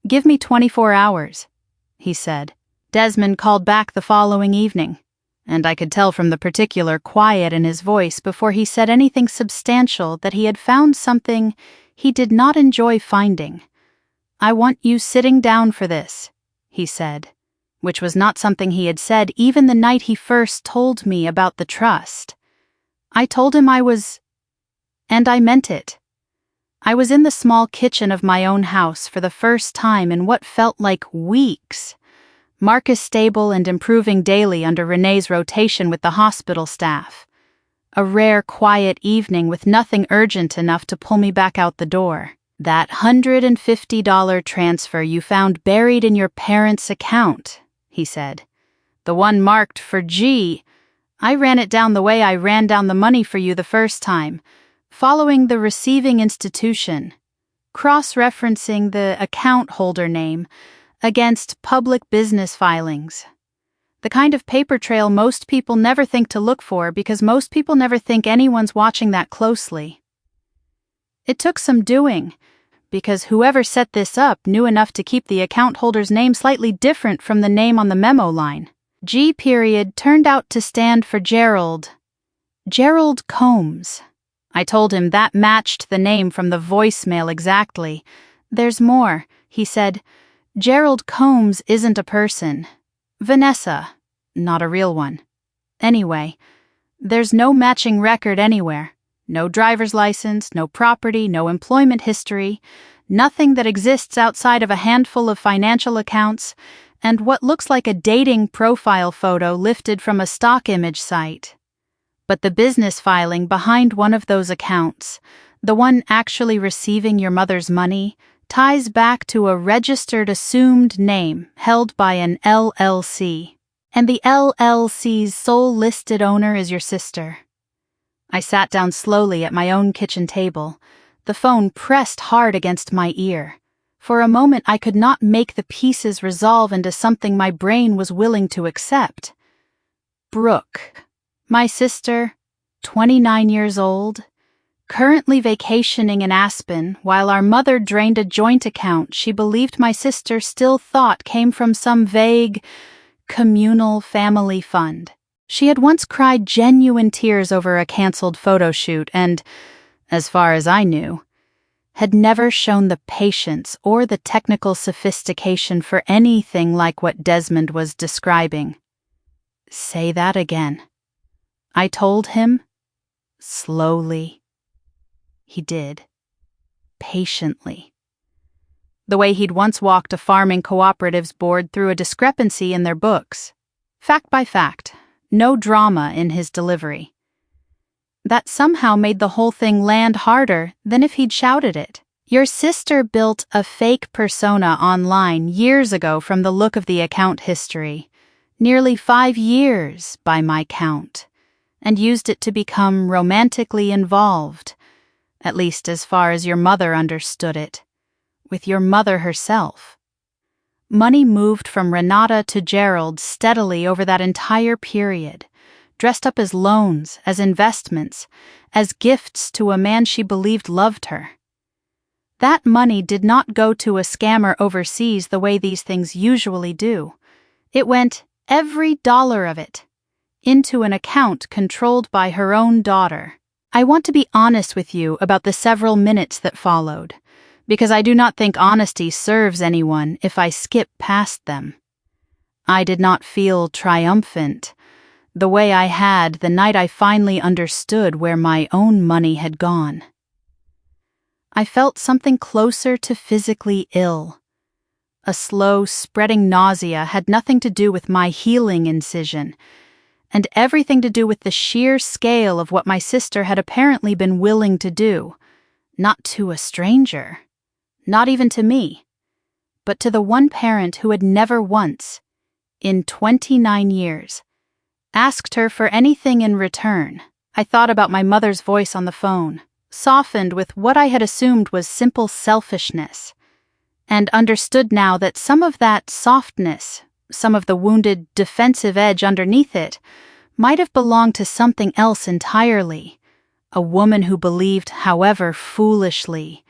"Give me 24 hours, he said. Desmond called back the following evening, and I could tell from the particular quiet in his voice before he said anything substantial that he had found something he did not enjoy finding. "I want you sitting down for this," he said, which was not something he had said even the night he first told me about the trust. I told him I was, and I meant it. I was in the small kitchen of my own house for the first time in what felt like weeks. Marcus stable and improving daily under Renee's rotation with the hospital staff. A rare, quiet evening with nothing urgent enough to pull me back out the door. "That $150 transfer you found buried in your parents' account," he said. "The one marked for G. I ran it down the way I ran down the money for you the first time, following the receiving institution, cross-referencing the account holder name against public business filings. The kind of paper trail most people never think to look for because most people never think anyone's watching that closely. It took some doing, because whoever set this up knew enough to keep the account holder's name slightly different from the name on the memo line. G period turned out to stand for Gerald Combs. I told him that matched the name from the voicemail exactly. "There's more," he said. "Gerald Combs isn't a person. Vanessa, not a real one. Anyway, there's no matching record anywhere. No driver's license, no property, no employment history, nothing that exists outside of a handful of financial accounts, and what looks like a dating profile photo lifted from a stock image site. But the business filing behind one of those accounts, The one actually receiving your mother's money ties back to a registered assumed name held by an LLC, and the LLC's sole listed owner is your sister. I sat down slowly at my own kitchen table, the phone pressed hard against my ear. For a moment I could not make the pieces resolve into something my brain was willing to accept. Brooke, my sister, 29 years old, currently vacationing in Aspen while our mother drained a joint account she believed my sister still thought came from some vague, communal family fund. She had once cried genuine tears over a canceled photo shoot and, as far as I knew, had never shown the patience or the technical sophistication for anything like what Desmond was describing. Say that again. I told him, slowly. He did. Patiently. The way he'd once walked a farming cooperative's board through a discrepancy in their books. Fact by fact, no drama in his delivery. That somehow made the whole thing land harder than if he'd shouted it. Your sister built a fake persona online years ago from the look of the account history. Nearly 5 years, by my count, and used it to become romantically involved, at least as far as your mother understood it, with your mother herself. Money moved from Renata to Gerald steadily over that entire period, dressed up as loans, as investments, as gifts to a man she believed loved her. That money did not go to a scammer overseas the way these things usually do. It went, every dollar of it, into an account controlled by her own daughter. I want to be honest with you about the several minutes that followed, because I do not think honesty serves anyone if I skip past them. I did not feel triumphant, the way I had the night I finally understood where my own money had gone. I felt something closer to physically ill. A slow, spreading nausea had nothing to do with my healing incision, and everything to do with the sheer scale of what my sister had apparently been willing to do, not to a stranger, not even to me, but to the one parent who had never once, in 29 years, asked her for anything in return. I thought about my mother's voice on the phone, softened with what I had assumed was simple selfishness, and understood now that some of that softness, some of the wounded defensive edge underneath it, might have belonged to something else entirely, a woman who believed, however foolishly,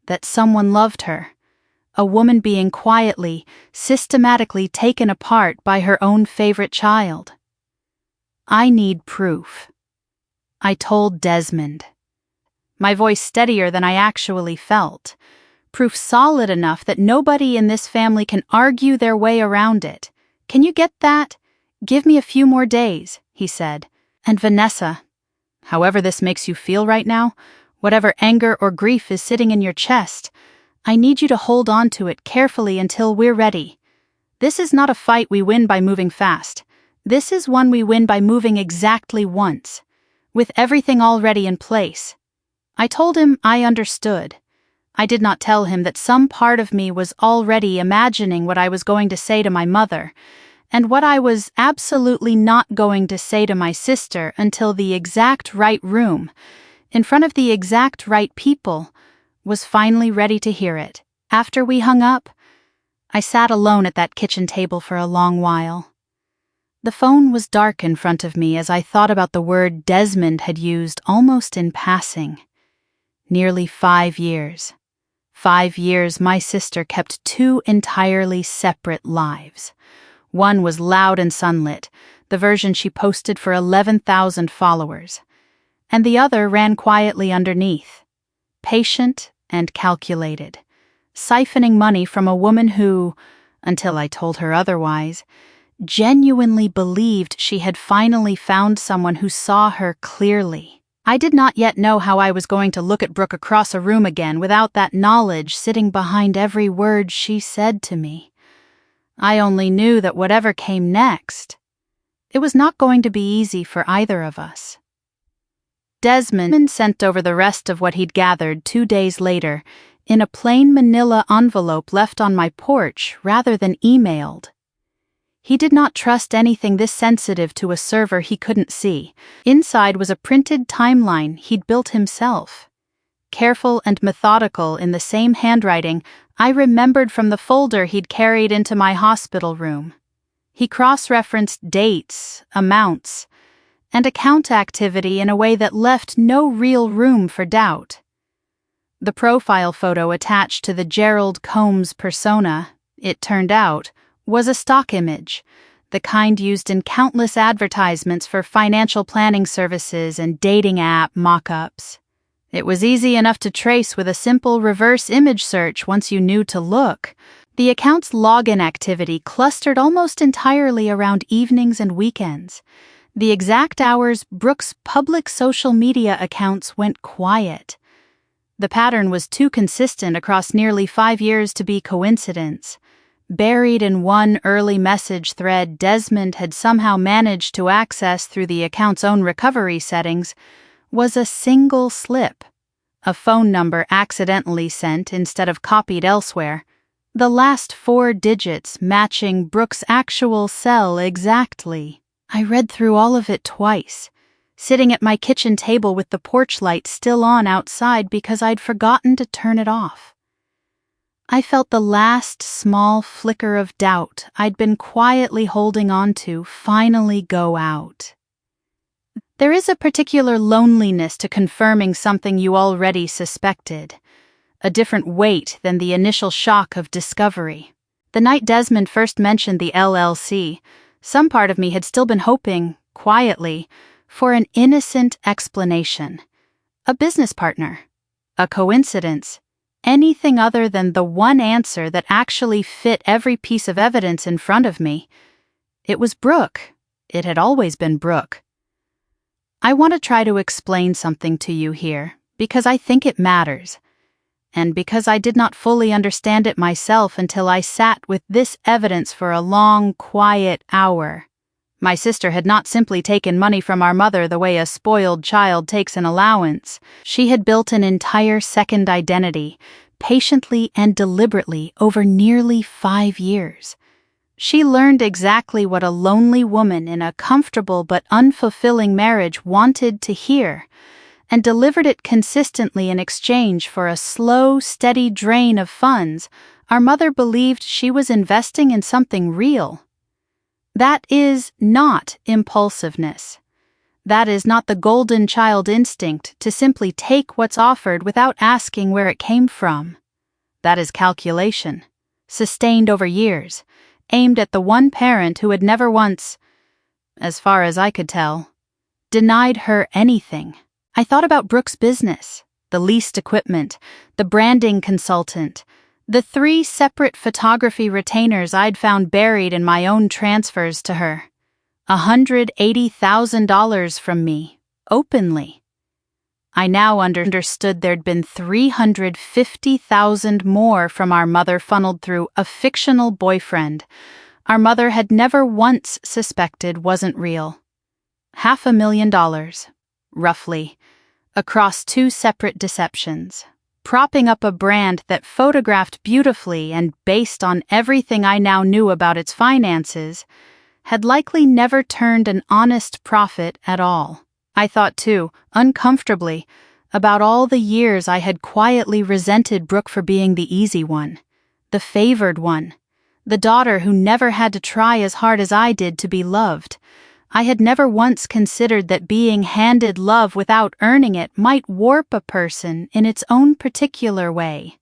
that someone loved her, a woman being quietly, systematically taken apart by her own favorite child. I need proof. I told Desmond. My voice steadier than I actually felt. Proof solid enough that nobody in this family can argue their way around it. Can you get that? Give me a few more days, he said. And Vanessa, however this makes you feel right now, whatever anger or grief is sitting in your chest, I need you to hold on to it carefully until we're ready. This is not a fight we win by moving fast. This is one we win by moving exactly once, with everything already in place. I told him I understood. I did not tell him that some part of me was already imagining what I was going to say to my mother, and what I was absolutely not going to say to my sister until the exact right room, in front of the exact right people, was finally ready to hear it. After we hung up, I sat alone at that kitchen table for a long while. The phone was dark in front of me as I thought about the word Desmond had used almost in passing. Nearly 5 years. 5 years my sister kept 2 entirely separate lives. One was loud and sunlit, the version she posted for 11,000 followers, and the other ran quietly underneath, patient and calculated, siphoning money from a woman who, until I told her otherwise, genuinely believed she had finally found someone who saw her clearly. I did not yet know how I was going to look at Brooke across a room again without that knowledge sitting behind every word she said to me. I only knew that whatever came next, it was not going to be easy for either of us. Desmond sent over the rest of what he'd gathered 2 days later in a plain manila envelope left on my porch rather than emailed. He did not trust anything this sensitive to a server he couldn't see. Inside was a printed timeline he'd built himself. Careful and methodical in the same handwriting I remembered from the folder he'd carried into my hospital room. He cross-referenced dates, amounts, and account activity in a way that left no real room for doubt. The profile photo attached to the Gerald Combs persona, it turned out, was a stock image, the kind used in countless advertisements for financial planning services and dating app mock-ups. It was easy enough to trace with a simple reverse image search once you knew to look. The account's login activity clustered almost entirely around evenings and weekends. The exact hours Brooke's public social media accounts went quiet. The pattern was too consistent across nearly 5 years to be coincidence. Buried in one early message thread Desmond had somehow managed to access through the account's own recovery settings was a single slip, a phone number accidentally sent instead of copied elsewhere, the last 4 digits matching Brooke's actual cell exactly. I read through all of it twice, sitting at my kitchen table with the porch light still on outside because I'd forgotten to turn it off. I felt the last small flicker of doubt I'd been quietly holding on to finally go out. There is a particular loneliness to confirming something you already suspected, a different weight than the initial shock of discovery. The night Desmond first mentioned the LLC, some part of me had still been hoping, quietly, for an innocent explanation. A business partner. A coincidence. Anything other than the one answer that actually fit every piece of evidence in front of me. It was Brooke. It had always been Brooke. I want to try to explain something to you here, because I think it matters, and because I did not fully understand it myself until I sat with this evidence for a long, quiet hour. My sister had not simply taken money from our mother the way a spoiled child takes an allowance. She had built an entire second identity, patiently and deliberately over nearly 5 years. She learned exactly what a lonely woman in a comfortable but unfulfilling marriage wanted to hear, and delivered it consistently in exchange for a slow, steady drain of funds our mother believed she was investing in something real. That is not impulsiveness. That is not the golden child instinct to simply take what's offered without asking where it came from. That is calculation, sustained over years, aimed at the one parent who had never once, as far as I could tell, denied her anything. I thought about Brooke's business, the leased equipment, the branding consultant, the 3 separate photography retainers I'd found buried in my own transfers to her. $180,000 from me, openly. I now understood there'd been $350,000 more from our mother funneled through a fictional boyfriend our mother had never once suspected wasn't real. $500,000, roughly, across 2 separate deceptions, propping up a brand that photographed beautifully and based on everything I now knew about its finances, had likely never turned an honest profit at all. I thought, too, uncomfortably, about all the years I had quietly resented Brooke for being the easy one, the favored one, the daughter who never had to try as hard as I did to be loved. I had never once considered that being handed love without earning it might warp a person in its own particular way.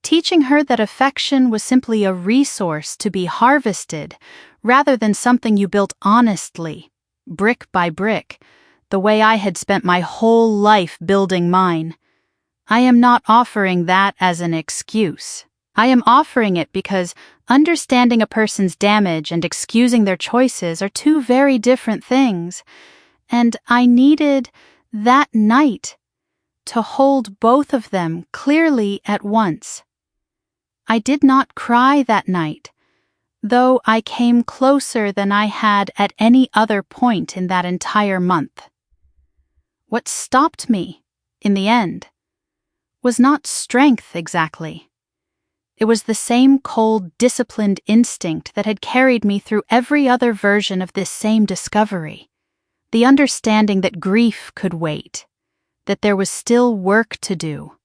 Teaching her that affection was simply a resource to be harvested rather than something you built honestly, brick by brick, the way I had spent my whole life building mine. I am not offering that as an excuse. I am offering it because understanding a person's damage and excusing their choices are 2 very different things, and I needed, that night, to hold both of them clearly at once. I did not cry that night, though I came closer than I had at any other point in that entire month. What stopped me, in the end, was not strength exactly. It was the same cold, disciplined instinct that had carried me through every other version of this same discovery. The understanding that grief could wait, that there was still work to do,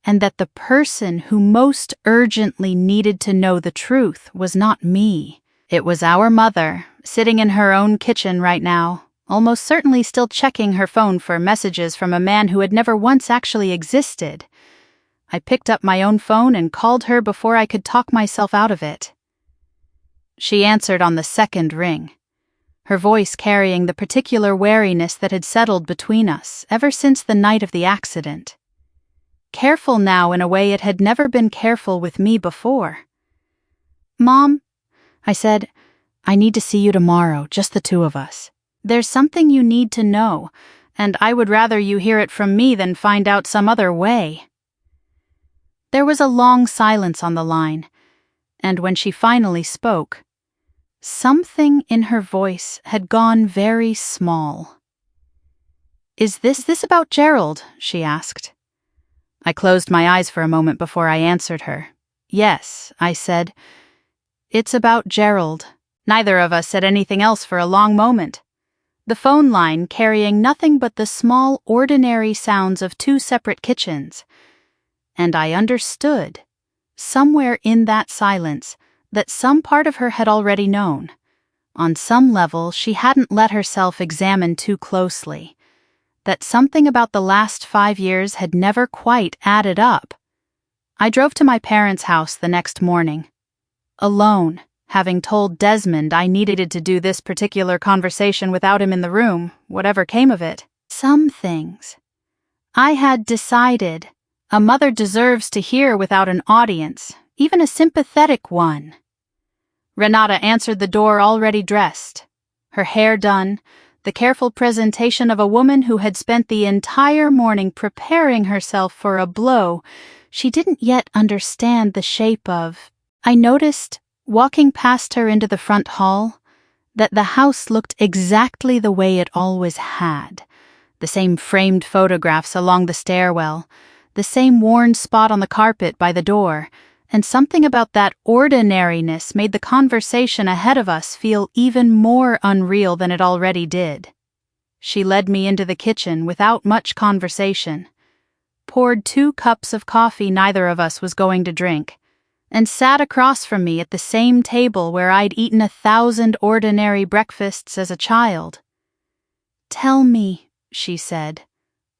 and that the person who most urgently needed to know the truth was not me. It was our mother, sitting in her own kitchen right now, almost certainly still checking her phone for messages from a man who had never once actually existed. I picked up my own phone and called her before I could talk myself out of it. She answered on the second ring, her voice carrying the particular wariness that had settled between us ever since the night of the accident. Careful now in a way it had never been careful with me before. "Mom," I said, "I need to see you tomorrow, just the two of us. There's something you need to know, and I would rather you hear it from me than find out some other way." There was a long silence on the line, and when she finally spoke, something in her voice had gone very small. "Is this about Gerald?" she asked. I closed my eyes for a moment before I answered her. "Yes," I said. "It's about Gerald." Neither of us said anything else for a long moment. The phone line carrying nothing but the small, ordinary sounds of two separate kitchens. And I understood, somewhere in that silence, that some part of her had already known. On some level, she hadn't let herself examine too closely. That something about the last 5 years had never quite added up. I drove to my parents' house the next morning. Alone, having told Desmond I needed to do this particular conversation without him in the room, whatever came of it. Some things I had decided a mother deserves to hear without an audience, even a sympathetic one. Renata answered the door already dressed, her hair done, the careful presentation of a woman who had spent the entire morning preparing herself for a blow she didn't yet understand the shape of. I noticed, walking past her into the front hall, that the house looked exactly the way it always had. The same framed photographs along the stairwell, the same worn spot on the carpet by the door, and something about that ordinariness made the conversation ahead of us feel even more unreal than it already did. She led me into the kitchen without much conversation, poured 2 cups of coffee neither of us was going to drink, and sat across from me at the same table where I'd eaten 1,000 ordinary breakfasts as a child. "Tell me," she said,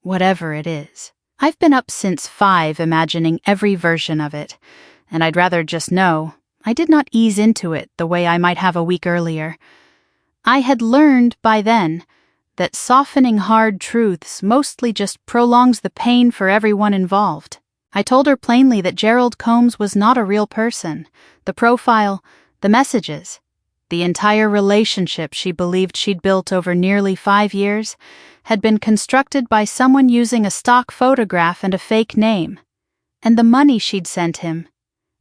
"whatever it is. I've been up since 5 imagining every version of it, and I'd rather just know. I did not ease into it the way I might have a week earlier. I had learned by then that softening hard truths mostly just prolongs the pain for everyone involved. I told her plainly that Gerald Combs was not a real person. The profile, the messages, the entire relationship she believed she'd built over nearly 5 years had been constructed by someone using a stock photograph and a fake name. And the money she'd sent him,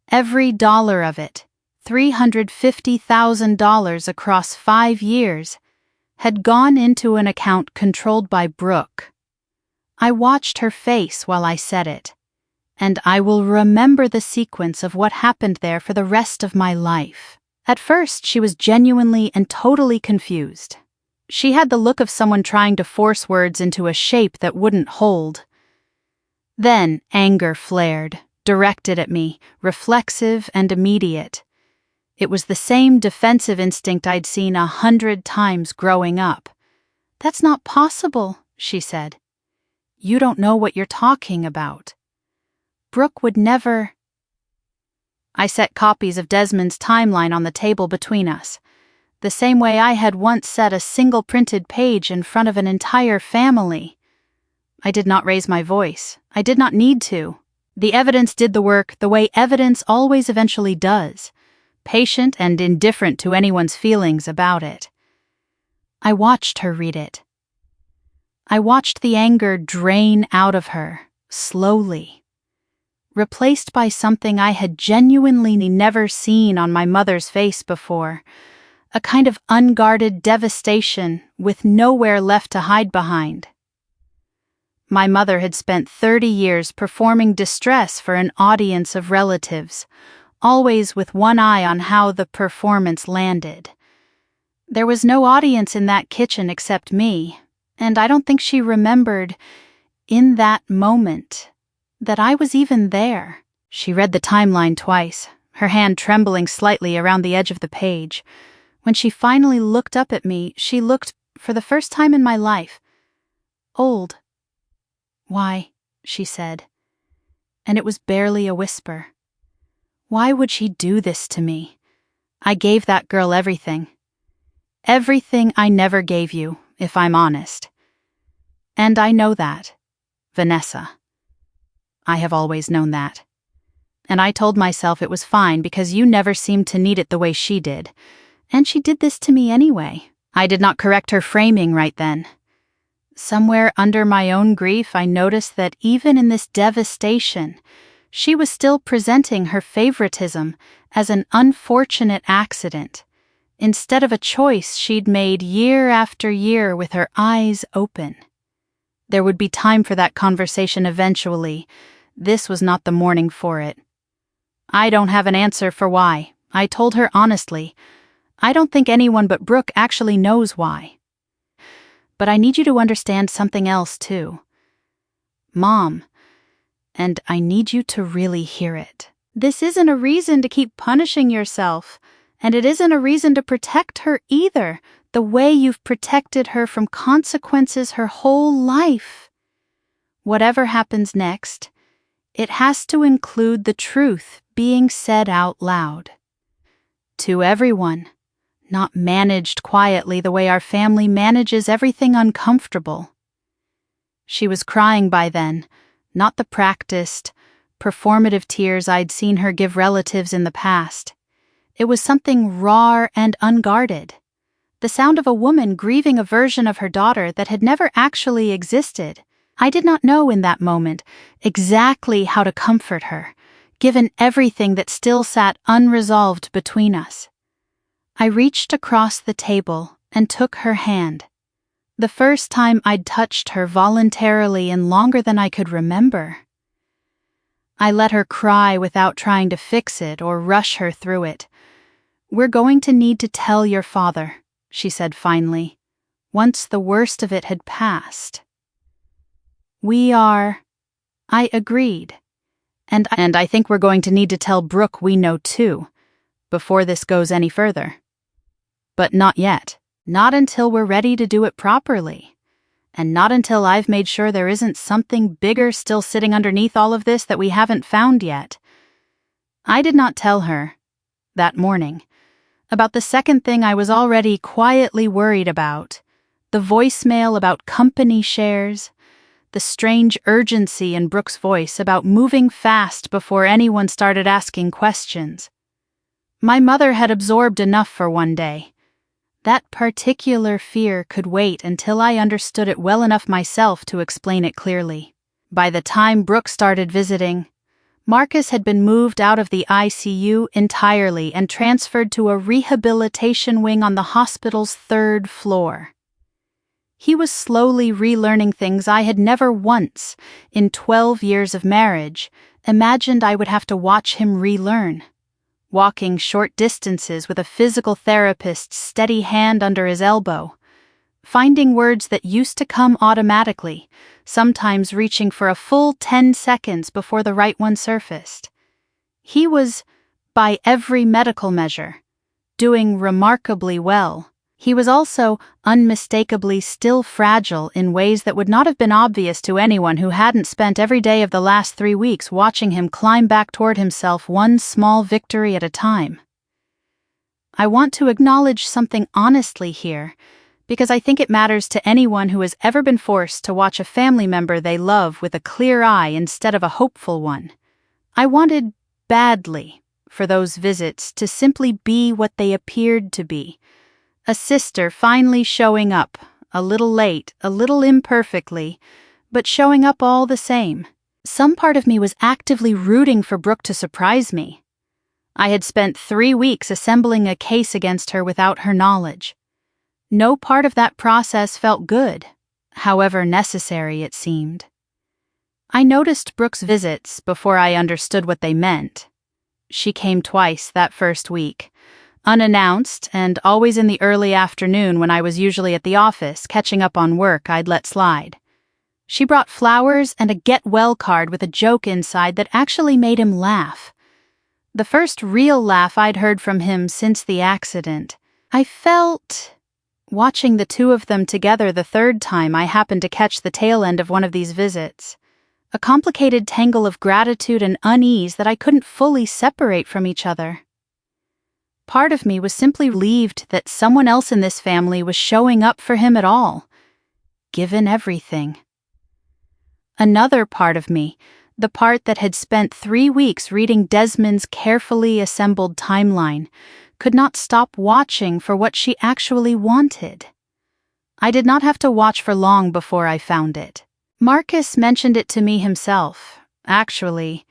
every dollar of it, $350,000 across 5 years, had gone into an account controlled by Brooke. I watched her face while I said it, and I will remember the sequence of what happened there for the rest of my life. At first, she was genuinely and totally confused. She had the look of someone trying to force words into a shape that wouldn't hold. Then anger flared, directed at me, reflexive and immediate. It was the same defensive instinct I'd seen 100 times growing up. "That's not possible," she said. "You don't know what you're talking about. Brooke would never." I set copies of Desmond's timeline on the table between us, the same way I had once set a single printed page in front of an entire family. I did not raise my voice. I did not need to. The evidence did the work the way evidence always eventually does, patient and indifferent to anyone's feelings about it. I watched her read it. I watched the anger drain out of her, slowly, replaced by something I had genuinely never seen on my mother's face before, a kind of unguarded devastation with nowhere left to hide behind. My mother had spent 30 years performing distress for an audience of relatives, always with one eye on how the performance landed. There was no audience in that kitchen except me, and I don't think she remembered, in that moment, that I was even there. She read the timeline twice, her hand trembling slightly around the edge of the page. When she finally looked up at me, she looked, for the first time in my life, old. "Why?" she said, and it was barely a whisper. Why would she do this to me? I gave that girl everything. Everything I never gave you, if I'm honest. And I know that, Vanessa. I have always known that. And I told myself it was fine because you never seemed to need it the way she did. And she did this to me anyway. I did not correct her framing right then. Somewhere under my own grief, I noticed that even in this devastation, she was still presenting her favoritism as an unfortunate accident, instead of a choice she'd made year after year with her eyes open. There would be time for that conversation eventually. This was not the morning for it. I don't have an answer for why. I told her honestly. I don't think anyone but Brooke actually knows why. But I need you to understand something else, too. Mom, and I need you to really hear it. This isn't a reason to keep punishing yourself, and it isn't a reason to protect her either, the way you've protected her from consequences her whole life. Whatever happens next, it has to include the truth being said out loud. To everyone. Not managed quietly the way our family manages everything uncomfortable. She was crying by then, not the practiced, performative tears I'd seen her give relatives in the past. It was something raw and unguarded. The sound of a woman grieving a version of her daughter that had never actually existed. I did not know in that moment exactly how to comfort her, given everything that still sat unresolved between us. I reached across the table and took her hand. The first time I'd touched her voluntarily in longer than I could remember. I let her cry without trying to fix it or rush her through it. "We're going to need to tell your father," she said finally, once the worst of it had passed. I agreed. And I think we're going to need to tell Brooke we know too, before this goes any further. But not yet. Not until we're ready to do it properly. And not until I've made sure there isn't something bigger still sitting underneath all of this that we haven't found yet. I did not tell her, that morning, about the second thing I was already quietly worried about, the voicemail about company shares, the strange urgency in Brooke's voice about moving fast before anyone started asking questions. My mother had absorbed enough for one day. That particular fear could wait until I understood it well enough myself to explain it clearly. By the time Brooke started visiting, Marcus had been moved out of the ICU entirely and transferred to a rehabilitation wing on the hospital's 3rd floor. He was slowly relearning things I had never once, in 12 years of marriage, imagined I would have to watch him relearn. Walking short distances with a physical therapist's steady hand under his elbow. Finding words that used to come automatically, sometimes reaching for a full 10 seconds before the right one surfaced. He was, by every medical measure, doing remarkably well. He was also unmistakably still fragile in ways that would not have been obvious to anyone who hadn't spent every day of the last 3 weeks watching him climb back toward himself one small victory at a time. I want to acknowledge something honestly here, because I think it matters to anyone who has ever been forced to watch a family member they love with a clear eye instead of a hopeful one. I wanted, badly, for those visits to simply be what they appeared to be. A sister finally showing up, a little late, a little imperfectly, but showing up all the same. Some part of me was actively rooting for Brooke to surprise me. I had spent 3 weeks assembling a case against her without her knowledge. No part of that process felt good, however necessary it seemed. I noticed Brooke's visits before I understood what they meant. She came twice that first week, unannounced and always in the early afternoon when I was usually at the office catching up on work I'd let slide. She brought flowers and a get well card with a joke inside that actually made him laugh. The first real laugh I'd heard from him since the accident. I felt, watching the two of them together the third time I happened to catch the tail end of one of these visits, a complicated tangle of gratitude and unease that I couldn't fully separate from each other. Part of me was simply relieved that someone else in this family was showing up for him at all, given everything. Another part of me, the part that had spent 3 weeks reading Desmond's carefully assembled timeline, could not stop watching for what she actually wanted. I did not have to watch for long before I found it. Marcus mentioned it to me himself, actually,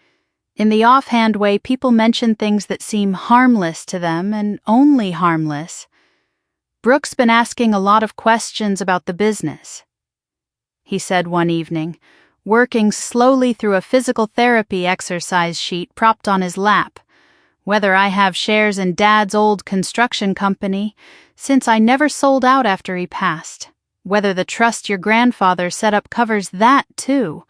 in the offhand way people mention things that seem harmless to them and only harmless. Brooke's been asking a lot of questions about the business, he said one evening, working slowly through a physical therapy exercise sheet propped on his lap. Whether I have shares in Dad's old construction company, since I never sold out after he passed. Whether the trust your grandfather set up covers that, too.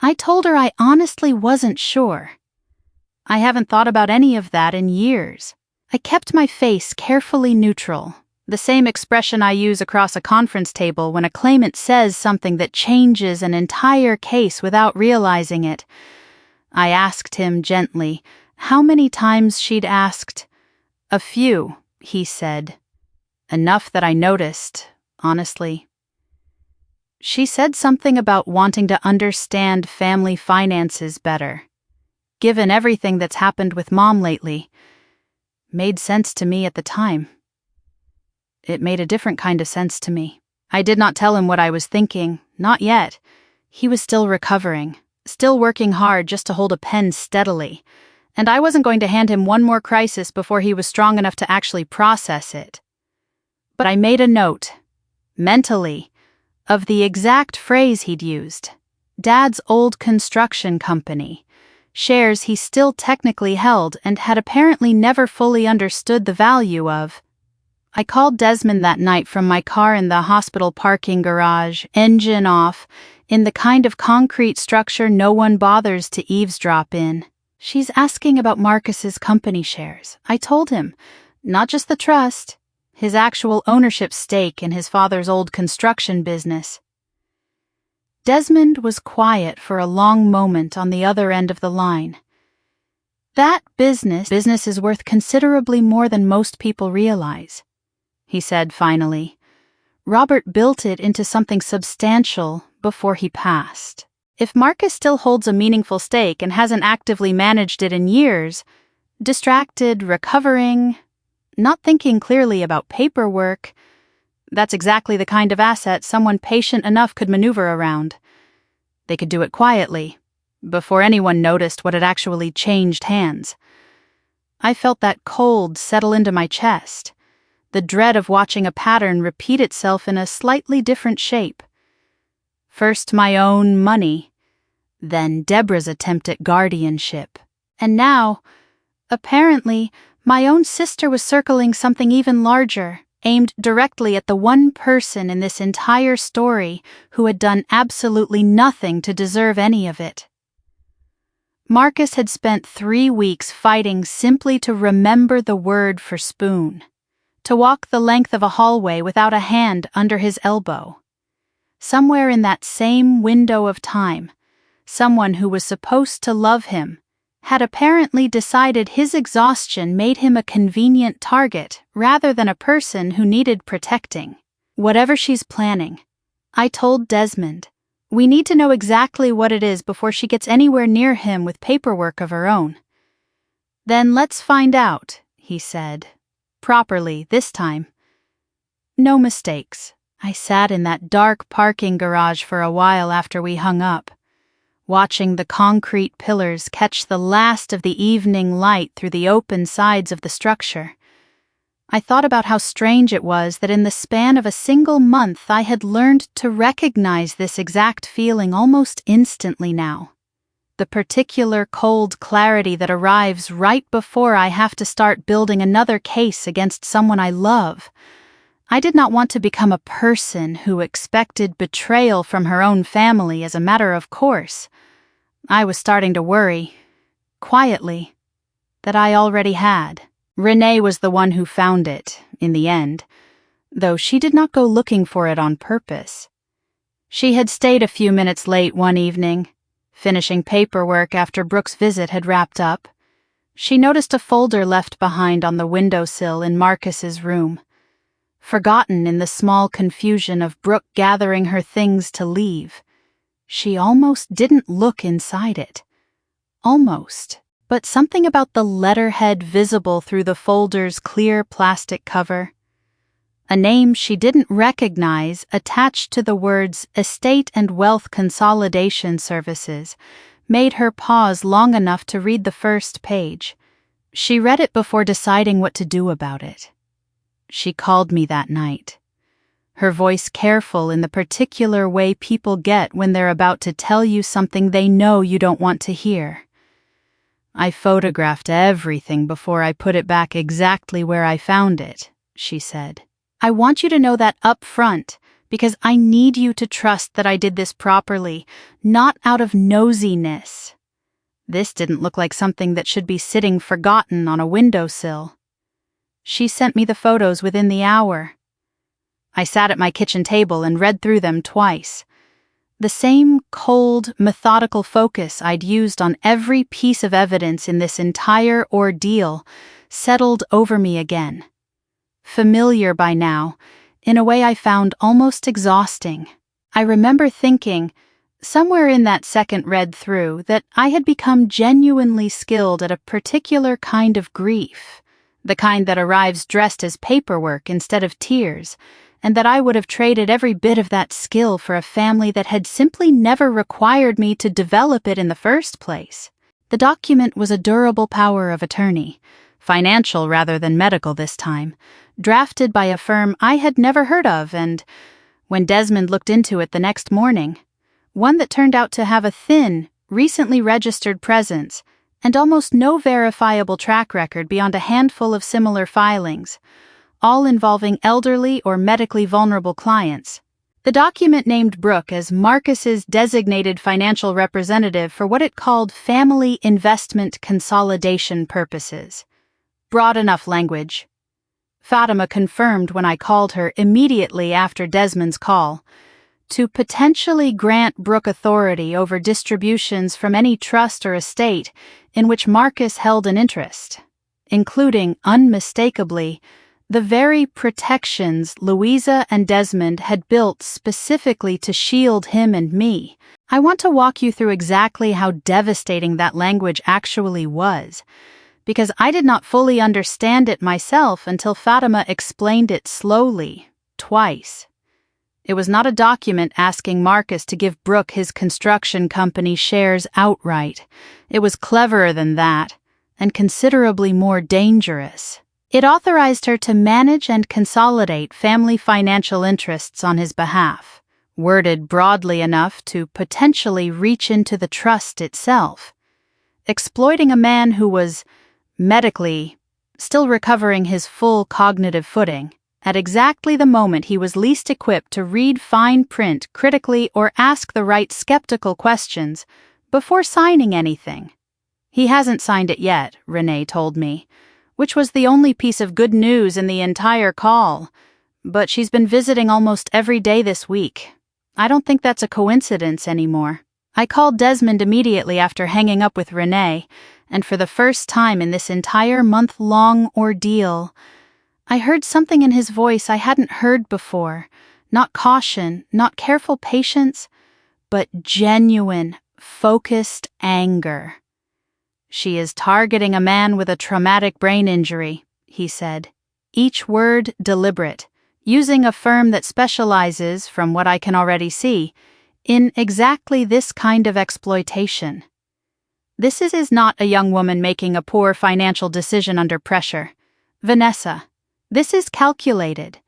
I told her I honestly wasn't sure. I haven't thought about any of that in years. I kept my face carefully neutral, the same expression I use across a conference table when a claimant says something that changes an entire case without realizing it. I asked him gently how many times she'd asked. "A few," he said. "Enough that I noticed, honestly." She said something about wanting to understand family finances better. Given everything that's happened with Mom lately, made sense to me at the time. It made a different kind of sense to me. I did not tell him what I was thinking, not yet. He was still recovering, still working hard just to hold a pen steadily, and I wasn't going to hand him one more crisis before he was strong enough to actually process it. But I made a note, mentally, of the exact phrase he'd used. Dad's old construction company. Shares he still technically held and had apparently never fully understood the value of. I called Desmond that night from my car in the hospital parking garage, engine off, in the kind of concrete structure no one bothers to eavesdrop in. "She's asking about Marcus's company shares," I told him. "Not just the trust. His actual ownership stake in his father's old construction business." Desmond was quiet for a long moment on the other end of the line. "That business is worth considerably more than most people realize," he said finally. "Robert built it into something substantial before he passed. If Marcus still holds a meaningful stake and hasn't actively managed it in years, distracted, recovering, not thinking clearly about paperwork, that's exactly the kind of asset someone patient enough could maneuver around. They could do it quietly, before anyone noticed what had actually changed hands." I felt that cold settle into my chest, the dread of watching a pattern repeat itself in a slightly different shape. First my own money, then Deborah's attempt at guardianship, and now, apparently, my own sister was circling something even larger, aimed directly at the one person in this entire story who had done absolutely nothing to deserve any of it. Marcus had spent 3 weeks fighting simply to remember the word for spoon, to walk the length of a hallway without a hand under his elbow. Somewhere in that same window of time, someone who was supposed to love him had apparently decided his exhaustion made him a convenient target rather than a person who needed protecting. "Whatever she's planning," I told Desmond, "we need to know exactly what it is before she gets anywhere near him with paperwork of her own." "Then let's find out," he said, properly this time. No mistakes. I sat in that dark parking garage for a while after we hung up, watching the concrete pillars catch the last of the evening light through the open sides of the structure. I thought about how strange it was that in the span of a single month I had learned to recognize this exact feeling almost instantly now. The particular cold clarity that arrives right before I have to start building another case against someone I love. I did not want to become a person who expected betrayal from her own family as a matter of course. I was starting to worry, quietly, that I already had. Renee was the one who found it, in the end, though she did not go looking for it on purpose. She had stayed a few minutes late one evening, finishing paperwork after Brooke's visit had wrapped up. She noticed a folder left behind on the windowsill in Marcus's room, forgotten in the small confusion of Brooke gathering her things to leave. She almost didn't look inside it. Almost. But something about the letterhead visible through the folder's clear plastic cover. A name she didn't recognize attached to the words Estate and Wealth Consolidation Services made her pause long enough to read the first page. She read it before deciding what to do about it. She called me that night, her voice careful in the particular way people get when they're about to tell you something they know you don't want to hear. I photographed everything before I put it back exactly where I found it, she said. I want you to know that up front, because I need you to trust that I did this properly, not out of nosiness. This didn't look like something that should be sitting forgotten on a windowsill. She sent me the photos within the hour. I sat at my kitchen table and read through them twice. The same cold, methodical focus I'd used on every piece of evidence in this entire ordeal settled over me again. Familiar by now, in a way I found almost exhausting. I remember thinking, somewhere in that second read through, that I had become genuinely skilled at a particular kind of grief, the kind that arrives dressed as paperwork instead of tears, and that I would have traded every bit of that skill for a family that had simply never required me to develop it in the first place. The document was a durable power of attorney, financial rather than medical this time, drafted by a firm I had never heard of, and, when Desmond looked into it the next morning, one that turned out to have a thin, recently registered presence and almost no verifiable track record beyond a handful of similar filings, all involving elderly or medically vulnerable clients. The document named Brooke as Marcus's designated financial representative for what it called family investment consolidation purposes. Broad enough language. Fatima confirmed when I called her immediately after Desmond's call, to potentially grant Brooke authority over distributions from any trust or estate in which Marcus held an interest, including, unmistakably, the very protections Louisa and Desmond had built specifically to shield him and me. I want to walk you through exactly how devastating that language actually was, because I did not fully understand it myself until Fatima explained it slowly, twice. It was not a document asking Marcus to give Brooke his construction company shares outright. It was cleverer than that, and considerably more dangerous. It authorized her to manage and consolidate family financial interests on his behalf, worded broadly enough to potentially reach into the trust itself, exploiting a man who was, medically, still recovering his full cognitive footing, at exactly the moment he was least equipped to read fine print critically or ask the right skeptical questions before signing anything. He hasn't signed it yet, Renee told me, which was the only piece of good news in the entire call, but she's been visiting almost every day this week. I don't think that's a coincidence anymore. I called Desmond immediately after hanging up with Renee, and for the first time in this entire month-long ordeal, I heard something in his voice I hadn't heard before. Not caution, not careful patience, but genuine, focused anger. She is targeting a man with a traumatic brain injury, he said, each word deliberate, using a firm that specializes, from what I can already see, in exactly this kind of exploitation. This is not a young woman making a poor financial decision under pressure. Vanessa, This is calculated.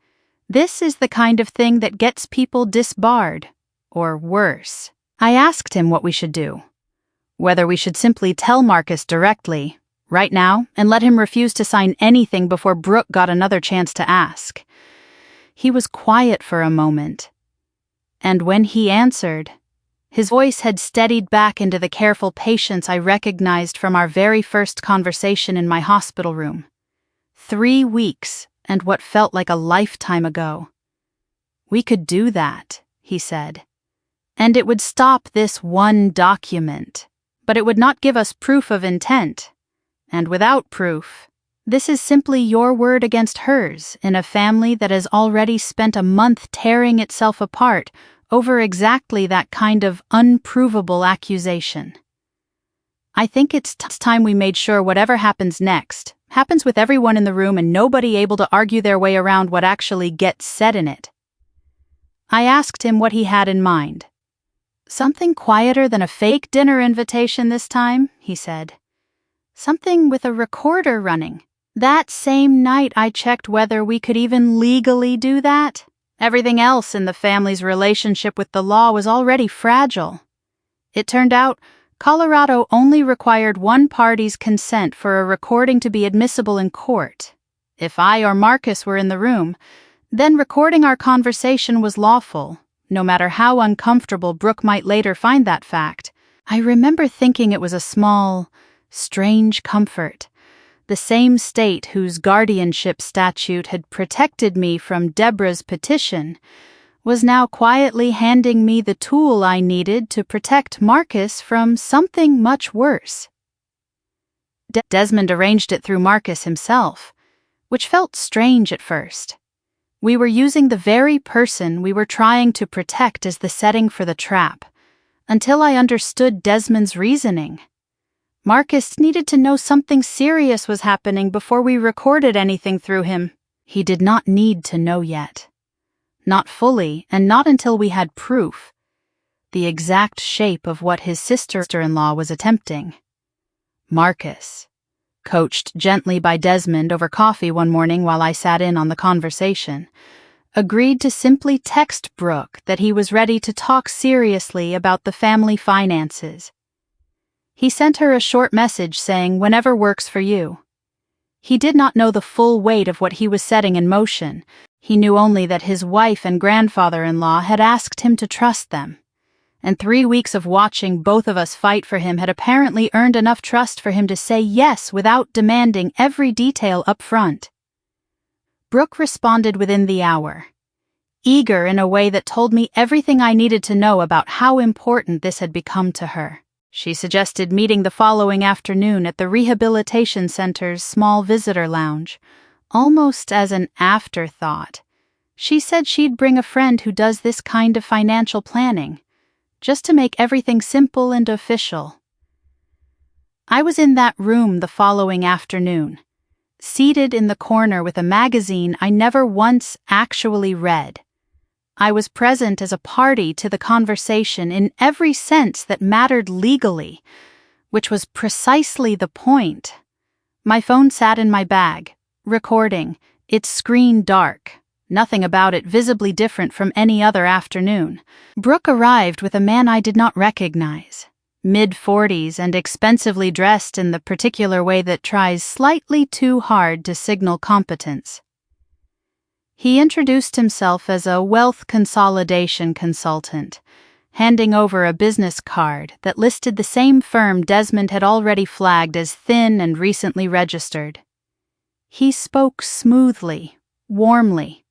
This is the kind of thing that gets people disbarred, or worse. I asked him what we should do. Whether we should simply tell Marcus directly, right now, and let him refuse to sign anything before Brooke got another chance to ask. He was quiet for a moment. And when he answered, his voice had steadied back into the careful patience I recognized from our very first conversation in my hospital room. 3 weeks, and what felt like a lifetime ago. We could do that, he said. And it would stop this one document, but it would not give us proof of intent. And without proof, this is simply your word against hers in a family that has already spent a month tearing itself apart over exactly that kind of unprovable accusation. I think it's time we made sure whatever happens next happens with everyone in the room and nobody able to argue their way around what actually gets said in it. I asked him what he had in mind. Something quieter than a fake dinner invitation this time, he said. Something with a recorder running. That same night I checked whether we could even legally do that. Everything else in the family's relationship with the law was already fragile. It turned out Colorado only required one party's consent for a recording to be admissible in court. If I or Marcus were in the room, then recording our conversation was lawful, no matter how uncomfortable Brooke might later find that fact. I remember thinking it was a small, strange comfort. The same state whose guardianship statute had protected me from Deborah's petition was now quietly handing me the tool I needed to protect Marcus from something much worse. Desmond arranged it through Marcus himself, which felt strange at first. We were using the very person we were trying to protect as the setting for the trap, until I understood Desmond's reasoning. Marcus needed to know something serious was happening before we recorded anything through him. He did not need to know yet. Not fully, and not until we had proof. The exact shape of what his sister-in-law was attempting. Marcus, coached gently by Desmond over coffee one morning while I sat in on the conversation, agreed to simply text Brooke that he was ready to talk seriously about the family finances. He sent her a short message saying, "Whenever works for you." He did not know the full weight of what he was setting in motion. He knew only that his wife and grandfather-in-law had asked him to trust them, and 3 weeks of watching both of us fight for him had apparently earned enough trust for him to say yes without demanding every detail up front. Brooke responded within the hour, eager in a way that told me everything I needed to know about how important this had become to her. She suggested meeting the following afternoon at the Rehabilitation Center's small visitor lounge, almost as an afterthought. She said she'd bring a friend who does this kind of financial planning, just to make everything simple and official. I was in that room the following afternoon, seated in the corner with a magazine I never once actually read. I was present as a party to the conversation in every sense that mattered legally, which was precisely the point. My phone sat in my bag, recording, its screen dark, nothing about it visibly different from any other afternoon. Brooke arrived with a man I did not recognize, mid-40s and expensively dressed in the particular way that tries slightly too hard to signal competence. He introduced himself as a wealth consolidation consultant, handing over a business card that listed the same firm Desmond had already flagged as thin and recently registered. He spoke smoothly, warmly,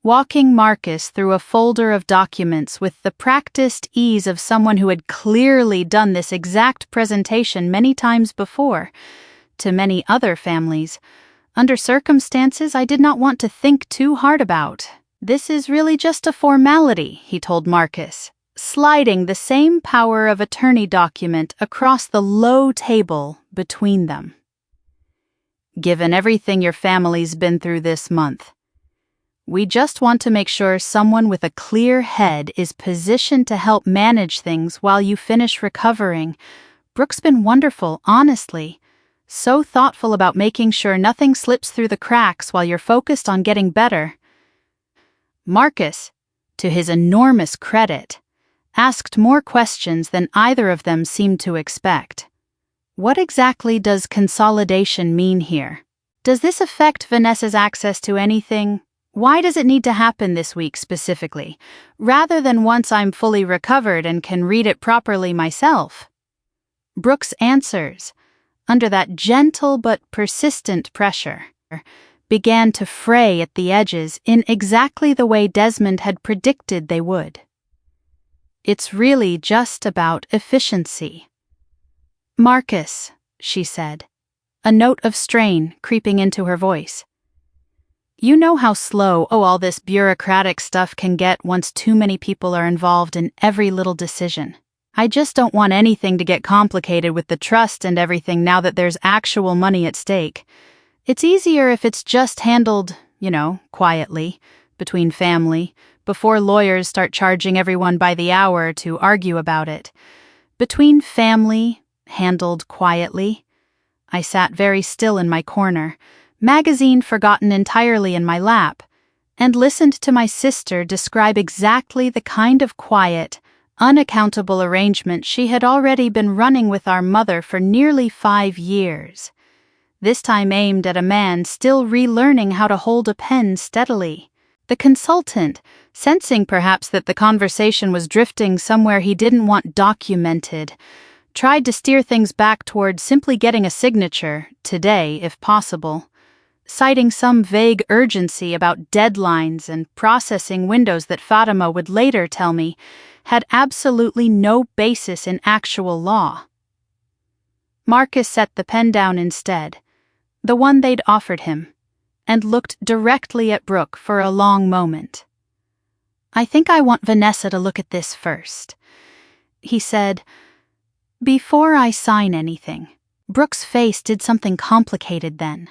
walking Marcus through a folder of documents with the practiced ease of someone who had clearly done this exact presentation many times before, to many other families, under circumstances I did not want to think too hard about. "This is really just a formality," he told Marcus, sliding the same power of attorney document across the low table between them. "Given everything your family's been through this month, we just want to make sure someone with a clear head is positioned to help manage things while you finish recovering. Brooke's been wonderful, honestly. so thoughtful about making sure nothing slips through the cracks while you're focused on getting better. Marcus, to his enormous credit, asked more questions than either of them seemed to expect. What exactly does consolidation mean here? Does this affect Vanessa's access to anything? Why does it need to happen this week specifically, rather than once I'm fully recovered and can read it properly myself? Brooke's answers, under that gentle but persistent pressure, began to fray at the edges in exactly the way Desmond had predicted they would. It's really just about efficiency. Marcus, she said, a note of strain creeping into her voice. You know how slow all this bureaucratic stuff can get once too many people are involved in every little decision. I just don't want anything to get complicated with the trust and everything now that there's actual money at stake. It's easier if it's just handled, quietly, between family, before lawyers start charging everyone by the hour to argue about it. Between family, handled quietly. I sat very still in my corner, magazine forgotten entirely in my lap, and listened to my sister describe exactly the kind of quiet, unaccountable arrangement she had already been running with our mother for nearly 5 years. This time aimed at a man still relearning how to hold a pen steadily. The consultant, sensing perhaps that the conversation was drifting somewhere he didn't want documented, tried to steer things back toward simply getting a signature, today if possible, citing some vague urgency about deadlines and processing windows that Fatima would later tell me had absolutely no basis in actual law. Marcus set the pen down instead, the one they'd offered him, and looked directly at Brooke for a long moment. I think I want Vanessa to look at this first, he said. Before I sign anything. Brooke's face did something complicated then.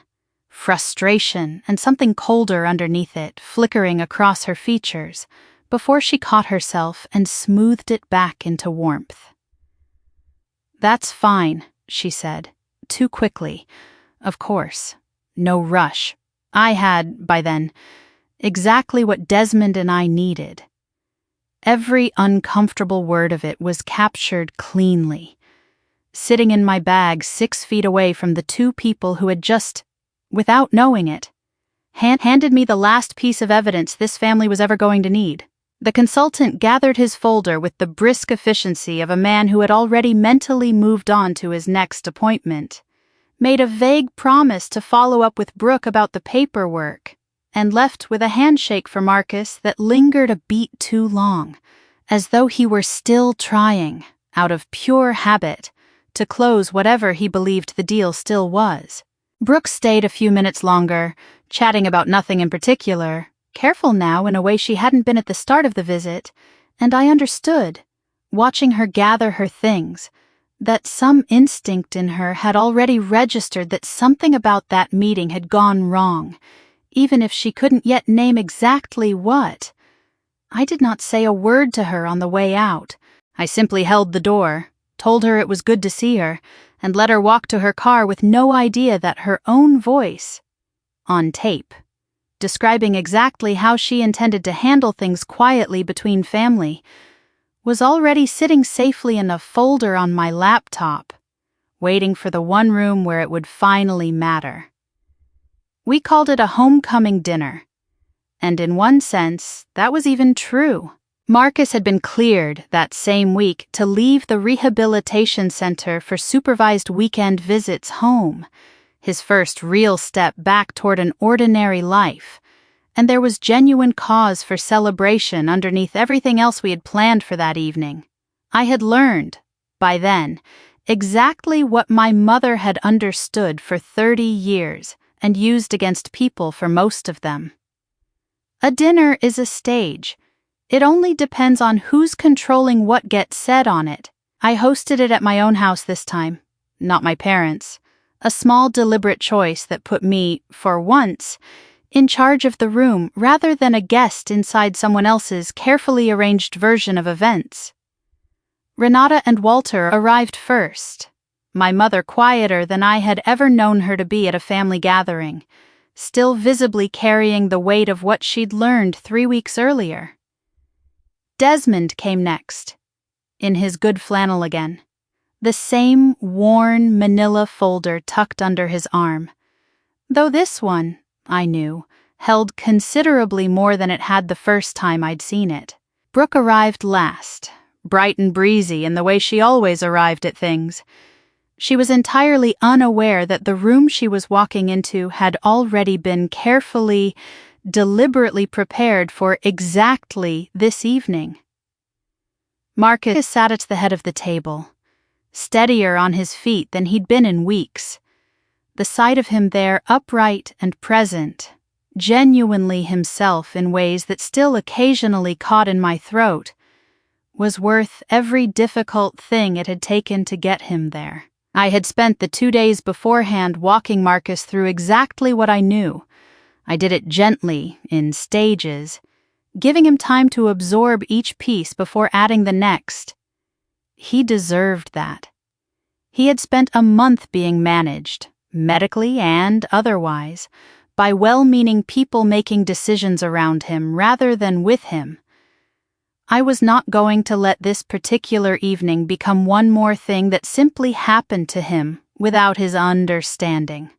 Frustration and something colder underneath it flickering across her features before she caught herself and smoothed it back into warmth. That's fine, she said, too quickly. Of course. No rush. I had, by then, exactly what Desmond and I needed. Every uncomfortable word of it was captured cleanly, sitting in my bag 6 feet away from the 2 people who had just, without knowing it, handed me the last piece of evidence this family was ever going to need. The consultant gathered his folder with the brisk efficiency of a man who had already mentally moved on to his next appointment, made a vague promise to follow up with Brooke about the paperwork, and left with a handshake for Marcus that lingered a beat too long, as though he were still trying, out of pure habit, to close whatever he believed the deal still was. Brooke stayed a few minutes longer, chatting about nothing in particular, careful now in a way she hadn't been at the start of the visit, and I understood, watching her gather her things, that some instinct in her had already registered that something about that meeting had gone wrong, even if she couldn't yet name exactly what. I did not say a word to her on the way out. I simply held the door, told her it was good to see her, and let her walk to her car with no idea that her own voice, on tape, describing exactly how she intended to handle things quietly between family, was already sitting safely in a folder on my laptop, waiting for the one room where it would finally matter. We called it a homecoming dinner, and in one sense, that was even true. Marcus had been cleared that same week to leave the rehabilitation center for supervised weekend visits home, his first real step back toward an ordinary life, and there was genuine cause for celebration underneath everything else we had planned for that evening. I had learned, by then, exactly what my mother had understood for 30 years and used against people for most of them. A dinner is a stage. It only depends on who's controlling what gets said on it. I hosted it at my own house this time, not my parents', a small deliberate choice that put me, for once, in charge of the room rather than a guest inside someone else's carefully arranged version of events. Renata and Walter arrived first, my mother quieter than I had ever known her to be at a family gathering, still visibly carrying the weight of what she'd learned 3 weeks earlier. Desmond came next, in his good flannel again, the same worn manila folder tucked under his arm, though this one, I knew, held considerably more than it had the first time I'd seen it. Brooke arrived last, bright and breezy in the way she always arrived at things. She was entirely unaware that the room she was walking into had already been carefully, deliberately prepared for exactly this evening. Marcus sat at the head of the table, steadier on his feet than he'd been in weeks. The sight of him there, upright and present, genuinely himself in ways that still occasionally caught in my throat, was worth every difficult thing it had taken to get him there. I had spent the 2 days beforehand walking Marcus through exactly what I knew. I did it gently, in stages, giving him time to absorb each piece before adding the next. He deserved that. He had spent a month being managed, medically and otherwise, by well-meaning people making decisions around him rather than with him. I was not going to let this particular evening become one more thing that simply happened to him without his understanding.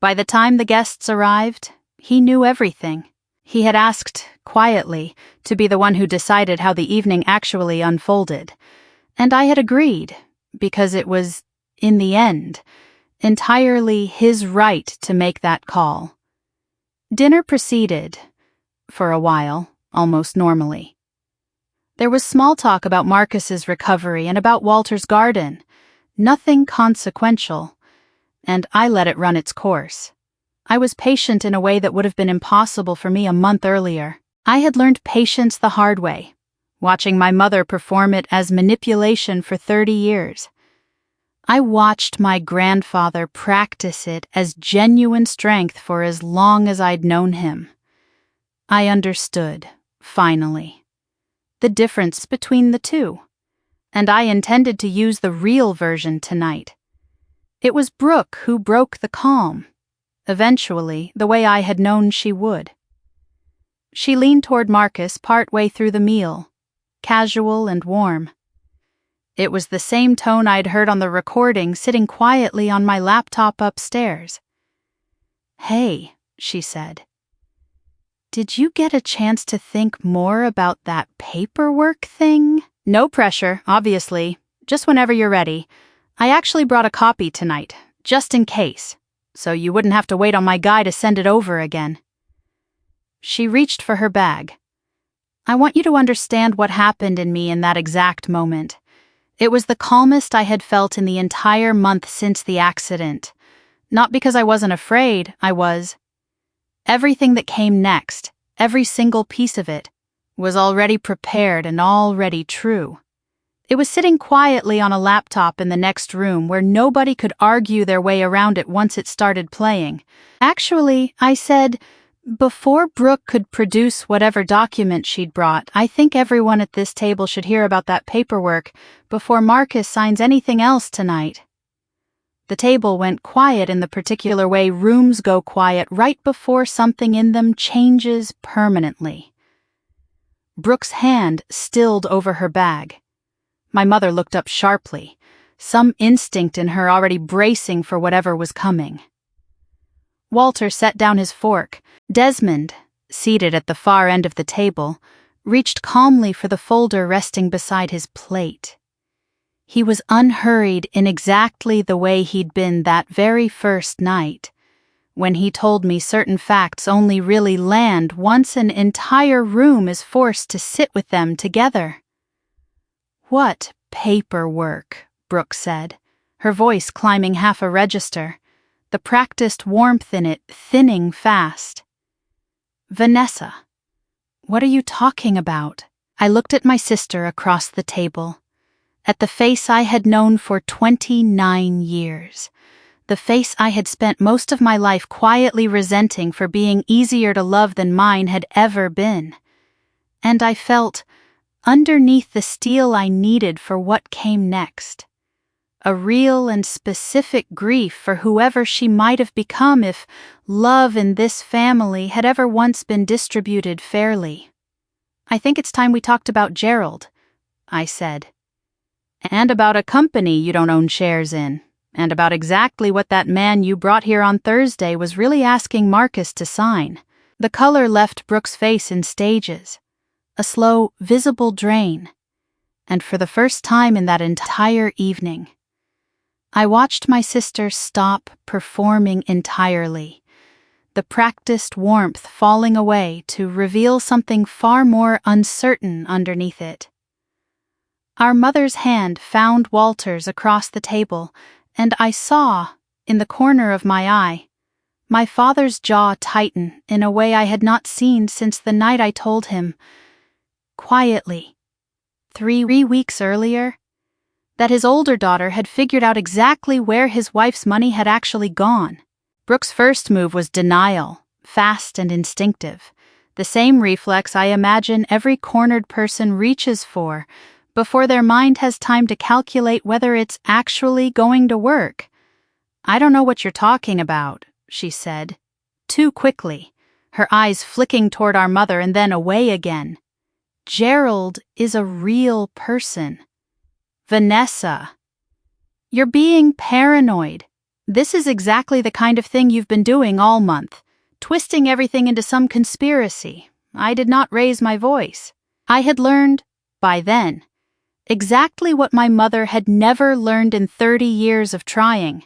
By the time the guests arrived, he knew everything. He had asked, quietly, to be the one who decided how the evening actually unfolded, and I had agreed, because it was, in the end, entirely his right to make that call. Dinner proceeded, for a while, almost normally. There was small talk about Marcus's recovery and about Walter's garden, nothing consequential, and I let it run its course. I was patient in a way that would have been impossible for me a month earlier. I had learned patience the hard way, watching my mother perform it as manipulation for 30 years. I watched my grandfather practice it as genuine strength for as long as I'd known him. I understood, finally, the difference between the two, and I intended to use the real version tonight. It was Brooke who broke the calm, eventually, the way I had known she would. She leaned toward Marcus partway through the meal, casual and warm. It was the same tone I'd heard on the recording sitting quietly on my laptop upstairs. "Hey," she said. "Did you get a chance to think more about that paperwork thing?" "No pressure, obviously. Just whenever you're ready. I actually brought a copy tonight, just in case, so you wouldn't have to wait on my guy to send it over again." She reached for her bag. I want you to understand what happened in me in that exact moment. It was the calmest I had felt in the entire month since the accident. Not because I wasn't afraid, I was. Everything that came next, every single piece of it, was already prepared and already true. It was sitting quietly on a laptop in the next room where nobody could argue their way around it once it started playing. Actually, I said, before Brooke could produce whatever document she'd brought, I think everyone at this table should hear about that paperwork before Marcus signs anything else tonight. The table went quiet in the particular way rooms go quiet right before something in them changes permanently. Brooke's hand stilled over her bag. My mother looked up sharply, some instinct in her already bracing for whatever was coming. Walter set down his fork. Desmond, seated at the far end of the table, reached calmly for the folder resting beside his plate. He was unhurried in exactly the way he'd been that very first night, when he told me certain facts only really land once an entire room is forced to sit with them together. "What paperwork?" Brooke said, her voice climbing half a register, the practiced warmth in it thinning fast. "Vanessa, what are you talking about?" I looked at my sister across the table, at the face I had known for 29 years, the face I had spent most of my life quietly resenting for being easier to love than mine had ever been. And I felt, underneath the steel I needed for what came next, a real and specific grief for whoever she might have become if love in this family had ever once been distributed fairly. "I think it's time we talked about Gerald," I said. "And about a company you don't own shares in, and about exactly what that man you brought here on Thursday was really asking Marcus to sign." The color left Brooke's face in stages, a slow, visible drain, and for the first time in that entire evening, I watched my sister stop performing entirely, the practiced warmth falling away to reveal something far more uncertain underneath it. Our mother's hand found Walter's across the table, and I saw, in the corner of my eye, my father's jaw tighten in a way I had not seen since the night I told him, quietly, 3 weeks earlier, that his older daughter had figured out exactly where his wife's money had actually gone. Brooke's first move was denial, fast and instinctive, the same reflex I imagine every cornered person reaches for before their mind has time to calculate whether it's actually going to work. "I don't know what you're talking about," she said, too quickly, her eyes flicking toward our mother and then away again. "Gerald is a real person." "Vanessa, you're being paranoid. This is exactly the kind of thing you've been doing all month, twisting everything into some conspiracy." I did not raise my voice. I had learned, by then, exactly what my mother had never learned in 30 years of trying.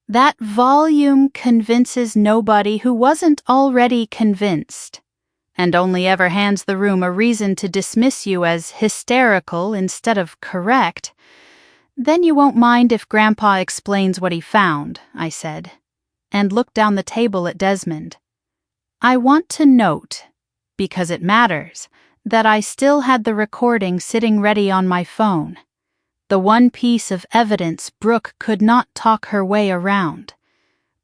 That volume convinces nobody who wasn't already convinced, and only ever hands the room a reason to dismiss you as hysterical instead of correct. "Then you won't mind if Grandpa explains what he found," I said, and looked down the table at Desmond. I want to note, because it matters, that I still had the recording sitting ready on my phone, the one piece of evidence Brooke could not talk her way around.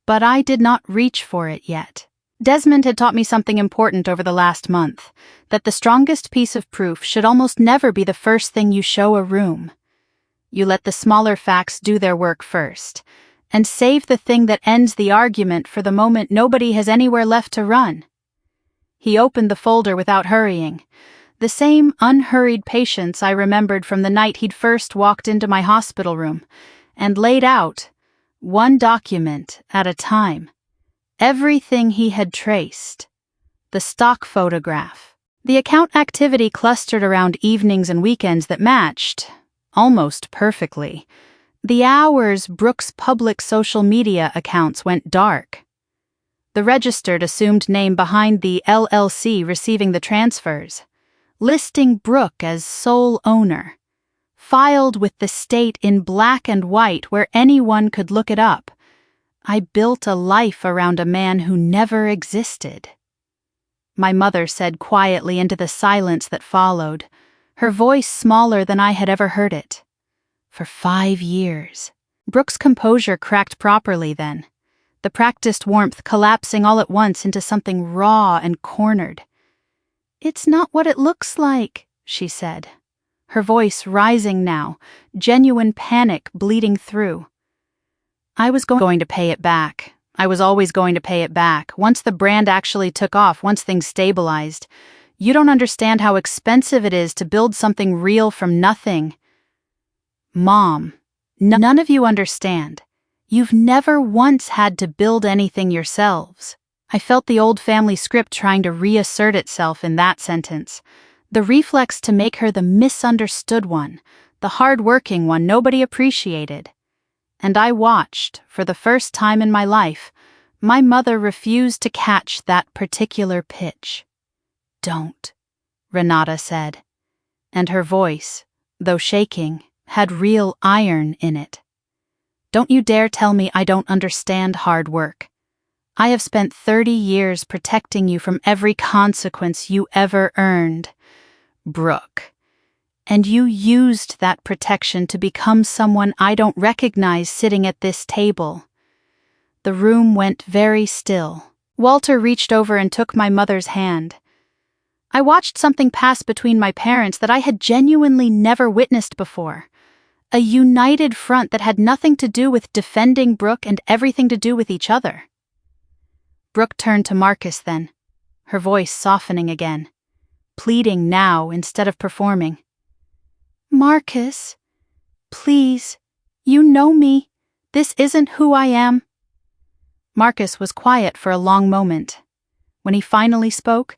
But I did not reach for it yet. Desmond had taught me something important over the last month, that the strongest piece of proof should almost never be the first thing you show a room. You let the smaller facts do their work first, and save the thing that ends the argument for the moment nobody has anywhere left to run. He opened the folder without hurrying, the same unhurried patience I remembered from the night he'd first walked into my hospital room, and laid out, one document at a time, everything he had traced. The stock photograph. The account activity clustered around evenings and weekends that matched, almost perfectly, the hours Brooke's public social media accounts went dark. The registered assumed name behind the LLC receiving the transfers, listing Brooke as sole owner, filed with the state in black and white where anyone could look it up. I built a life around a man who never existed. My mother said quietly into the silence that followed, her voice smaller than I had ever heard it. "For 5 years. Brooke's composure cracked properly then, the practiced warmth collapsing all at once into something raw and cornered. "It's not what it looks like," she said, her voice rising now, genuine panic bleeding through. "I was going to pay it back. I was always going to pay it back, once the brand actually took off, once things stabilized. You don't understand how expensive it is to build something real from nothing." "Mom, none of you understand. You've never once had to build anything yourselves." I felt the old family script trying to reassert itself in that sentence, the reflex to make her the misunderstood one, the hard-working one nobody appreciated. And I watched, for the first time in my life, my mother refuse to catch that particular pitch. "Don't," Renata said, and her voice, though shaking, had real iron in it. "Don't you dare tell me I don't understand hard work. I have spent 30 years protecting you from every consequence you ever earned, Brooke. And you used that protection to become someone I don't recognize sitting at this table." The room went very still. Walter reached over and took my mother's hand. I watched something pass between my parents that I had genuinely never witnessed before. A united front that had nothing to do with defending Brooke and everything to do with each other. Brooke turned to Marcus then, her voice softening again, pleading now instead of performing. "Marcus, please, you know me. This isn't who I am." Marcus was quiet for a long moment. When he finally spoke,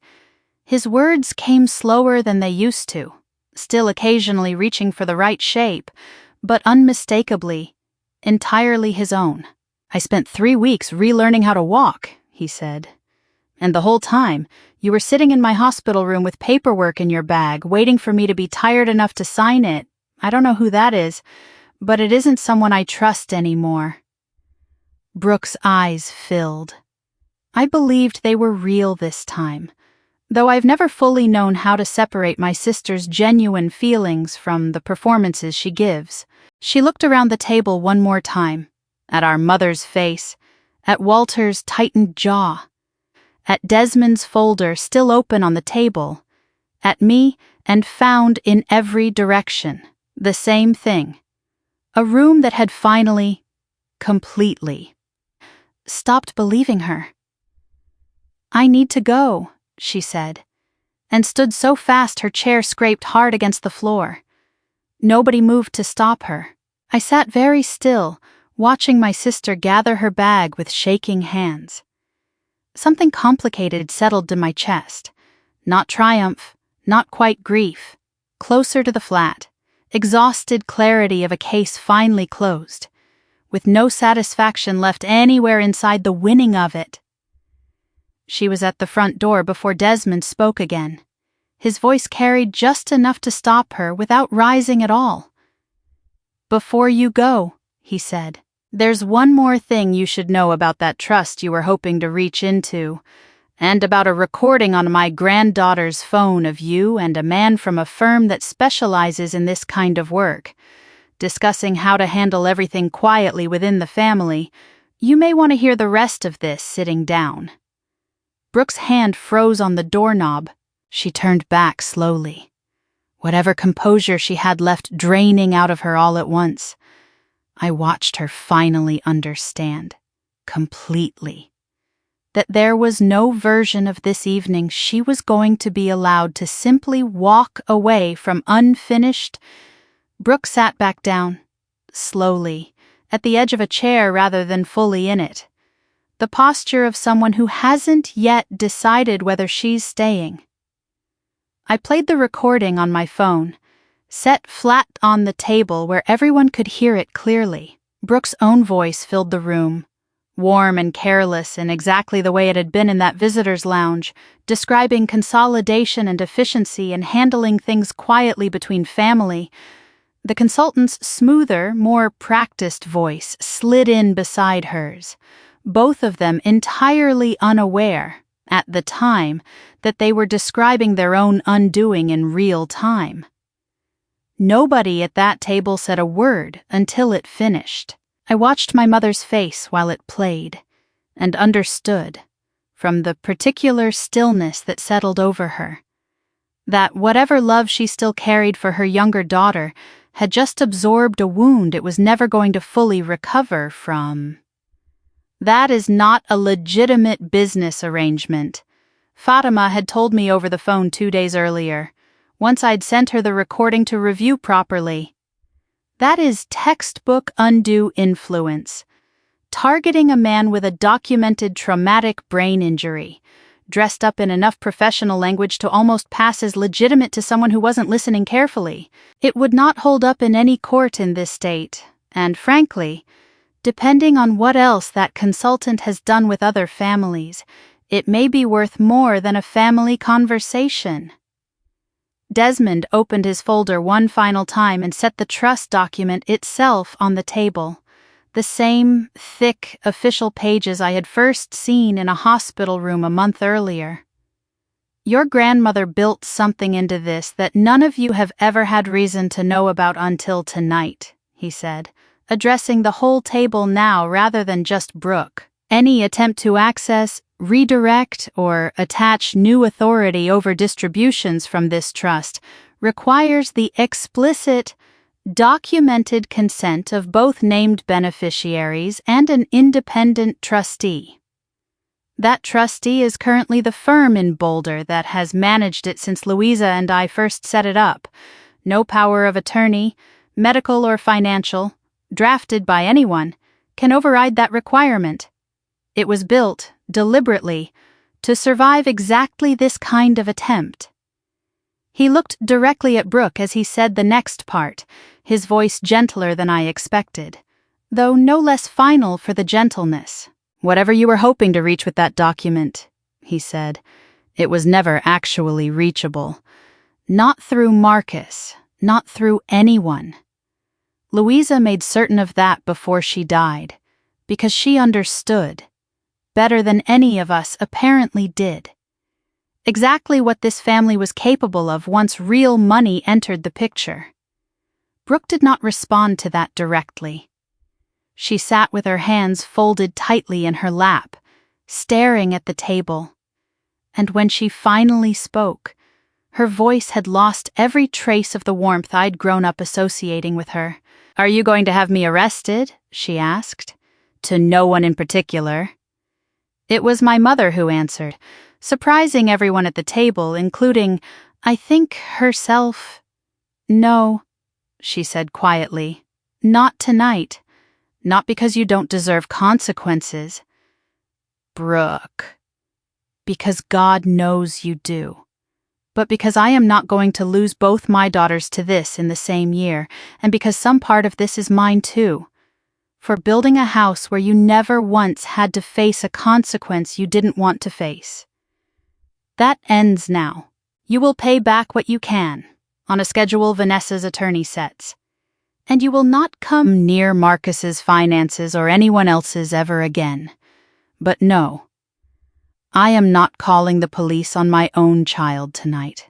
his words came slower than they used to, still occasionally reaching for the right shape, but unmistakably, entirely his own. "I spent 3 weeks relearning how to walk," he said. "And the whole time, you were sitting in my hospital room with paperwork in your bag, waiting for me to be tired enough to sign it. I don't know who that is, but it isn't someone I trust anymore." Brooke's eyes filled. I believed they were real this time, though I've never fully known how to separate my sister's genuine feelings from the performances she gives. She looked around the table one more time, at our mother's face, at Walter's tightened jaw, at Desmond's folder still open on the table, at me, and found in every direction the same thing. A room that had finally, completely, stopped believing her. "I need to go," she said, and stood so fast her chair scraped hard against the floor. Nobody moved to stop her. I sat very still, watching my sister gather her bag with shaking hands. Something complicated settled to my chest. Not triumph, not quite grief. Closer to the flat, exhausted clarity of a case finally closed, with no satisfaction left anywhere inside the winning of it. She was at the front door before Desmond spoke again. His voice carried just enough to stop her without rising at all. "Before you go," he said, "there's one more thing you should know about that trust you were hoping to reach into, and about a recording on my granddaughter's phone of you and a man from a firm that specializes in this kind of work, discussing how to handle everything quietly within the family. You may want to hear the rest of this sitting down." Brooke's hand froze on the doorknob. She turned back slowly, whatever composure she had left draining out of her all at once. I watched her finally understand, completely, that there was no version of this evening she was going to be allowed to simply walk away from unfinished. Brooke sat back down, slowly, at the edge of a chair rather than fully in it. The posture of someone who hasn't yet decided whether she's staying. I played the recording on my phone, set flat on the table where everyone could hear it clearly. Brooke's own voice filled the room, warm and careless in exactly the way it had been in that visitor's lounge, describing consolidation and efficiency and handling things quietly between family. The consultant's smoother, more practiced voice slid in beside hers, both of them entirely unaware, at the time, that they were describing their own undoing in real time. Nobody at that table said a word until it finished. I watched my mother's face while it played, and understood, from the particular stillness that settled over her, that whatever love she still carried for her younger daughter had just absorbed a wound it was never going to fully recover from. "That is not a legitimate business arrangement," Fatima had told me over the phone 2 days earlier, once I'd sent her the recording to review properly. "That is textbook undue influence, targeting a man with a documented traumatic brain injury, dressed up in enough professional language to almost pass as legitimate to someone who wasn't listening carefully. It would not hold up in any court in this state, and frankly, depending on what else that consultant has done with other families, it may be worth more than a family conversation." Desmond opened his folder one final time and set the trust document itself on the table, the same thick official pages I had first seen in a hospital room a month earlier. "Your grandmother built something into this that none of you have ever had reason to know about until tonight," he said, addressing the whole table now rather than just Brooke. "Any attempt to access, redirect, or attach new authority over distributions from this trust requires the explicit documented consent of both named beneficiaries and an independent trustee. That trustee is currently the firm in Boulder that has managed it since Louisa and I first set it up. No power of attorney, medical or financial, drafted by anyone, can override that requirement. It was built, deliberately, to survive exactly this kind of attempt. He looked directly at Brooke as he said the next part, his voice gentler than I expected, though no less final for the gentleness. "Whatever you were hoping to reach with that document," he said, "it was never actually reachable. Not through Marcus, not through anyone. Louisa made certain of that before she died, because she understood, better than any of us apparently did, exactly what this family was capable of once real money entered the picture." Brooke did not respond to that directly. She sat with her hands folded tightly in her lap, staring at the table. And when she finally spoke, her voice had lost every trace of the warmth I'd grown up associating with her. "Are you going to have me arrested?" she asked. "To no one in particular." It was my mother who answered, surprising everyone at the table, including, I think, herself. "No," she said quietly, "not tonight. Not because you don't deserve consequences, Brooke. Because God knows you do. But because I am not going to lose both my daughters to this in the same year, and because some part of this is mine too. For building a house where you never once had to face a consequence you didn't want to face. That ends now. You will pay back what you can, on a schedule Vanessa's attorney sets. And you will not come near Marcus's finances or anyone else's ever again. But no, I am not calling the police on my own child tonight."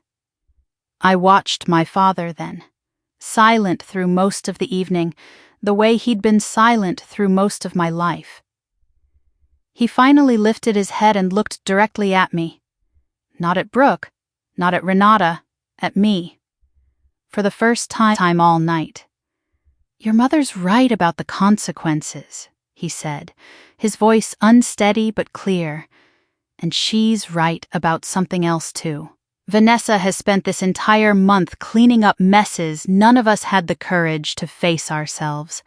I watched my father then, silent through most of the evening, the way he'd been silent through most of my life. He finally lifted his head and looked directly at me. Not at Brooke, not at Renata, at me. For the first time all night. "Your mother's right about the consequences," he said, his voice unsteady but clear. "And she's right about something else too. Vanessa has spent this entire month cleaning up messes none of us had the courage to face ourselves,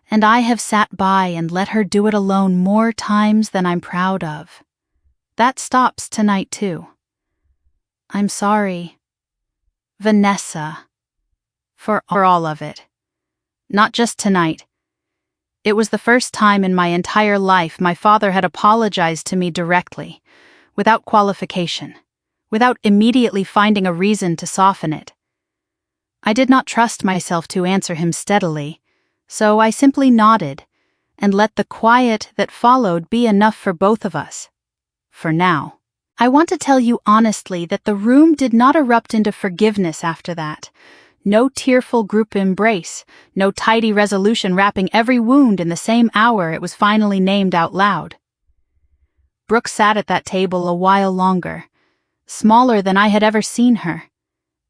and I have sat by and let her do it alone more times than I'm proud of. That stops tonight too. I'm sorry, Vanessa, for all of it. Not just tonight. It was the first time in my entire life my father had apologized to me directly, without qualification, without immediately finding a reason to soften it. I did not trust myself to answer him steadily, so I simply nodded and let the quiet that followed be enough for both of us. For now. I want to tell you honestly that the room did not erupt into forgiveness after that. No tearful group embrace, no tidy resolution wrapping every wound in the same hour it was finally named out loud. Brooke sat at that table a while longer, smaller than I had ever seen her,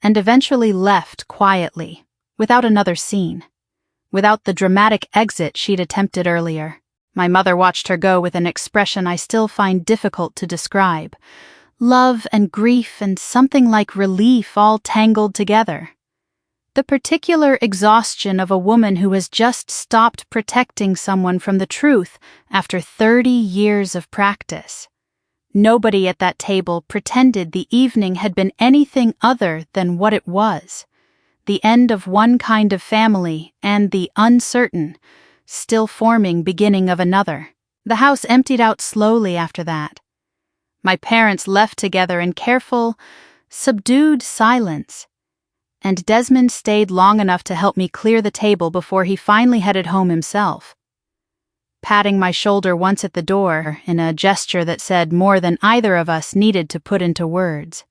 and eventually left quietly, without another scene, without the dramatic exit she'd attempted earlier. My mother watched her go with an expression I still find difficult to describe. Love and grief and something like relief all tangled together. The particular exhaustion of a woman who has just stopped protecting someone from the truth after 30 years of practice. Nobody at that table pretended the evening had been anything other than what it was. The end of one kind of family and the uncertain, still forming beginning of another. The house emptied out slowly after that. My parents left together in careful, subdued silence, and Desmond stayed long enough to help me clear the table before he finally headed home himself, patting my shoulder once at the door in a gesture that said more than either of us needed to put into words.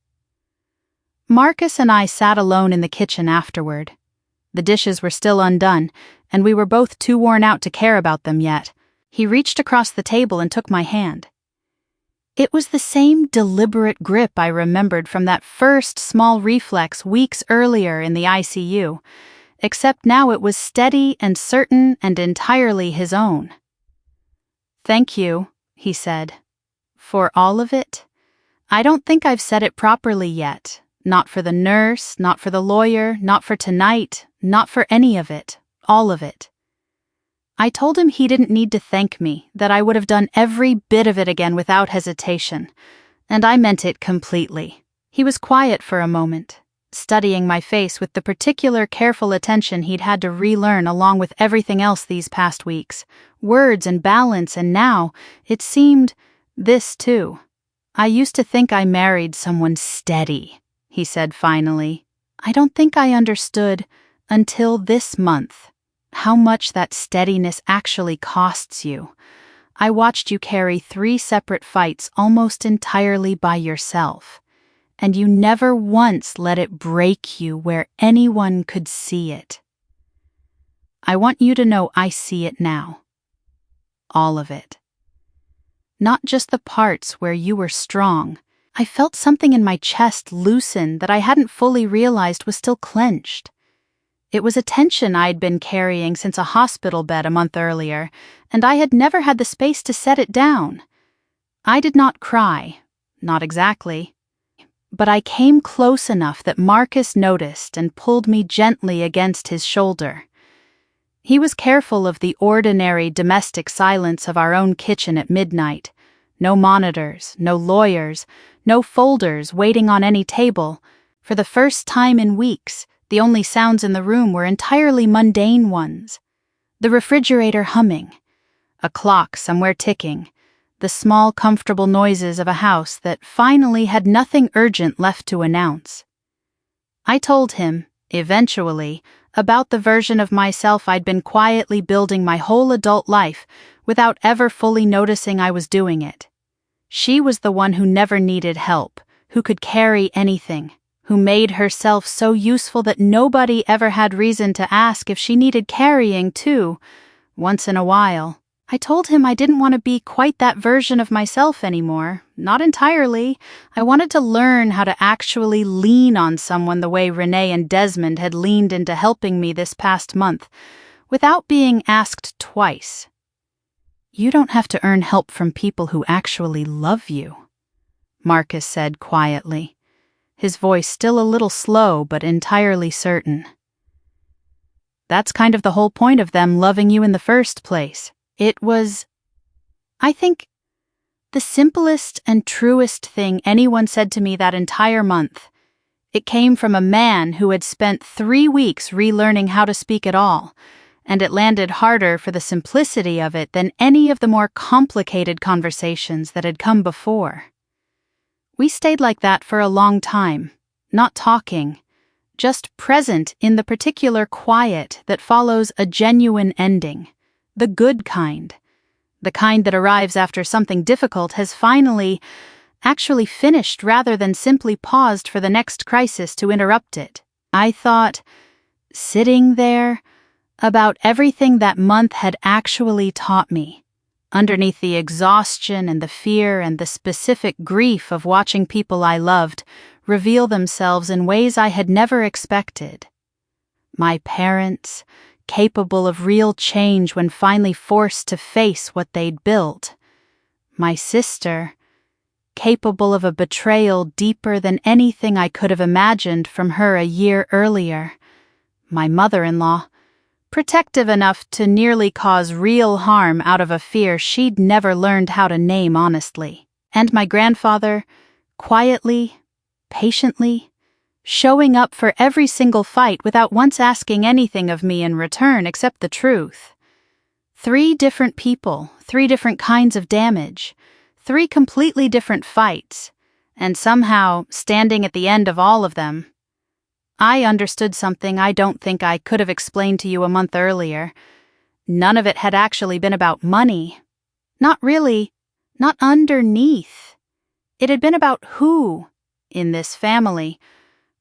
Marcus and I sat alone in the kitchen afterward. The dishes were still undone, and we were both too worn out to care about them yet. He reached across the table and took my hand. It was the same deliberate grip I remembered from that first small reflex weeks earlier in the ICU, except now it was steady and certain and entirely his own. "Thank you," he said. "For all of it? I don't think I've said it properly yet. Not for the nurse, not for the lawyer, not for tonight, not for any of it. All of it." I told him he didn't need to thank me, that I would have done every bit of it again without hesitation, and I meant it completely. He was quiet for a moment, studying my face with the particular careful attention he'd had to relearn along with everything else these past weeks, words and balance, and now, it seemed, this too. "I used to think I married someone steady," he said finally. "I don't think I understood, until this month, how much that steadiness actually costs you. I watched you carry 3 separate fights almost entirely by yourself, and you never once let it break you where anyone could see it. I want you to know I see it now. All of it. Not just the parts where you were strong. I felt something in my chest loosen that I hadn't fully realized was still clenched. It was a tension I'd been carrying since a hospital bed a month earlier, and I had never had the space to set it down. I did not cry, not exactly, but I came close enough that Marcus noticed and pulled me gently against his shoulder. He was careful of the ordinary domestic silence of our own kitchen at midnight. No monitors, no lawyers, no folders waiting on any table. For the first time in weeks, the only sounds in the room were entirely mundane ones. The refrigerator humming, a clock somewhere ticking, the small, comfortable noises of a house that finally had nothing urgent left to announce. I told him, eventually, about the version of myself I'd been quietly building my whole adult life without ever fully noticing I was doing it. She was the one who never needed help, who could carry anything, who made herself so useful that nobody ever had reason to ask if she needed carrying too, once in a while. I told him I didn't want to be quite that version of myself anymore, not entirely. I wanted to learn how to actually lean on someone the way Renee and Desmond had leaned into helping me this past month, without being asked twice. "You don't have to earn help from people who actually love you," Marcus said quietly, his voice still a little slow but entirely certain. "That's kind of the whole point of them loving you in the first place. It was, I think, the simplest and truest thing anyone said to me that entire month. It came from a man who had spent 3 weeks relearning how to speak at all, and it landed harder for the simplicity of it than any of the more complicated conversations that had come before. We stayed like that for a long time, not talking, just present in the particular quiet that follows a genuine ending, the good kind, the kind that arrives after something difficult has finally, actually finished rather than simply paused for the next crisis to interrupt it. I thought, sitting there, about everything that month had actually taught me, underneath the exhaustion and the fear and the specific grief of watching people I loved reveal themselves in ways I had never expected. My parents, capable of real change when finally forced to face what they'd built. My sister, capable of a betrayal deeper than anything I could have imagined from her a year earlier. My mother-in-law, protective enough to nearly cause real harm out of a fear she'd never learned how to name honestly. And my grandfather, quietly, patiently, showing up for every single fight without once asking anything of me in return except the truth. 3 different people, 3 different kinds of damage, 3 completely different fights, and somehow, standing at the end of all of them, I understood something I don't think I could have explained to you a month earlier. None of it had actually been about money. Not really, not underneath. It had been about who, in this family,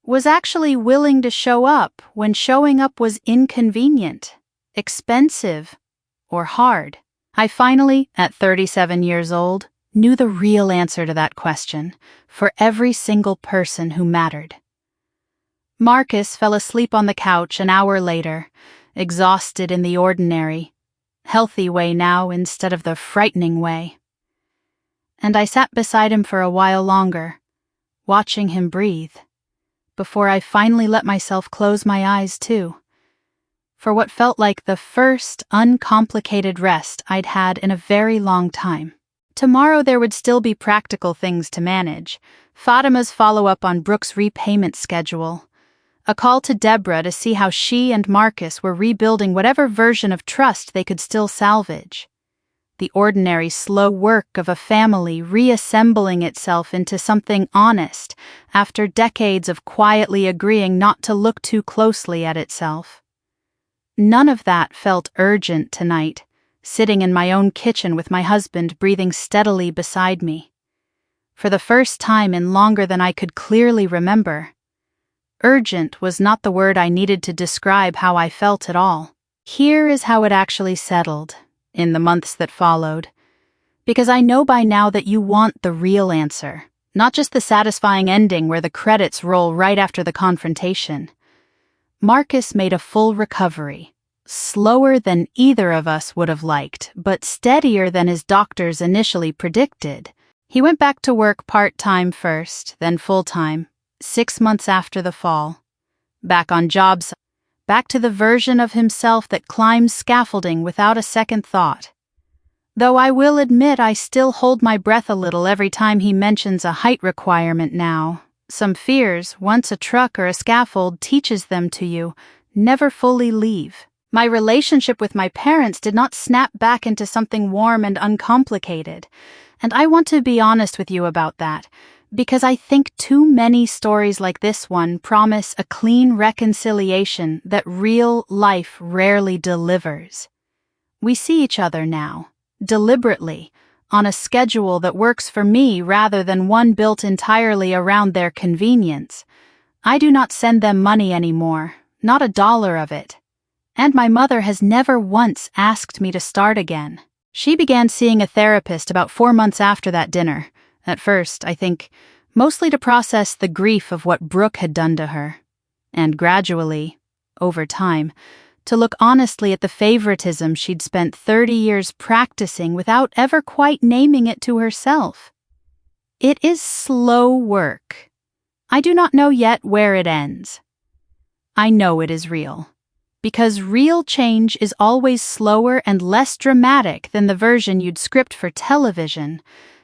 was actually willing to show up when showing up was inconvenient, expensive, or hard. I finally, at 37 years old, knew the real answer to that question for every single person who mattered. Marcus fell asleep on the couch an hour later, exhausted in the ordinary, healthy way now instead of the frightening way. And I sat beside him for a while longer, watching him breathe, before I finally let myself close my eyes too, for what felt like the first uncomplicated rest I'd had in a very long time. Tomorrow there would still be practical things to manage: Fatima's follow-up on Brooke's repayment schedule, a call to Deborah to see how she and Marcus were rebuilding whatever version of trust they could still salvage, the ordinary slow work of a family reassembling itself into something honest after decades of quietly agreeing not to look too closely at itself. None of that felt urgent tonight, sitting in my own kitchen with my husband breathing steadily beside me. For the first time in longer than I could clearly remember, urgent was not the word I needed to describe how I felt at all. Here is how it actually settled, in the months that followed, because I know by now that you want the real answer, not just the satisfying ending where the credits roll right after the confrontation. Marcus made a full recovery, slower than either of us would have liked, but steadier than his doctors initially predicted. He went back to work part-time first, then full-time, 6 months after the fall. Back on jobs, back to the version of himself that climbs scaffolding without a second thought. Though I will admit I still hold my breath a little every time he mentions a height requirement now. Some fears, once a truck or a scaffold teaches them to you, never fully leave. My relationship with my parents did not snap back into something warm and uncomplicated, and I want to be honest with you about that, because I think too many stories like this one promise a clean reconciliation that real life rarely delivers. We see each other now, deliberately, on a schedule that works for me rather than one built entirely around their convenience. I do not send them money anymore, not $1 of it. And my mother has never once asked me to start again. She began seeing a therapist about 4 months after that dinner. At first, I think, mostly to process the grief of what Brooke had done to her. And gradually, over time, to look honestly at the favoritism she'd spent 30 years practicing without ever quite naming it to herself. It is slow work. I do not know yet where it ends. I know it is real, because real change is always slower and less dramatic than the version you'd script for television,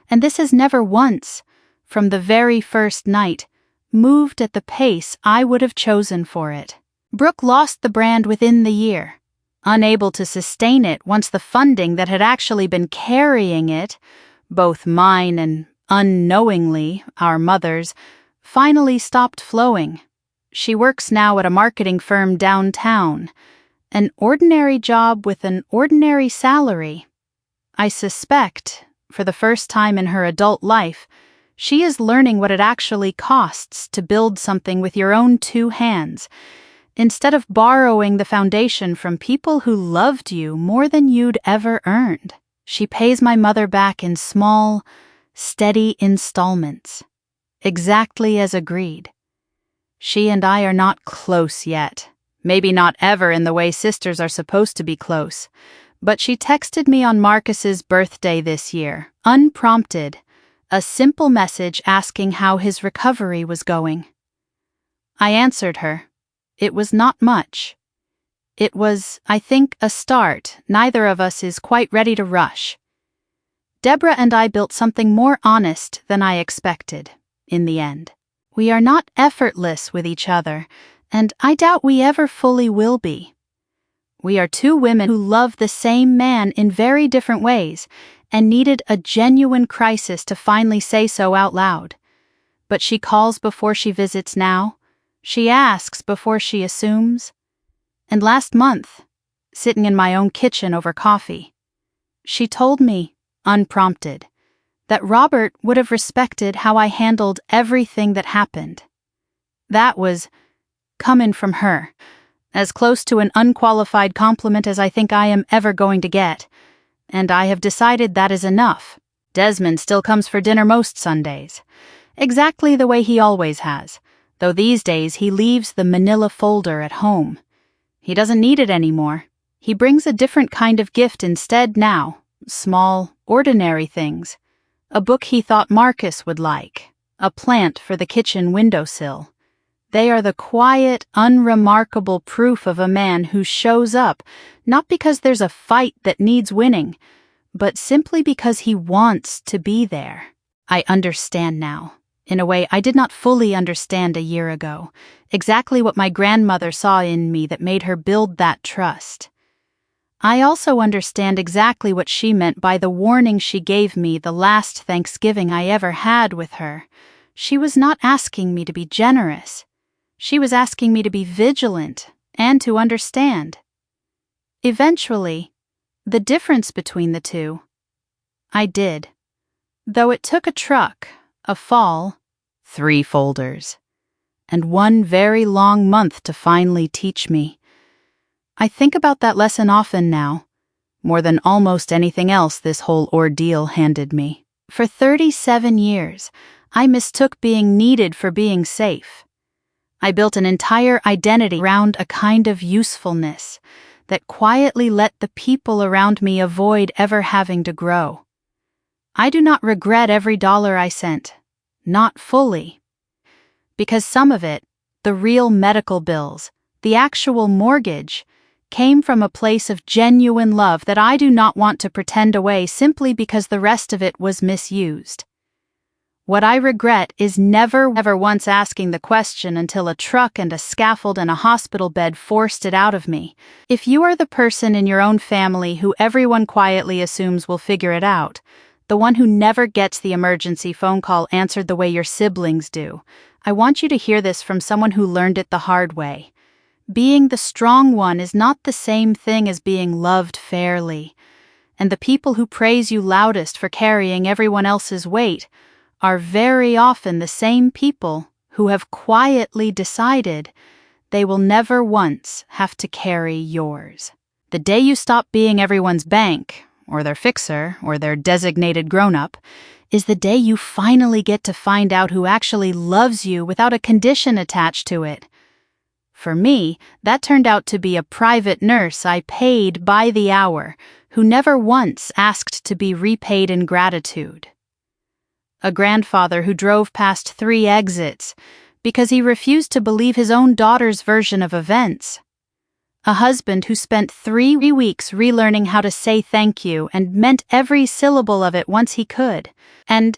and this has never once, from the very first night, moved at the pace I would have chosen for it. Brooke lost the brand within the year, unable to sustain it once the funding that had actually been carrying it, both mine and unknowingly our mother's, finally stopped flowing. She works now at a marketing firm downtown, an ordinary job with an ordinary salary. I suspect, for the first time in her adult life, she is learning what it actually costs to build something with your own 2 hands, instead of borrowing the foundation from people who loved you more than you'd ever earned. She pays my mother back in small, steady installments, exactly as agreed. She and I are not close yet, maybe not ever in the way sisters are supposed to be close, but she texted me on Marcus's birthday this year, unprompted, a simple message asking how his recovery was going. I answered her. It was not much. It was, I think, a start. Neither of us is quite ready to rush. Deborah and I built something more honest than I expected, in the end. We are not effortless with each other, and I doubt we ever fully will be. We are 2 women who love the same man in very different ways, and needed a genuine crisis to finally say so out loud. But she calls before she visits now. She asks before she assumes. And last month, sitting in my own kitchen over coffee, she told me, unprompted, that Robert would have respected how I handled everything that happened. That was coming from her, as close to an unqualified compliment as I think I am ever going to get, and I have decided that is enough. Desmond still comes for dinner most Sundays, exactly the way he always has, though these days he leaves the manila folder at home. He doesn't need it anymore. He brings a different kind of gift instead now, small, ordinary things. A book he thought Marcus would like, a plant for the kitchen windowsill. They are the quiet, unremarkable proof of a man who shows up, not because there's a fight that needs winning, but simply because he wants to be there. I understand now, in a way I did not fully understand a year ago, exactly what my grandmother saw in me that made her build that trust. I also understand exactly what she meant by the warning she gave me the last Thanksgiving I ever had with her. She was not asking me to be generous. She was asking me to be vigilant and to understand. Eventually, the difference between the two, I did. Though it took a truck, a fall, 3 folders, and 1 very long month to finally teach me. I think about that lesson often now, more than almost anything else this whole ordeal handed me. For 37 years, I mistook being needed for being safe. I built an entire identity around a kind of usefulness that quietly let the people around me avoid ever having to grow. I do not regret every dollar I sent, not fully. Because some of it, the real medical bills, the actual mortgage, came from a place of genuine love that I do not want to pretend away simply because the rest of it was misused. What I regret is never once asking the question until a truck and a scaffold and a hospital bed forced it out of me. If you are the person in your own family who everyone quietly assumes will figure it out, the one who never gets the emergency phone call answered the way your siblings do, I want you to hear this from someone who learned it the hard way. Being the strong one is not the same thing as being loved fairly, and the people who praise you loudest for carrying everyone else's weight are very often the same people who have quietly decided they will never once have to carry yours. The day you stop being everyone's bank, or their fixer, or their designated grown-up, is the day you finally get to find out who actually loves you without a condition attached to it. For me, that turned out to be a private nurse I paid by the hour, who never once asked to be repaid in gratitude. A grandfather who drove past 3 exits because he refused to believe his own daughter's version of events. A husband who spent 3 weeks relearning how to say thank you and meant every syllable of it once he could. And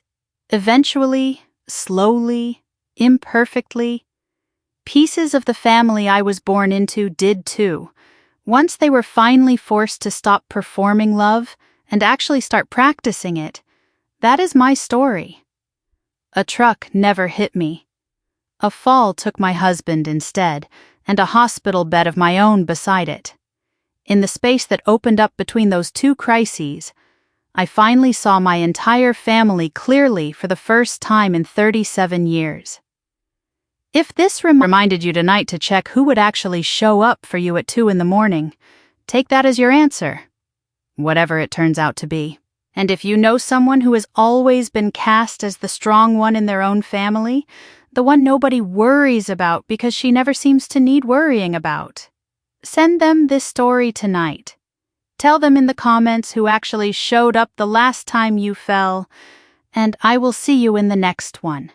eventually, slowly, imperfectly, pieces of the family I was born into did too. Once they were finally forced to stop performing love and actually start practicing it. That is my story. A truck never hit me. A fall took my husband instead, and a hospital bed of my own beside it. In the space that opened up between those 2 crises, I finally saw my entire family clearly for the first time in 37 years. If this reminded you tonight to check who would actually show up for you at 2 in the morning, take that as your answer, whatever it turns out to be. And if you know someone who has always been cast as the strong one in their own family, the one nobody worries about because she never seems to need worrying about, send them this story tonight. Tell them in the comments who actually showed up the last time you fell, and I will see you in the next one.